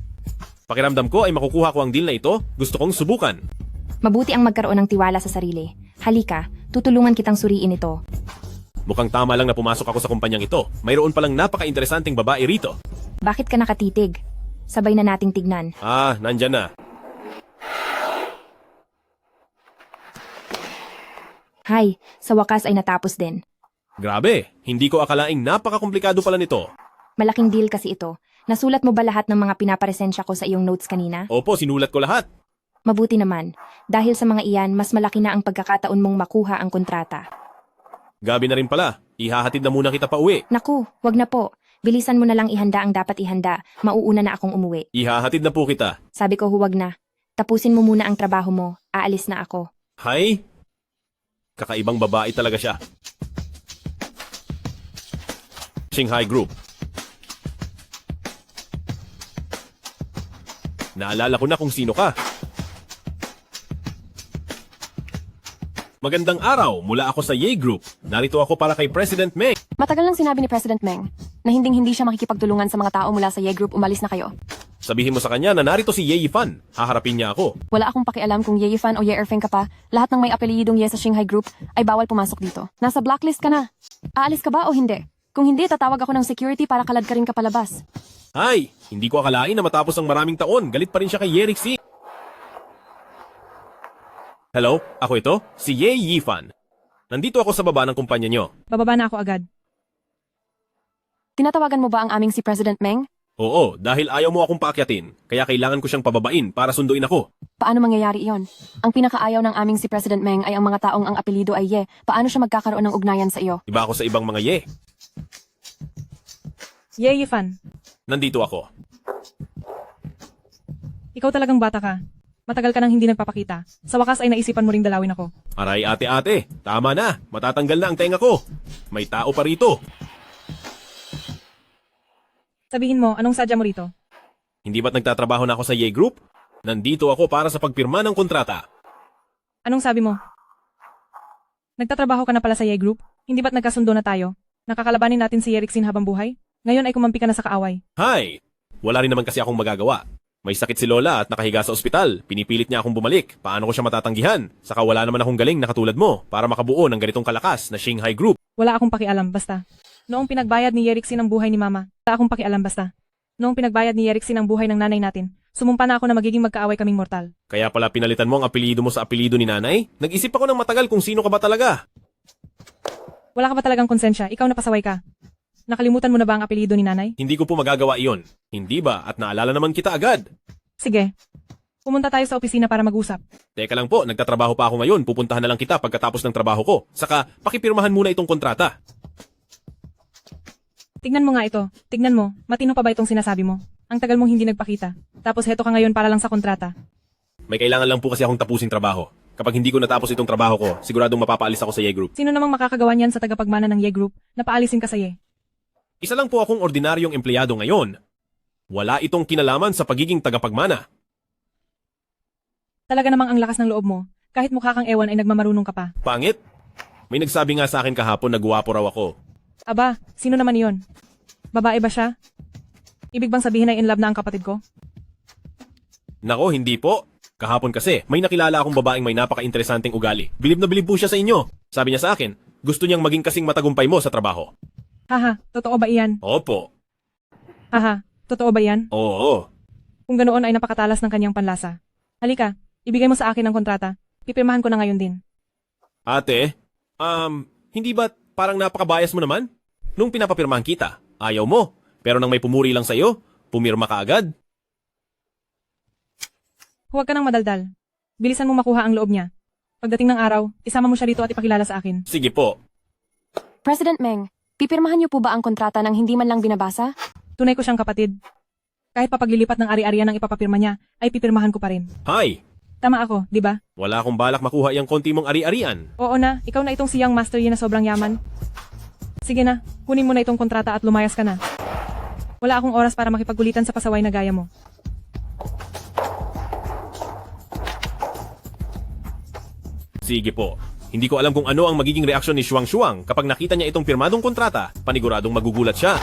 Pakiramdam ko ay makukuha ko ang deal na ito. Gusto kong subukan. Mabuti ang magkaroon ng tiwala sa sarili. Halika, tutulungan kitang suriin ito. Mukhang tama lang na pumasok ako sa kumpanyang ito. Mayroon palang napaka-interesanting babae rito. Bakit ka nakatitig? Sabay na nating tignan. Ah, nandyan na. Hay, sa wakas ay natapos din. Grabe, hindi ko akalaing napaka-komplikado pala nito. Malaking deal kasi ito. Nasulat mo ba lahat ng mga pinaparesensya ko sa iyong notes kanina? Opo, sinulat ko lahat. Mabuti naman. Dahil sa mga iyan, mas malaki na ang pagkakataon mong makuha ang kontrata. Gabi na rin pala. Ihahatid na muna kita pa uwi. Naku, wag na po. Bilisan mo na lang ihanda ang dapat ihanda. Mauuna na akong umuwi. Ihahatid na po kita. Sabi ko huwag na. Tapusin mo muna ang trabaho mo. Aalis na ako. Hay? Kakaibang babae talaga siya. Shanghai Group. Naalala ko na kung sino ka. Magandang araw, mula ako sa Ye Group. Narito ako para kay President Meng. Matagal lang sinabi ni President Meng na hindi siya makikipagtulungan sa mga tao mula sa Ye Group, umalis na kayo. Sabihin mo sa kanya na narito si Ye Yifan. Haharapin niya ako. Wala akong pakialam kung Ye Yifan o Ye Erfeng ka pa. Lahat ng may apelyidong Ye sa Shanghai Group ay bawal pumasok dito. Nasa blacklist ka na. Aalis ka ba o hindi? Kung hindi, tatawag ako ng security para kalad ka rin ka palabas. Ay, hindi ko akalain na matapos ang maraming taon, galit pa rin siya kay Ye Rixi. Hello, ako ito, si Ye Yifan. Nandito ako sa baba ng kumpanya nyo. Bababa na ako agad. Tinatawagan mo ba ang aming si President Meng? Oo, dahil ayaw mo akong paakyatin, kaya kailangan ko siyang pababain para sunduin ako. Paano mangyayari iyon? Ang pinakaayaw ng aming si President Meng ay ang mga taong ang apelyido ay Ye. Paano siya magkakaroon ng ugnayan sa iyo? Iba ako sa ibang mga Ye. Ye Yifan, Nandito ako. ikaw talagang bata ka. Matagal ka nang hindi nagpapakita. Sa wakas ay naisipan mo ring dalawin ako. Aray ate-ate, tama na, matatanggal na ang tenga ko. May tao pa rito. Sabihin mo, anong sadya mo rito? Hindi ba't nagtatrabaho na ako sa Ye Group? Nandito ako para sa pagpirma ng kontrata. Anong sabi mo? Nagtatrabaho ka na pala sa Ye Group? Hindi ba't nagkasundo na tayo? Nakakalabanin natin si Yerixin habang buhay? Ngayon ay kumampi ka na sa kaaway. Hay! Wala rin naman kasi akong magagawa. May sakit si Lola at nakahiga sa ospital. Pinipilit niya akong bumalik. Paano ko siya matatanggihan? Saka wala naman akong galing na katulad mo para makabuo ng ganitong kalakas na Shanghai Group. Wala akong pakialam, basta. Noong pinagbayad ni Yerixin ang buhay ni Mama, wala akong pakialam, basta. Noong pinagbayad ni Yerixin ang buhay ng nanay natin, sumumpa na ako na magiging magkaaway kaming mortal. Kaya pala pinalitan mo ang apelyido mo sa apelyido ni nanay? Nag-isip ako ng matagal kung sino ka ba talaga. Wala ka ba talagang konsensya? Ikaw na pasaway ka. Nakalimutan mo na ba ang apelyido ni nanay? Hindi ko po magagawa iyon. Hindi ba? At naalala naman kita agad. Sige. Pumunta tayo sa opisina para mag-usap. Teka lang po, nagtatrabaho pa ako ngayon. Pupuntahan na lang kita pagkatapos ng trabaho ko. Saka, pakipirmahan muna itong kontrata. Tignan mo nga ito. Tignan mo, matino pa ba itong sinasabi mo? Ang tagal mong hindi nagpakita. Tapos heto ka ngayon para lang sa kontrata. May kailangan lang po kasi akong tapusin trabaho. Kapag hindi ko natapos itong trabaho ko, siguradong mapapaalis ako sa Ye Group. Sino namang makakagawa niyan sa tagapagmana ng Ye Group na paalisin ka sa Ye? Isa lang po akong ordinaryong empleyado ngayon. Wala itong kinalaman sa pagiging tagapagmana. Talaga namang ang lakas ng loob mo. Kahit mukha kang ewan ay nagmamarunong ka pa. Pangit? May nagsabi nga sa akin kahapon na guwapo raw ako. Aba, sino naman iyon? Babae ba siya? Ibig bang sabihin ay in love na ang kapatid ko? Nako, hindi po. Kahapon kasi, may nakilala akong babaeng may napaka-interesanteng ugali. Bilib na bilib po siya sa inyo. Sabi niya sa akin, gusto niyang maging kasing matagumpay mo sa trabaho. Haha, totoo ba iyan? Opo. Haha, totoo ba yan? Oo. Kung ganoon ay napakatalas ng kanyang panlasa. Halika, ibigay mo sa akin ang kontrata. Pipirmahan ko na ngayon din. Ate, hindi ba parang napaka-bias mo naman? Nung pinapapirmahan kita, ayaw mo. Pero nang may pumuri lang sa'yo, pumirma ka agad. Huwag ka nang madaldal. Bilisan mo makuha ang loob niya. Pagdating ng araw, isama mo siya rito at ipakilala sa akin. Sige po. President Meng, pipirmahan niyo po ba ang kontrata nang hindi man lang binabasa? Tunay ko siyang kapatid. Kahit papaglilipat ng ari-arian ang ipapapirma niya, ay pipirmahan ko pa rin. Hi! Tama ako, di ba? Wala akong balak makuha yung konti mong ari-arian. Oo na, ikaw na itong siyang master na sobrang yaman. Sige na, kunin mo na itong kontrata at lumayas ka na. Wala akong oras para makipaggulitan sa pasaway na gaya mo. Sige po. Hindi ko alam kung ano ang magiging reaksyon ni Shuang Shuang kapag nakita niya itong pirmadong kontrata. Paniguradong magugulat siya.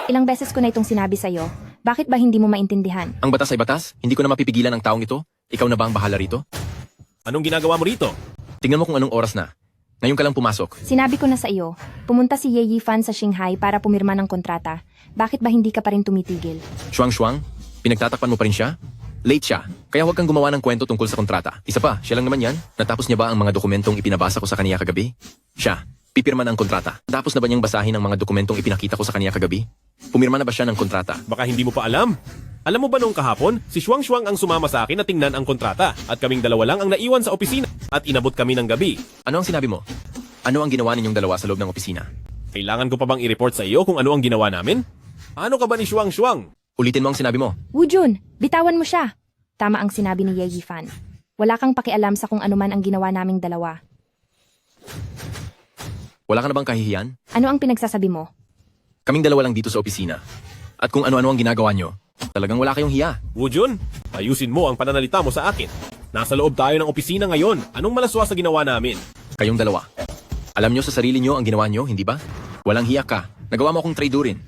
Ilang beses ko na itong sinabi sa'yo. Bakit ba hindi mo maintindihan? Ang batas ay batas? Hindi ko na mapipigilan ang taong ito? Ikaw na ba ang bahala rito? Anong ginagawa mo rito? Tingnan mo kung anong oras na. Ngayon ka lang pumasok. Sinabi ko na sa iyo, pumunta si Ye Yifan sa Shanghai para pumirma ng kontrata. Bakit ba hindi ka pa rin tumitigil? Shuang Shuang, pinagtatakpan mo pa rin siya? Late siya, kaya huwag kang gumawa ng kwento tungkol sa kontrata. Isa pa, siya lang naman yan. Natapos niya ba ang mga dokumentong ipinabasa ko sa kaniya kagabi? Siya, pipirma ng kontrata. Tapos na ba niyang basahin ang mga dokumentong ipinakita ko sa kaniya kagabi? Pumirma na ba siya ng kontrata? Baka hindi mo pa alam. Alam mo ba noong kahapon, si Shuang Shuang ang sumama sa akin na tingnan ang kontrata at kaming dalawa lang ang naiwan sa opisina at inabot kami ng gabi. Ano ang sinabi mo? Ano ang ginawa ninyong dalawa sa loob ng opisina? Kailangan ko pa bang i-report sa iyo kung ano ang ginawa namin? Ano ka ba ni Shuang Shuang? Ulitin mo ang sinabi mo. Wujun, bitawan mo siya. Tama ang sinabi ni Ye Yifan. Wala kang pakialam sa kung ano man ang ginawa naming dalawa. Wala ka na bang kahihiyan? Ano ang pinagsasabi mo? Kaming dalawa lang dito sa opisina. At kung ano-ano ang ginagawa nyo, talagang wala kayong hiya. Wujun, ayusin mo ang pananalita mo sa akin. Nasa loob tayo ng opisina ngayon. Anong malaswa sa ginawa namin? Kayong dalawa. Alam nyo sa sarili nyo ang ginawa nyo, hindi ba? Walang hiya ka. Nagawa mo akong traidorin.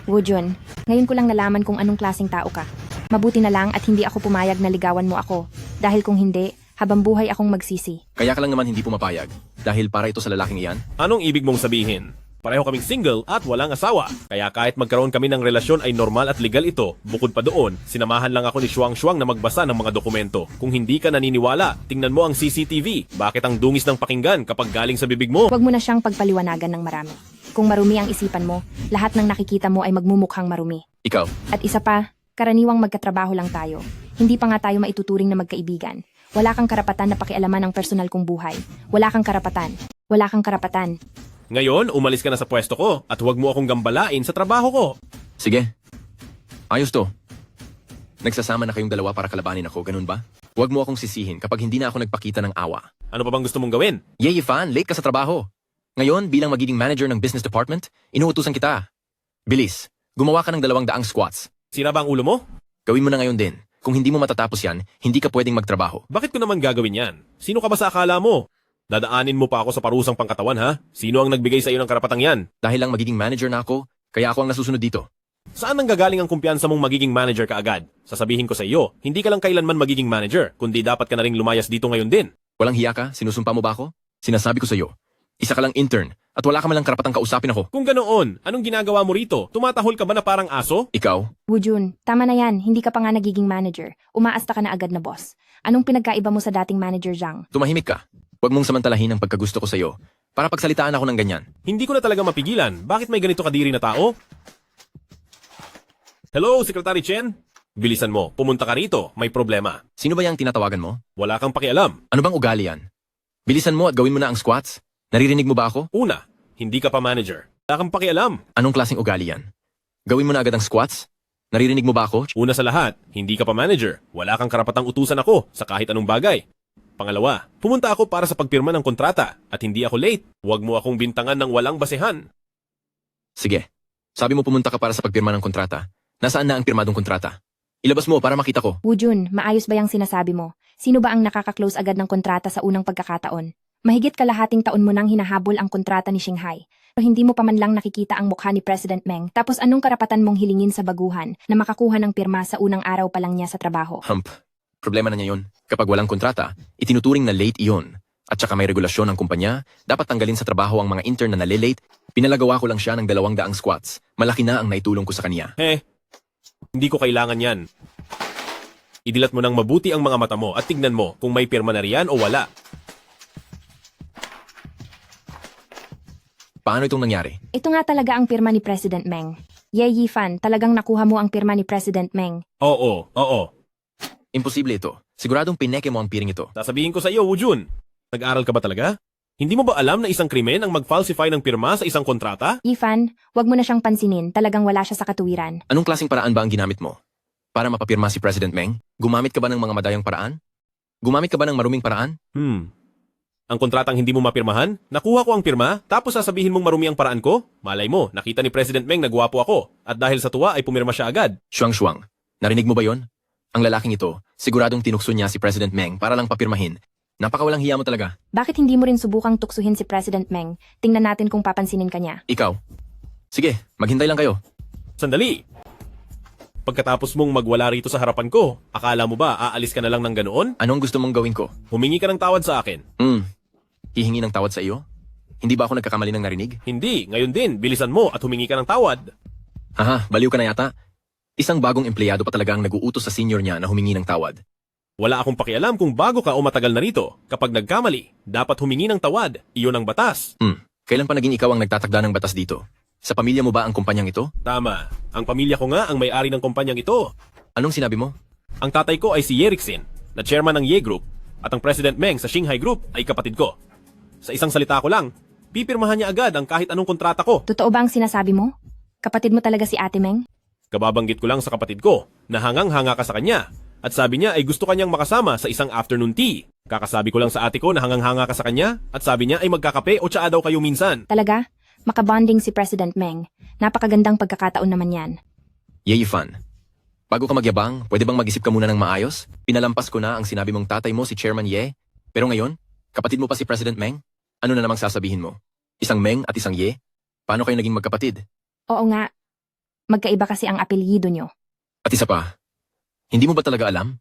Wujun, ngayon ko lang nalaman kung anong klaseng tao ka. Mabuti na lang at hindi ako pumayag na ligawan mo ako. Dahil kung hindi, habang buhay akong magsisi. Kaya ka lang naman hindi pumapayag. Dahil para ito sa lalaking iyan? Anong ibig mong sabihin? Pareho kaming single at walang asawa. Kaya kahit magkaroon kami ng relasyon ay normal at legal ito. Bukod pa doon, sinamahan lang ako ni Shuang Shuang na magbasa ng mga dokumento. Kung hindi ka naniniwala, tingnan mo ang CCTV. Bakit ang dungis ng pakinggan kapag galing sa bibig mo? Huwag mo na siyang pagpaliwanagan ng marami. Kung marumi ang isipan mo, lahat ng nakikita mo ay magmumukhang marumi. Ikaw. At isa pa, karaniwang magkatrabaho lang tayo. Hindi pa nga tayo maituturing na magkaibigan. Wala kang karapatan na pakialaman ang personal kong buhay. Wala kang karapatan. Wala kang karapatan. Ngayon, umalis ka na sa pwesto ko at huwag mo akong gambalain sa trabaho ko. Sige. Ayos to. Nagsasama na kayong dalawa para kalabanin ako, ganun ba? Huwag mo akong sisihin kapag hindi na ako nagpakita ng awa. Ano pa bang gusto mong gawin? Ye Yifan, late ka sa trabaho. Ngayon, bilang magiging manager ng business department, inuutusan kita. Bilis, gumawa ka ng 200 squats. Sira ba ang ulo mo? Gawin mo na ngayon din. Kung hindi mo matatapos yan, hindi ka pwedeng magtrabaho. Bakit ko naman gagawin yan? Sino ka ba sa akala mo? Dadaanin mo pa ako sa parusang pangkatawan, ha? Sino ang nagbigay sa iyo ng karapatang yan? Dahil lang magiging manager na ako, kaya ako ang nasusunod dito. Saan nanggagaling ang kumpiyansa mong magiging manager ka agad? Sasabihin ko sa iyo, hindi ka lang kailanman magiging manager, kundi dapat ka na ring lumayas dito ngayon din. Walang hiya ka? Sinusumpa mo ba ako? Sinasabi ko sa iyo, isa ka lang intern, at wala ka man lang karapatang kausapin ako. Kung ganoon, anong ginagawa mo rito? Tumatahol ka ba na parang aso? Ikaw? Wujun, tama na yan. Hindi ka pa nga nagiging manager. Umaasta ka na agad na boss. Anong pinagkaiba mo sa dating manager, Zhang? Tumahimik ka. Huwag mong samantalahin ang pagkagusto ko sa iyo para pagsalitaan ako ng ganyan. Hindi ko na talaga mapigilan. Bakit may ganito kadiri na tao? Hello, Secretary Chen? Bilisan mo, pumunta ka rito. May problema. Sino ba yung tinatawagan mo? Wala kang pakialam. Ano bang ugali yan? Bilisan mo at gawin mo na ang squats. Naririnig mo ba ako? Una, hindi ka pa manager. Wala kang pakialam. Anong klaseng ugali yan? Gawin mo na agad ang squats? Naririnig mo ba ako? Una sa lahat, hindi ka pa manager. Wala kang karapatang utusan ako sa kahit anong bagay. Pangalawa, pumunta ako para sa pagpirma ng kontrata at hindi ako late. Huwag mo akong bintangan ng walang basehan. Sige. Sabi mo pumunta ka para sa pagpirma ng kontrata. Nasaan na ang pirmadong kontrata? Ilabas mo para makita ko. Wujun, maayos ba yung sinasabi mo? Sino ba ang nakaka-close agad ng kontrata sa unang pagkakataon? Mahigit kalahating taon mo nang hinahabol ang kontrata ni Shanghai. Hindi mo pa man lang nakikita ang mukha ni President Meng, tapos anong karapatan mong hilingin sa baguhan na makakuha ng pirma sa unang araw pa lang niya sa trabaho? Problema na niya yun. Kapag walang kontrata, itinuturing na late iyon. At saka may regulasyon ng kumpanya, dapat tanggalin sa trabaho ang mga intern na nalilate. Pinalagawa ko lang siya ng 200 squats. Malaki na ang naitulong ko sa kanya. Hindi ko kailangan yan. Idilat mo ng mabuti ang mga mata mo at tignan mo kung may pirma na riyan o wala. Paano itong nangyari? Ito nga talaga ang pirma ni President Meng. Ye Yifan, talagang nakuha mo ang pirma ni President Meng. Oo. Imposible ito. Siguradong pineke mo ang piring ito. Sasabihin ko sa iyo, Wujun. Nag-aral ka ba talaga? Hindi mo ba alam na isang krimen ang mag-falsify ng pirma sa isang kontrata? Yifan, wag mo na siyang pansinin, talagang wala siya sa katuwiran. Anong klaseng paraan ba ang ginamit mo? Para mapapirma si President Meng? Gumamit ka ba ng mga madayang paraan? Gumamit ka ba ng maruming paraan? Ang kontratang hindi mo mapirmahan? Nakuha ko ang pirma, tapos sasabihin mong marumi ang paraan ko? Malay mo, nakita ni President Meng na gwapo ako, at dahil sa tuwa ay pumirma siya agad. Shuang, narinig mo ba yon? Ang lalaking ito, siguradong tinukso niya si President Meng para lang papirmahin. Napakawalang hiya mo talaga. Bakit hindi mo rin subukang tuksuhin si President Meng? Tingnan natin kung papansinin ka niya. Ikaw. Sige, maghintay lang kayo. Sandali! Pagkatapos mong magwala rito sa harapan ko, akala mo ba aalis ka na lang ng ganoon? Anong gusto mong gawin ko? Humingi ka ng tawad sa akin. Hihingi ng tawad sa iyo? Hindi ba ako nagkakamali ng narinig? Hindi, ngayon din, bilisan mo at humingi ka ng tawad. Baliw ka na yata. Isang bagong empleyado pa talaga ang nag-uutos sa senior niya na humingi ng tawad. Wala akong pakialam kung bago ka o matagal na rito. Kapag nagkamali, dapat humingi ng tawad. Iyon ang batas. Kailan pa naging ikaw ang nagtatagda ng batas dito? Sa pamilya mo ba ang kumpanyang ito? Tama. Ang pamilya ko nga ang may-ari ng kumpanyang ito. Anong sinabi mo? Ang tatay ko ay si Yerixin, na chairman ng Ye Group, at ang President Meng sa Shanghai Group ay kapatid ko. Sa isang salita ko lang, pipirmahan niya agad ang kahit anong kontrata ko. Totoo ba ang sinasabi mo? Kapatid mo talaga si Ate Meng? Kababanggit ko lang sa kapatid ko na hangang-hanga ka sa kanya at sabi niya ay gusto kanyang makasama sa isang afternoon tea. Kakasabi ko lang sa ate ko na hangang-hanga ka sa kanya at sabi niya ay magkakape o tsaa daw kayo minsan. Talaga? Makabonding si President Meng. Napakagandang pagkakataon naman yan. Ye Yifan, bago ka magyabang, pwede bang mag-isip ka muna ng maayos? Pinalampas ko na ang sinabi mong tatay mo si Chairman Ye. Pero ngayon, kapatid mo pa si President Meng? Ano na namang sasabihin mo? Isang Meng at isang Ye? Paano kayo naging magkapatid? Oo nga. Magkaiba kasi ang apelyido nyo. At isa pa, hindi mo ba talaga alam?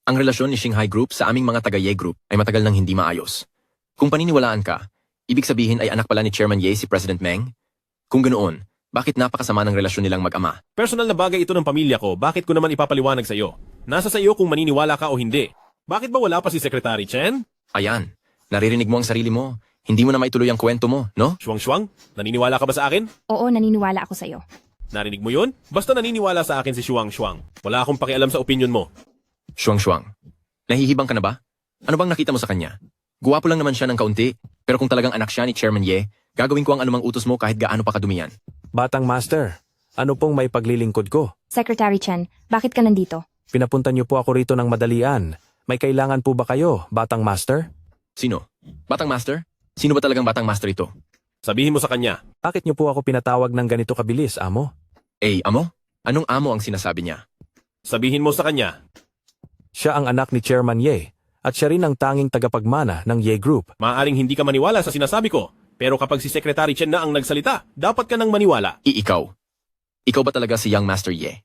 Ang relasyon ni Shanghai Group sa aming mga taga-Ye Group ay matagal nang hindi maayos. Kung paniniwalaan ka, ibig sabihin ay anak pala ni Chairman Ye si President Meng? Kung ganoon, bakit napakasama ng relasyon nilang mag-ama? Personal na bagay ito ng pamilya ko, bakit ko naman ipapaliwanag sa iyo? Nasa sa iyo kung maniniwala ka o hindi. Bakit ba wala pa si Secretary Chen? Ayan, naririnig mo ang sarili mo. Hindi mo na maituloy ang kwento mo, no? Shuang, naniniwala ka ba sa akin? Oo, naniniwala ako sa'yo. Narinig mo yun? Basta naniniwala sa akin si Shuang. Wala akong pakialam sa opinion mo. Shuang, nahihibang ka na ba? Ano bang nakita mo sa kanya? Guwapo lang naman siya ng kaunti, pero kung talagang anak siya ni Chairman Ye, gagawin ko ang anumang utos mo kahit gaano pa kadumiyan. Batang Master, ano pong may paglilingkod ko? Secretary Chen, bakit ka nandito? Pinapunta niyo po ako rito ng madalian. May kailangan po ba kayo, Batang Master? Sino? Batang Master? Sino ba talagang Batang Master ito? Sabihin mo sa kanya. Bakit niyo po ako pinatawag ng ganito kabilis, amo? Amo? Anong amo ang sinasabi niya? Sabihin mo sa kanya. Siya ang anak ni Chairman Ye, at siya rin ang tanging tagapagmana ng Ye Group. Maaaring hindi ka maniwala sa sinasabi ko, pero kapag si Secretary Chen na ang nagsalita, dapat ka nang maniwala. Ikaw? Ikaw ba talaga si Young Master Ye?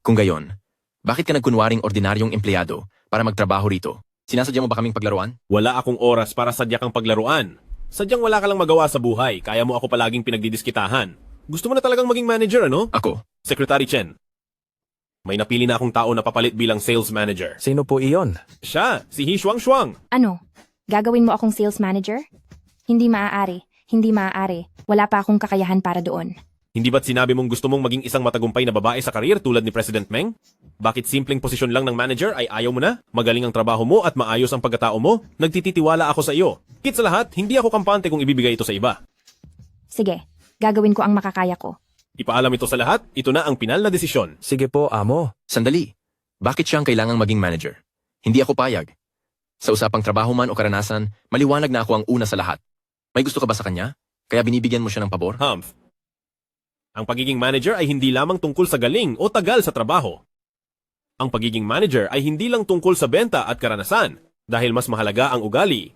Kung gayon, bakit ka nagkunwaring ordinaryong empleyado para magtrabaho rito? Sinasadya mo ba kaming paglaruan? Wala akong oras para sadya kang paglaruan. Sadyang wala ka lang magawa sa buhay, kaya mo ako palaging pinagdidiskitahan. Gusto mo na talagang maging manager, ano? Ako? Secretary Chen. May napili na akong tao na papalit bilang sales manager. Sino po iyon? Siya, si He Shuang. Ano? Gagawin mo akong sales manager? Hindi maaari. Hindi maaari. Wala pa akong kakayahan para doon. Hindi ba't sinabi mong gusto mong maging isang matagumpay na babae sa karir tulad ni President Meng? Bakit simpleng posisyon lang ng manager ay ayaw mo na? Magaling ang trabaho mo at maayos ang pagkatao mo? Nagtititiwala ako sa iyo. Higit sa lahat, hindi ako kampante kung ibibigay ito sa iba. Sige, gagawin ko ang makakaya ko. Ipaalam ito sa lahat, ito na ang pinal na desisyon. Sige po, amo. Sandali. Bakit siya ang kailangang maging manager? Hindi ako payag. Sa usapang trabaho man o karanasan, maliwanag na ako ang una sa lahat. May gusto ka ba sa kanya? Kaya binibigyan mo siya ng pabor? Humph. Ang pagiging manager ay hindi lamang tungkol sa galing o tagal sa trabaho. Ang pagiging manager ay hindi lang tungkol sa benta at karanasan, dahil mas mahalaga ang ugali.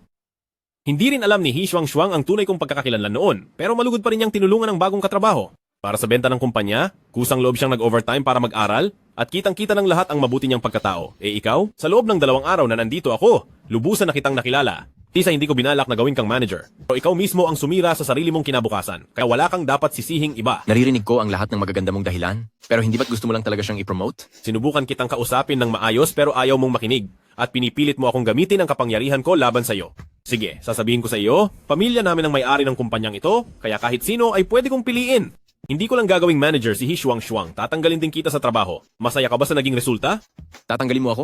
Hindi rin alam ni He Shuang ang tunay kong pagkakakilanlan noon, pero malugod pa rin niyang tinulungan ng bagong katrabaho. Para sa benta ng kumpanya, kusang loob siyang nag-overtime para mag-aral, at kitang-kita ng lahat ang mabuti niyang pagkatao. Ikaw? Sa loob ng 2 araw na nandito ako, lubusan na kitang nakilala. Tisa hindi ko binalak na gawin kang manager. Pero ikaw mismo ang sumira sa sarili mong kinabukasan, kaya wala kang dapat sisihing iba. Naririnig ko ang lahat ng magaganda mong dahilan, pero hindi ba't gusto mo lang talaga siyang i-promote? Sinubukan kitang kausapin ng maayos pero ayaw mong makinig, at pinipilit mo akong gamitin ang kapangyarihan ko laban sa iyo. Sige, sasabihin ko sa iyo, pamilya namin ang may-ari ng kumpanyang ito, kaya kahit sino ay pwede kong piliin. Hindi ko lang gagawing manager si He Shuang, tatanggalin din kita sa trabaho. Masaya ka ba sa naging resulta? Tatanggalin mo ako?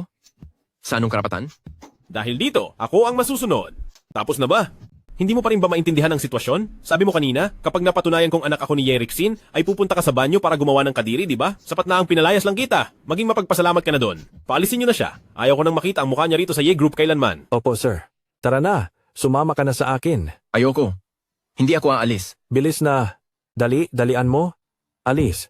Sa anong karapatan? Dahil dito, ako ang masusunod. Tapos na ba? Hindi mo pa rin ba maintindihan ang sitwasyon? Sabi mo kanina, kapag napatunayan kong anak ako ni Yerixin, ay pupunta ka sa banyo para gumawa ng kadiri, di ba? Sapat na ang pinalayas lang kita. Maging mapagpasalamat ka na doon. Paalisin niyo na siya. Ayaw ko nang makita ang mukha niya rito sa Ye Group kailanman. Opo, sir. Tara na, sumama ka na sa akin. Ayoko. Hindi ako aalis. Bilis na. Dalian mo. Alis.